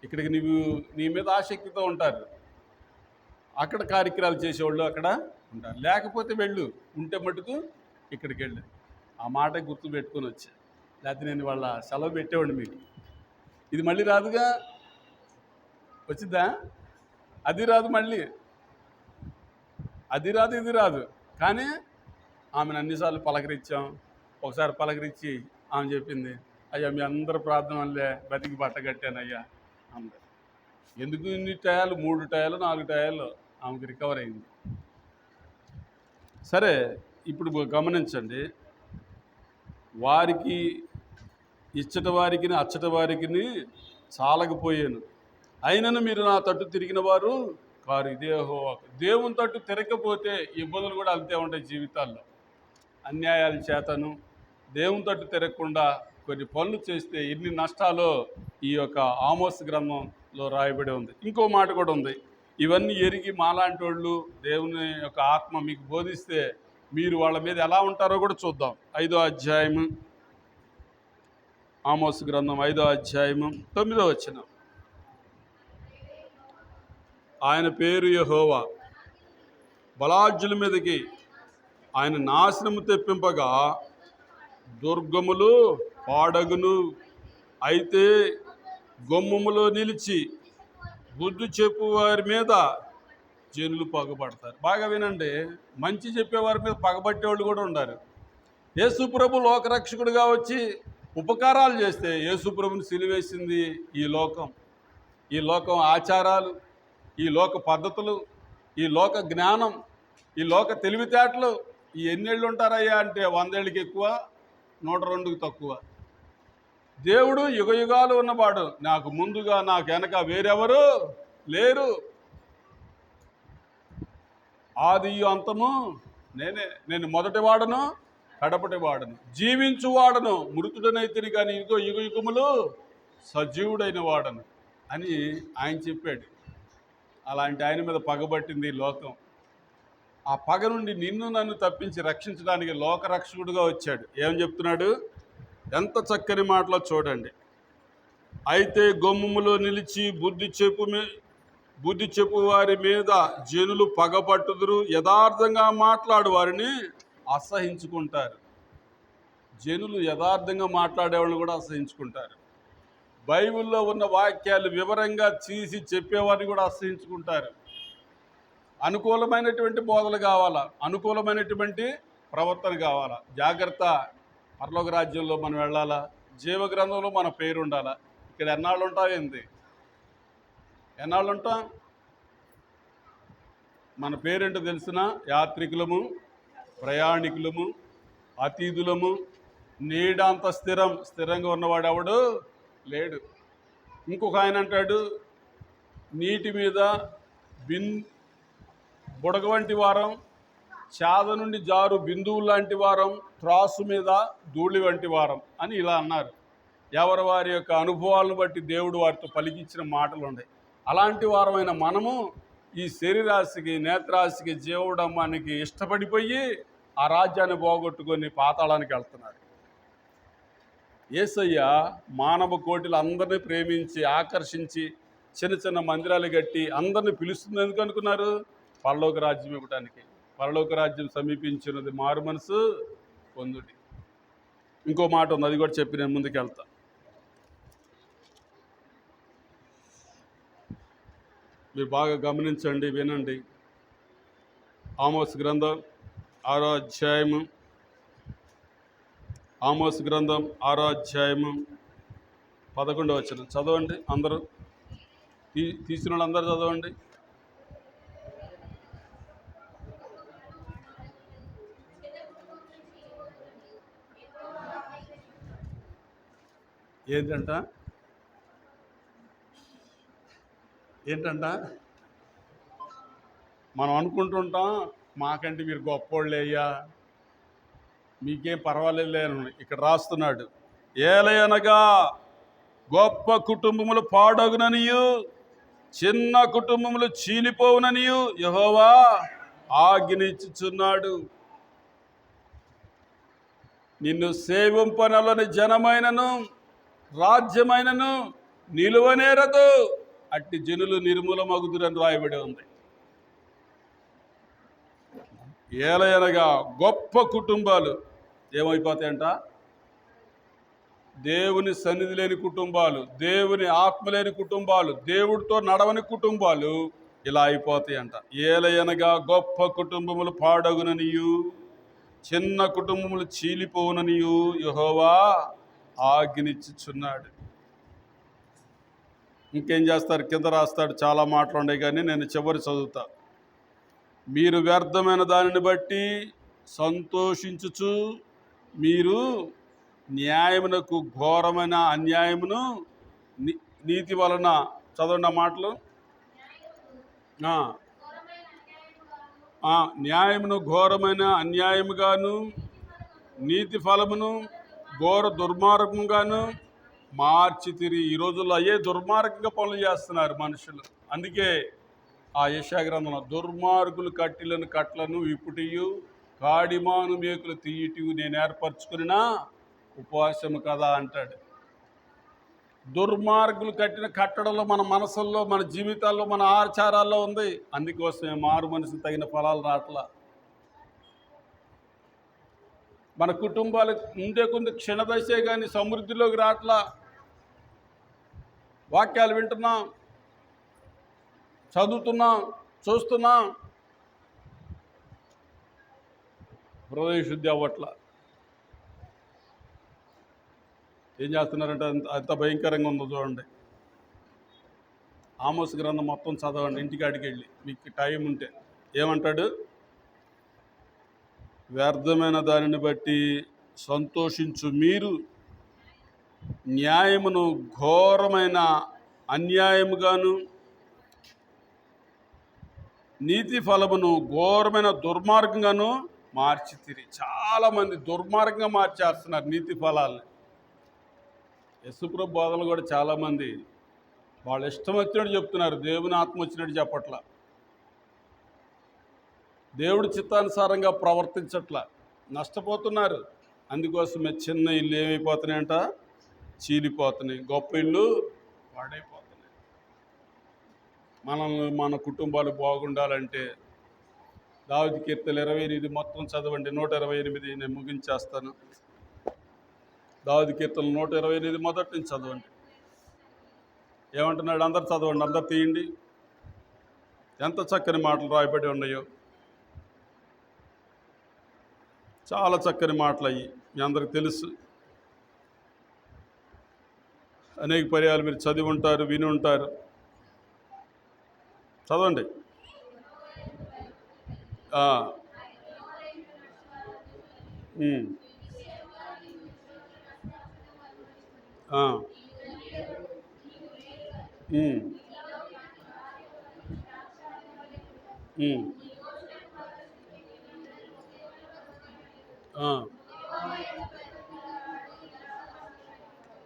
ఇక్కడికి నీ మీద ఆసక్తితో ఉంటారు, అక్కడ కార్యక్రమాలు చేసేవాళ్ళు అక్కడ ఉంటారు. లేకపోతే వెళ్ళు, ఉంటే మటుకు ఇక్కడికి వెళ్ళు. ఆ మాట గుర్తు పెట్టుకొని వచ్చా, లేకపోతే నేను వాళ్ళ సెలవు పెట్టేవాడిని మీకు. ఇది మళ్ళీ రాదుగా, వచ్చిద్దా? అది రాదు, మళ్ళీ అది రాదు, ఇది రాదు. కానీ ఆమెను అన్నిసార్లు పలకరించాం. ఒకసారి పలకరించి ఆమె చెప్పింది, అయ్యా మీ అందరు ప్రార్థన వల్లే బతికి బట్టగట్టానయ్యా అందరు. ఎందుకు ఇన్ని టయాలు? 3 టయాలు 4 టయాలు ఆమెకు రికవర్ అయింది. సరే, ఇప్పుడు గమనించండి, వారికి ఇచ్చట వారికి అచ్చట వారికి చాలకపోయాను, అయినను మీరు నా తట్టు తిరిగిన వారు కారు. ఇదే దేవుని తట్టు తిరగకపోతే ఇబ్బందులు కూడా అంతే ఉంటాయి జీవితాల్లో. అన్యాయాల చేతను దేవుని తట్టు తిరగకుండా కొన్ని పనులు చేస్తే ఎన్ని నష్టాలో ఈ యొక్క ఆమోస్ గ్రంథంలో రాయబడి ఉంది. ఇంకో మాట కూడా ఉంది. ఇవన్నీ ఎరిగి మాలాంటి వాళ్ళు దేవుని యొక్క ఆత్మ మీకు బోధిస్తే మీరు వాళ్ళ మీద ఎలా ఉంటారో కూడా చూద్దాం. 5వ అధ్యాయము, ఆమోస్ గ్రంథం 5వ అధ్యాయము 9వ వచనం. ఆయన పేరు యెహోవా, బలాఢ్యుల మీదకి ఆయన నాశనము తెప్పింపగా దుర్గములు పాడగును. అయితే గుమ్మములో నిలిచి బుద్ధి చెప్పు వారి మీద జనులు పగబడతారు. బాగా వినండి, మంచి చెప్పేవారి మీద పగబట్టేవాళ్ళు కూడా ఉన్నారు. యేసుప్రభు లోకరక్షకుడిగా వచ్చి ఉపకారాలు చేస్తే యేసుప్రభుని సిలువేసింది ఈ లోకం. ఈ లోకం ఆచారాలు, ఈ లోక పద్ధతులు, ఈ లోక జ్ఞానం, ఈ లోక తెలివితేటలు. ఈ ఎన్నేళ్ళు ఉంటారయ్యా అంటే 100 ఏళ్ళకి ఎక్కువ, 102కి తక్కువ. దేవుడు యుగయుగాలు ఉన్నవాడు. నాకు ముందుగా నాకు వెనక వేరెవరు లేరు. ఆది అంతము నేనే. నేను మొదటి వాడను, కడపటి వాడను, జీవించువాడను, మృతుడనైతిని కానీ ఇంకో యుగ యుగములు సజీవుడైన వాడను అని ఆయన చెప్పాడు. అలాంటి ఆయన మీద పగబట్టింది ఈ లోకం. ఆ పగ నుండి నిన్ను నన్ను తప్పించి రక్షించడానికి లోకరక్షకుడుగా వచ్చాడు. ఏం చెప్తున్నాడు? ఎంత చక్కని మాటలో చూడండి. అయితే గొమ్ములో నిలిచి బుద్ధి చెప్పు వారి మీద జనులు పగపట్టుదురు, యథార్థంగా మాట్లాడు వారిని అసహించుకుంటారు. జనులు యథార్థంగా మాట్లాడేవాళ్ళని కూడా అసహించుకుంటారు. బైబిల్లో ఉన్న వాక్యాలు వివరంగా తీసి చెప్పేవారిని కూడా అసహించుకుంటారు. అనుకూలమైనటువంటి బోధలు కావాలా, అనుకూలమైనటువంటి ప్రవర్తన కావాలా. జాగ్రత్త, పరలోక రాజ్యంలో మనం వెళ్ళాలా, జీవగ్రంథంలో మన పేరు ఉండాలా. ఇక్కడ ఎన్నాళ్ళు ఉంటావేంది? ఎన్నాళ్ళు ఉంటాం? మన పేరేంటో తెలిసిన యాత్రికులము, ప్రయాణికులము, అతిథులము. నీడంత స్థిరంగా ఉన్నవాడు ఎవడు లేడు. ఇంకొక ఆయన అంటాడు, నీటి మీద బుడగ వంటి వారం, చాద నుండి జారు బిందువు లాంటి వారం, త్రాసు మీద ధూళి వంటి వారం అని ఇలా అన్నారు. ఎవరి వారి యొక్క అనుభవాలను బట్టి దేవుడు వారితో పలికించిన మాటలు ఉన్నాయి. అలాంటి వారమైన మనము ఈ శరీరాశికి, నేత్రాశికి, జీవడమ్మానికి ఇష్టపడిపోయి ఆ రాజ్యాన్ని పోగొట్టుకొని పాతాళానికి వెళ్తున్నారు. యేసయ్య మానవ కోటిలు అందరినీ ప్రేమించి ఆకర్షించి చిన్న చిన్న మందిరాలు కట్టి అందరినీ పిలుస్తుంది. ఎందుకు అనుకున్నారు? పరలోక రాజ్యం ఇవ్వడానికి. పరలోక రాజ్యం సమీపించినది మారు మనసు పొందుడి. ఇంకో మాట ఉంది, అది కూడా చెప్పి నేను ముందుకు వెళ్తా. మీరు బాగా గమనించండి, వినండి. ఆమోస్ గ్రంథం 6వ అధ్యాయము, ఆమోస్ గ్రంథం 6వ అధ్యాయము 11వ వచనం చదవండి అందరూ. తీసిన వాళ్ళందరూ చదవండి. ఏంటంట మనం అనుకుంటుంటాం, మాకంటే మీరు గొప్పోళ్ళే అయ్యా, మీకేం పర్వాలేదు అని. ఇక్కడ రాస్తున్నాడు, ఏలయనగా గొప్ప కుటుంబములు పాడగుననియు చిన్న కుటుంబములు చీలిపోవుననియు యెహోవా ఆజ్ఞించుచున్నాడు. నిన్ను సేవింపనలని జనమైనను రాజ్యమైనను నిలువనేరదు, అట్టి జనులు నిర్మూలమగుదురని రాయబడి ఉంది. ఏలయనగా గొప్ప కుటుంబాలు ఏమైపోతాయంట? దేవుని సన్నిధి లేని కుటుంబాలు, దేవుని ఆత్మ లేని కుటుంబాలు, దేవుడితో నడవని కుటుంబాలు ఇలా అయిపోతాయంట. ఏలయనగా గొప్ప కుటుంబములు పాడగుననియు చిన్న కుటుంబములు చీలిపోవుననియు యెహోవా ఆజ్ఞించుచున్నాడు. ఇంకేం చేస్తారు? కింద రాస్తాడు, చాలా మాటలు ఉన్నాయి కానీ నేను చివరి చదువుతా. మీరు వ్యర్థమైన దానిని బట్టి సంతోషించుచు మీరు న్యాయమునకు ఘోరమైన అన్యాయమును నీతి వలన, చదవండి ఆ మాటలు, న్యాయమును ఘోరమైన అన్యాయముగాను నీతి ఫలమును ఘోర దుర్మార్గంగాను మార్చితిరి. ఈ రోజుల్లో అయ్యే దుర్మార్గంగా పనులు చేస్తున్నారు మనుషులు. అందుకే ఆ యెషయా గ్రంథంలో దుర్మార్గులు కట్టిలను కట్లను విప్పుటియు కాడిమాను మేకులు తీయటియు నేను ఏర్పరచుకున్నా ఉపవాసము కదా అంటాడు. దుర్మార్గులు కట్టిన కట్టడంలో మన మనసుల్లో, మన జీవితాల్లో, మన ఆచారాల్లో ఉంది. అందుకోసమే మారు మనసుకు తగిన ఫలాలు రాట్లా. మన కుటుంబాలకు ఉండే కొంత క్షణదశే కానీ సమృద్ధిలోకి రాట్లా. వాక్యాలు వింటున్నాం, చదువుతున్నాం, చూస్తున్నాం, హృదయ శుద్ధి అవ్వట్ల. ఏం చేస్తున్నారంటే అంత భయంకరంగా ఉందో చూడండి. ఆమోస్ గ్రంథం మొత్తం చదవండి ఇంటికాడికి వెళ్ళి, మీకు టైం ఉంటే. ఏమంటాడు? వ్యర్థమైన దానిని బట్టి సంతోషించు మీరు న్యాయమును ఘోరమైన అన్యాయముగాను నీతి ఫలమును ఘోరమైన దుర్మార్గంగాను మార్చితిరి. చాలామంది దుర్మార్గంగా మార్చేస్తున్నారు నీతి ఫలాల్ని. యేసుప్రభు బోధనలు కూడా చాలామంది వాళ్ళు ఇష్టం వచ్చినట్టు చెప్తున్నారు, దేవుని ఆత్మ వచ్చినట్టు చెప్పట్లా. దేవుడి చిత్తానుసారంగా ప్రవర్తించట్లా, నష్టపోతున్నారు. అందుకోసమే చిన్న ఇల్లు ఏమైపోతున్నాయంట? చీలిపోతున్నాయి. గొప్ప ఇల్లు పాడైపోతున్నాయి. మనల్ని, మన కుటుంబాలు బాగుండాలంటే దావీదు కీర్తనలు 28 మొత్తం చదవండి. 128 నేను ముగించేస్తాను. దావీదు కీర్తనలు 128 మొదటి నుంచి చదవండి. ఏమంటున్నాడు? అందరు చదవండి, అందరు తీయండి. ఎంత చక్కని మాటలు రాయబడి ఉన్నాయో. చాలా చక్కని మాటలు అయ్యి మీ అందరికి తెలుసు. అనేక పర్యాలు మీరు చదివి ఉంటారు, విని ఉంటారు. చదవండి.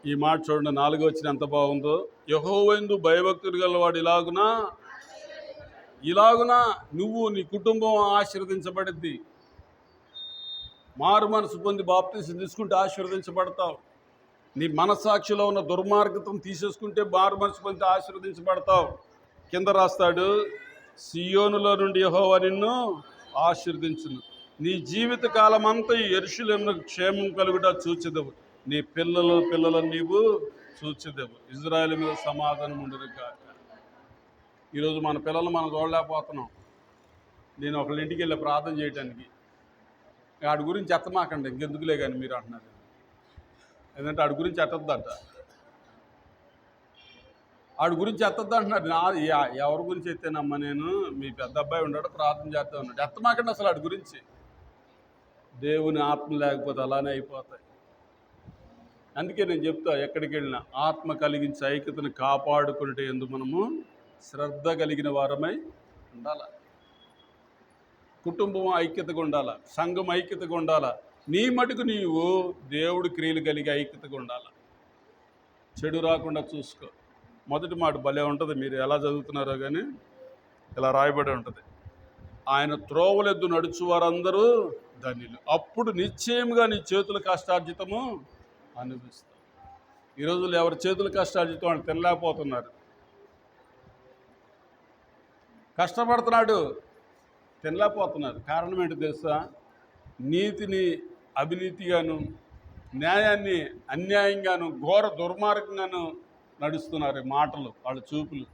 ఈ మాట చూడండి, 4వ వచనం ఎంత బాగుందో. యెహోవాయందు భయభక్తులు గలవాడు ఇలాగునా నువ్వు, నీ కుటుంబం ఆశీర్వదించబడిద్ది. మారు మనసు పొంది బాప్తీసం తీసుకుంటే ఆశీర్వదించబడతావు. నీ మనస్సాక్షిలో ఉన్న దుర్మార్గతను తీసేసుకుంటే మారు మనసు పొంది ఆశీర్వదించబడతావు. కింద రాస్తాడు, సియోనులో నుండి యెహోవా నిన్ను ఆశీర్వదించును. నీ జీవిత కాలం అంతా యెరూషలేమునకు క్షేమం కలుగుట చూచెదవు. నీ పిల్లలను నీవు చూచెదవు. ఇజ్రాయేలు మీద సమాధానం ఉండదు కాక. ఈరోజు మన పిల్లలు మనం చూడలేకపోతున్నాం. నేను ఒకళ్ళ ఇంటికి వెళ్ళి ప్రార్థన చేయడానికి, ఆడి గురించి ఎత్తమాకండి, ఇంకెందుకులే కానీ మీరు అంటున్నారు. ఎందుకంటే ఆడి గురించి ఎత్తద్దంట, ఆడి గురించి ఎత్తద్దు అంటున్నారు. ఎవరి గురించి ఎత్తేనమ్మా? నేను మీ పెద్ద అబ్బాయి ఉన్నాడు, ప్రార్థన చేస్తా ఉన్నాడు. ఎత్తమాకండి అసలు ఆడి గురించి. దేవుని ఆత్మ లేకపోతే అలానే అయిపోతాయి. అందుకే నేను చెప్తా, ఎక్కడికి వెళ్ళినా ఆత్మ కలిగించే ఐక్యతను కాపాడుకుంటే ఎందుకు మనము శ్రద్ధ కలిగిన వారమై ఉండాల. కుటుంబం ఐక్యతగా ఉండాల, సంఘం ఐక్యతగా ఉండాల. నీ మటుకు నీవు దేవుడి క్రియలు కలిగి ఐక్యతగా ఉండాల. చెడు రాకుండా చూసుకో. మొదటి మాట భలే ఉంటుంది, మీరు ఎలా చదువుతున్నారో కానీ ఇలా రాయబడి ఉంటుంది. ఆయన త్రోవలెద్దు నడుచు వారందరూ ధన్యులు, అప్పుడు నిశ్చయముగా నీ చేతుల కష్టార్జితము అనుభవిస్తావు. ఈ రోజుల్లో ఎవరి చేతుల కష్టార్జితం వాళ్ళు తినలేకపోతున్నారు. కష్టపడుతున్నాడు, తినలేకపోతున్నారు. కారణం ఏంటో తెలుసా? నీతిని అవినీతిగాను, న్యాయాన్ని అన్యాయంగాను, ఘోర దుర్మార్గంగాను నడుస్తున్నారు. మాటలు, వాళ్ళ చూపులు.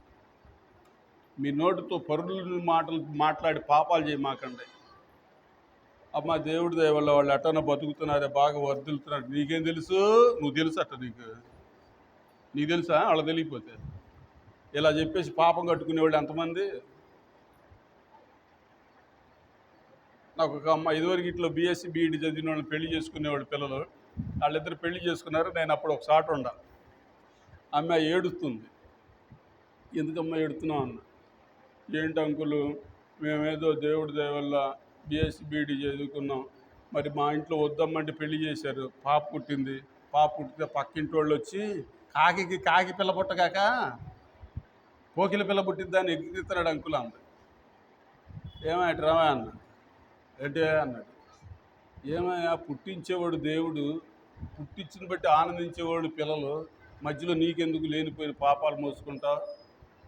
మీ నోటితో పరుల మాటలు మాట్లాడి పాపాలు చేయమాకండి. అమ్మ, దేవుడి దయ వల్ల వాళ్ళు ఎట్టన బతుకుతున్నారే, బాగా వర్దిలుతున్నారు. నీకేం తెలుసు? నువ్వు తెలుసు అట్ట, నీకు తెలుసా? వాళ్ళకి తెలియకపోతే ఇలా చెప్పేసి పాపం కట్టుకునేవాళ్ళు ఎంతమంది? నాకు ఒక అమ్మ, ఇదివరకు ఇట్లా బీఎస్సీ బీఈడి చదివిన వాళ్ళు పెళ్లి చేసుకునేవాళ్ళు పిల్లలు. వాళ్ళిద్దరు పెళ్లి చేసుకున్నారు. నేను అప్పుడు ఒక సాట ఉండ. అమ్మాయి ఏడుస్తుంది. ఎందుకమ్మా ఏడుతున్నావు అన్న. ఏంటి అంకులు, మేమేదో దేవుడి దయ వల్ల బీఎస్సీ బీఈడి చదువుకున్నాం, మరి మా ఇంట్లో వద్దమ్మంటే పెళ్లి చేశారు, పాప పుట్టింది. పాప పుట్టితే పక్కింటి వాళ్ళు వచ్చి కాకి పిల్ల పుట్టగాక కోకిల పిల్ల పుట్టిద్దాన్ని ఎగ్గిస్తున్నాడు అంకుల్ అంది. ఏమాయట రామా అన్న. ఏంటే అన్నాడు. ఏమయ్యా, పుట్టించేవాడు దేవుడు, పుట్టించిన బట్టి ఆనందించేవాడు పిల్లలు, మధ్యలో నీకెందుకు లేనిపోయిన పాపాలు మోసుకుంటావు?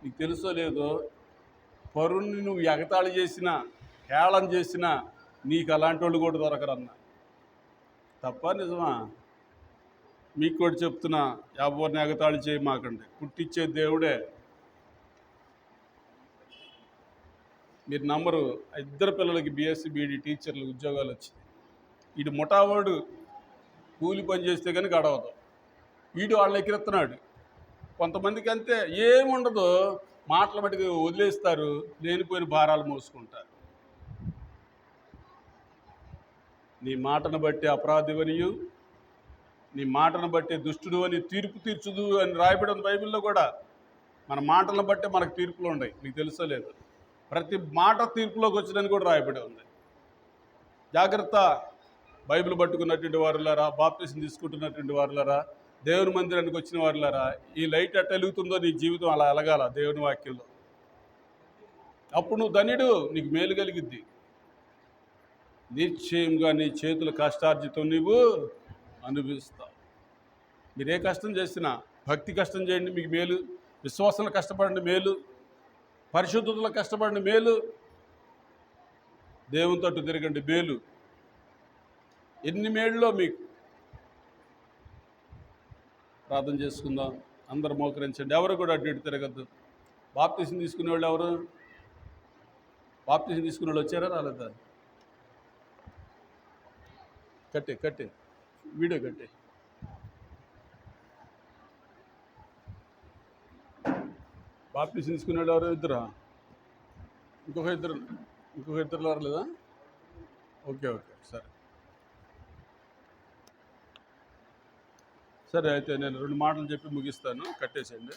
నీకు తెలుసో లేదో, పరుణ్ణి నువ్వు ఎగతాళి చేసినా హేళన చేసినా నీకు అలాంటి వాళ్ళు కూడా దొరకరన్న. తప్ప నిజమా? మీకు కూడా చెప్తున్నా, ఎవరిని ఎగతాళి చేయమాకండి. పుట్టించే దేవుడే. మీరు నమ్మరు, ఇద్దరు పిల్లలకి బీఎస్సీ బీఈడి టీచర్లు ఉద్యోగాలు వచ్చింది. వీడు ముఠావాడు కూలి పని చేస్తే కానీ గడవదు, వీడు వాళ్ళని ఎక్కిరెత్తున్నాడు. కొంతమందికి అంతే, ఏముండదు, మాటల మటుకు వదిలేస్తారు, లేనిపోయిన భారాలు మోసుకుంటారు. నీ మాటను బట్టి అపరాధివనియు, నీ మాటను బట్టి దుష్టుడు అని తీర్పు తీర్చుదు అని రాయబడి ఉంది బైబిల్లో కూడా. మన మాటలను బట్టి మనకు తీర్పులు ఉన్నాయి, మీకు తెలుసో లేదు. ప్రతి మాట తీర్పులోకి వచ్చిందని కూడా రాయబడి ఉంది. జాగ్రత్త. బైబిల్ పట్టుకున్నటువంటి వారులారా, బాప్తిసం తీసుకుంటున్నటువంటి వారులారా, దేవుని మందిరానికి వచ్చిన వారులారా, ఈ లైట్ ఎట్ట వెలుగుతుందో నీ జీవితం అలా ఎలగాల దేవుని వాక్యంలో. అప్పుడు నువ్వు ధన్యుడు, నీకు మేలు కలిగిద్ది. నిశ్చయంగా నీ చేతుల కష్టార్జితం నీవు అనుభవిస్తావు. మీరే కష్టం చేసినా భక్తి కష్టం చేయండి, మీకు మేలు. విశ్వాసంలో కష్టపడండి, మేలు. పరిశుద్ధతలో కష్టపడండి, మేలు. దేవుని తట్టు తిరగండి, మేలు. ఎన్ని మేళ్ళలో మీకు. ప్రార్థన చేసుకుందాం, అందరూ మోకరించండి. ఎవరు కూడా అటు ఇటు తిరగద్దు. బాప్తిసం తీసుకునే వాళ్ళు ఎవరు? బాప్తిసం తీసుకునే వాళ్ళు వచ్చారా రాలేదా? కట్టే వీడియో కట్టే. బాప్తిసం తీసుకునే వాళ్ళు ఎవరు? ఇద్దరా? ఇంకొక ఇద్దరు రాలేదా? ఓకే సరే అయితే నేను 2 మాటలు చెప్పి ముగిస్తాను, కట్టేసేయండి.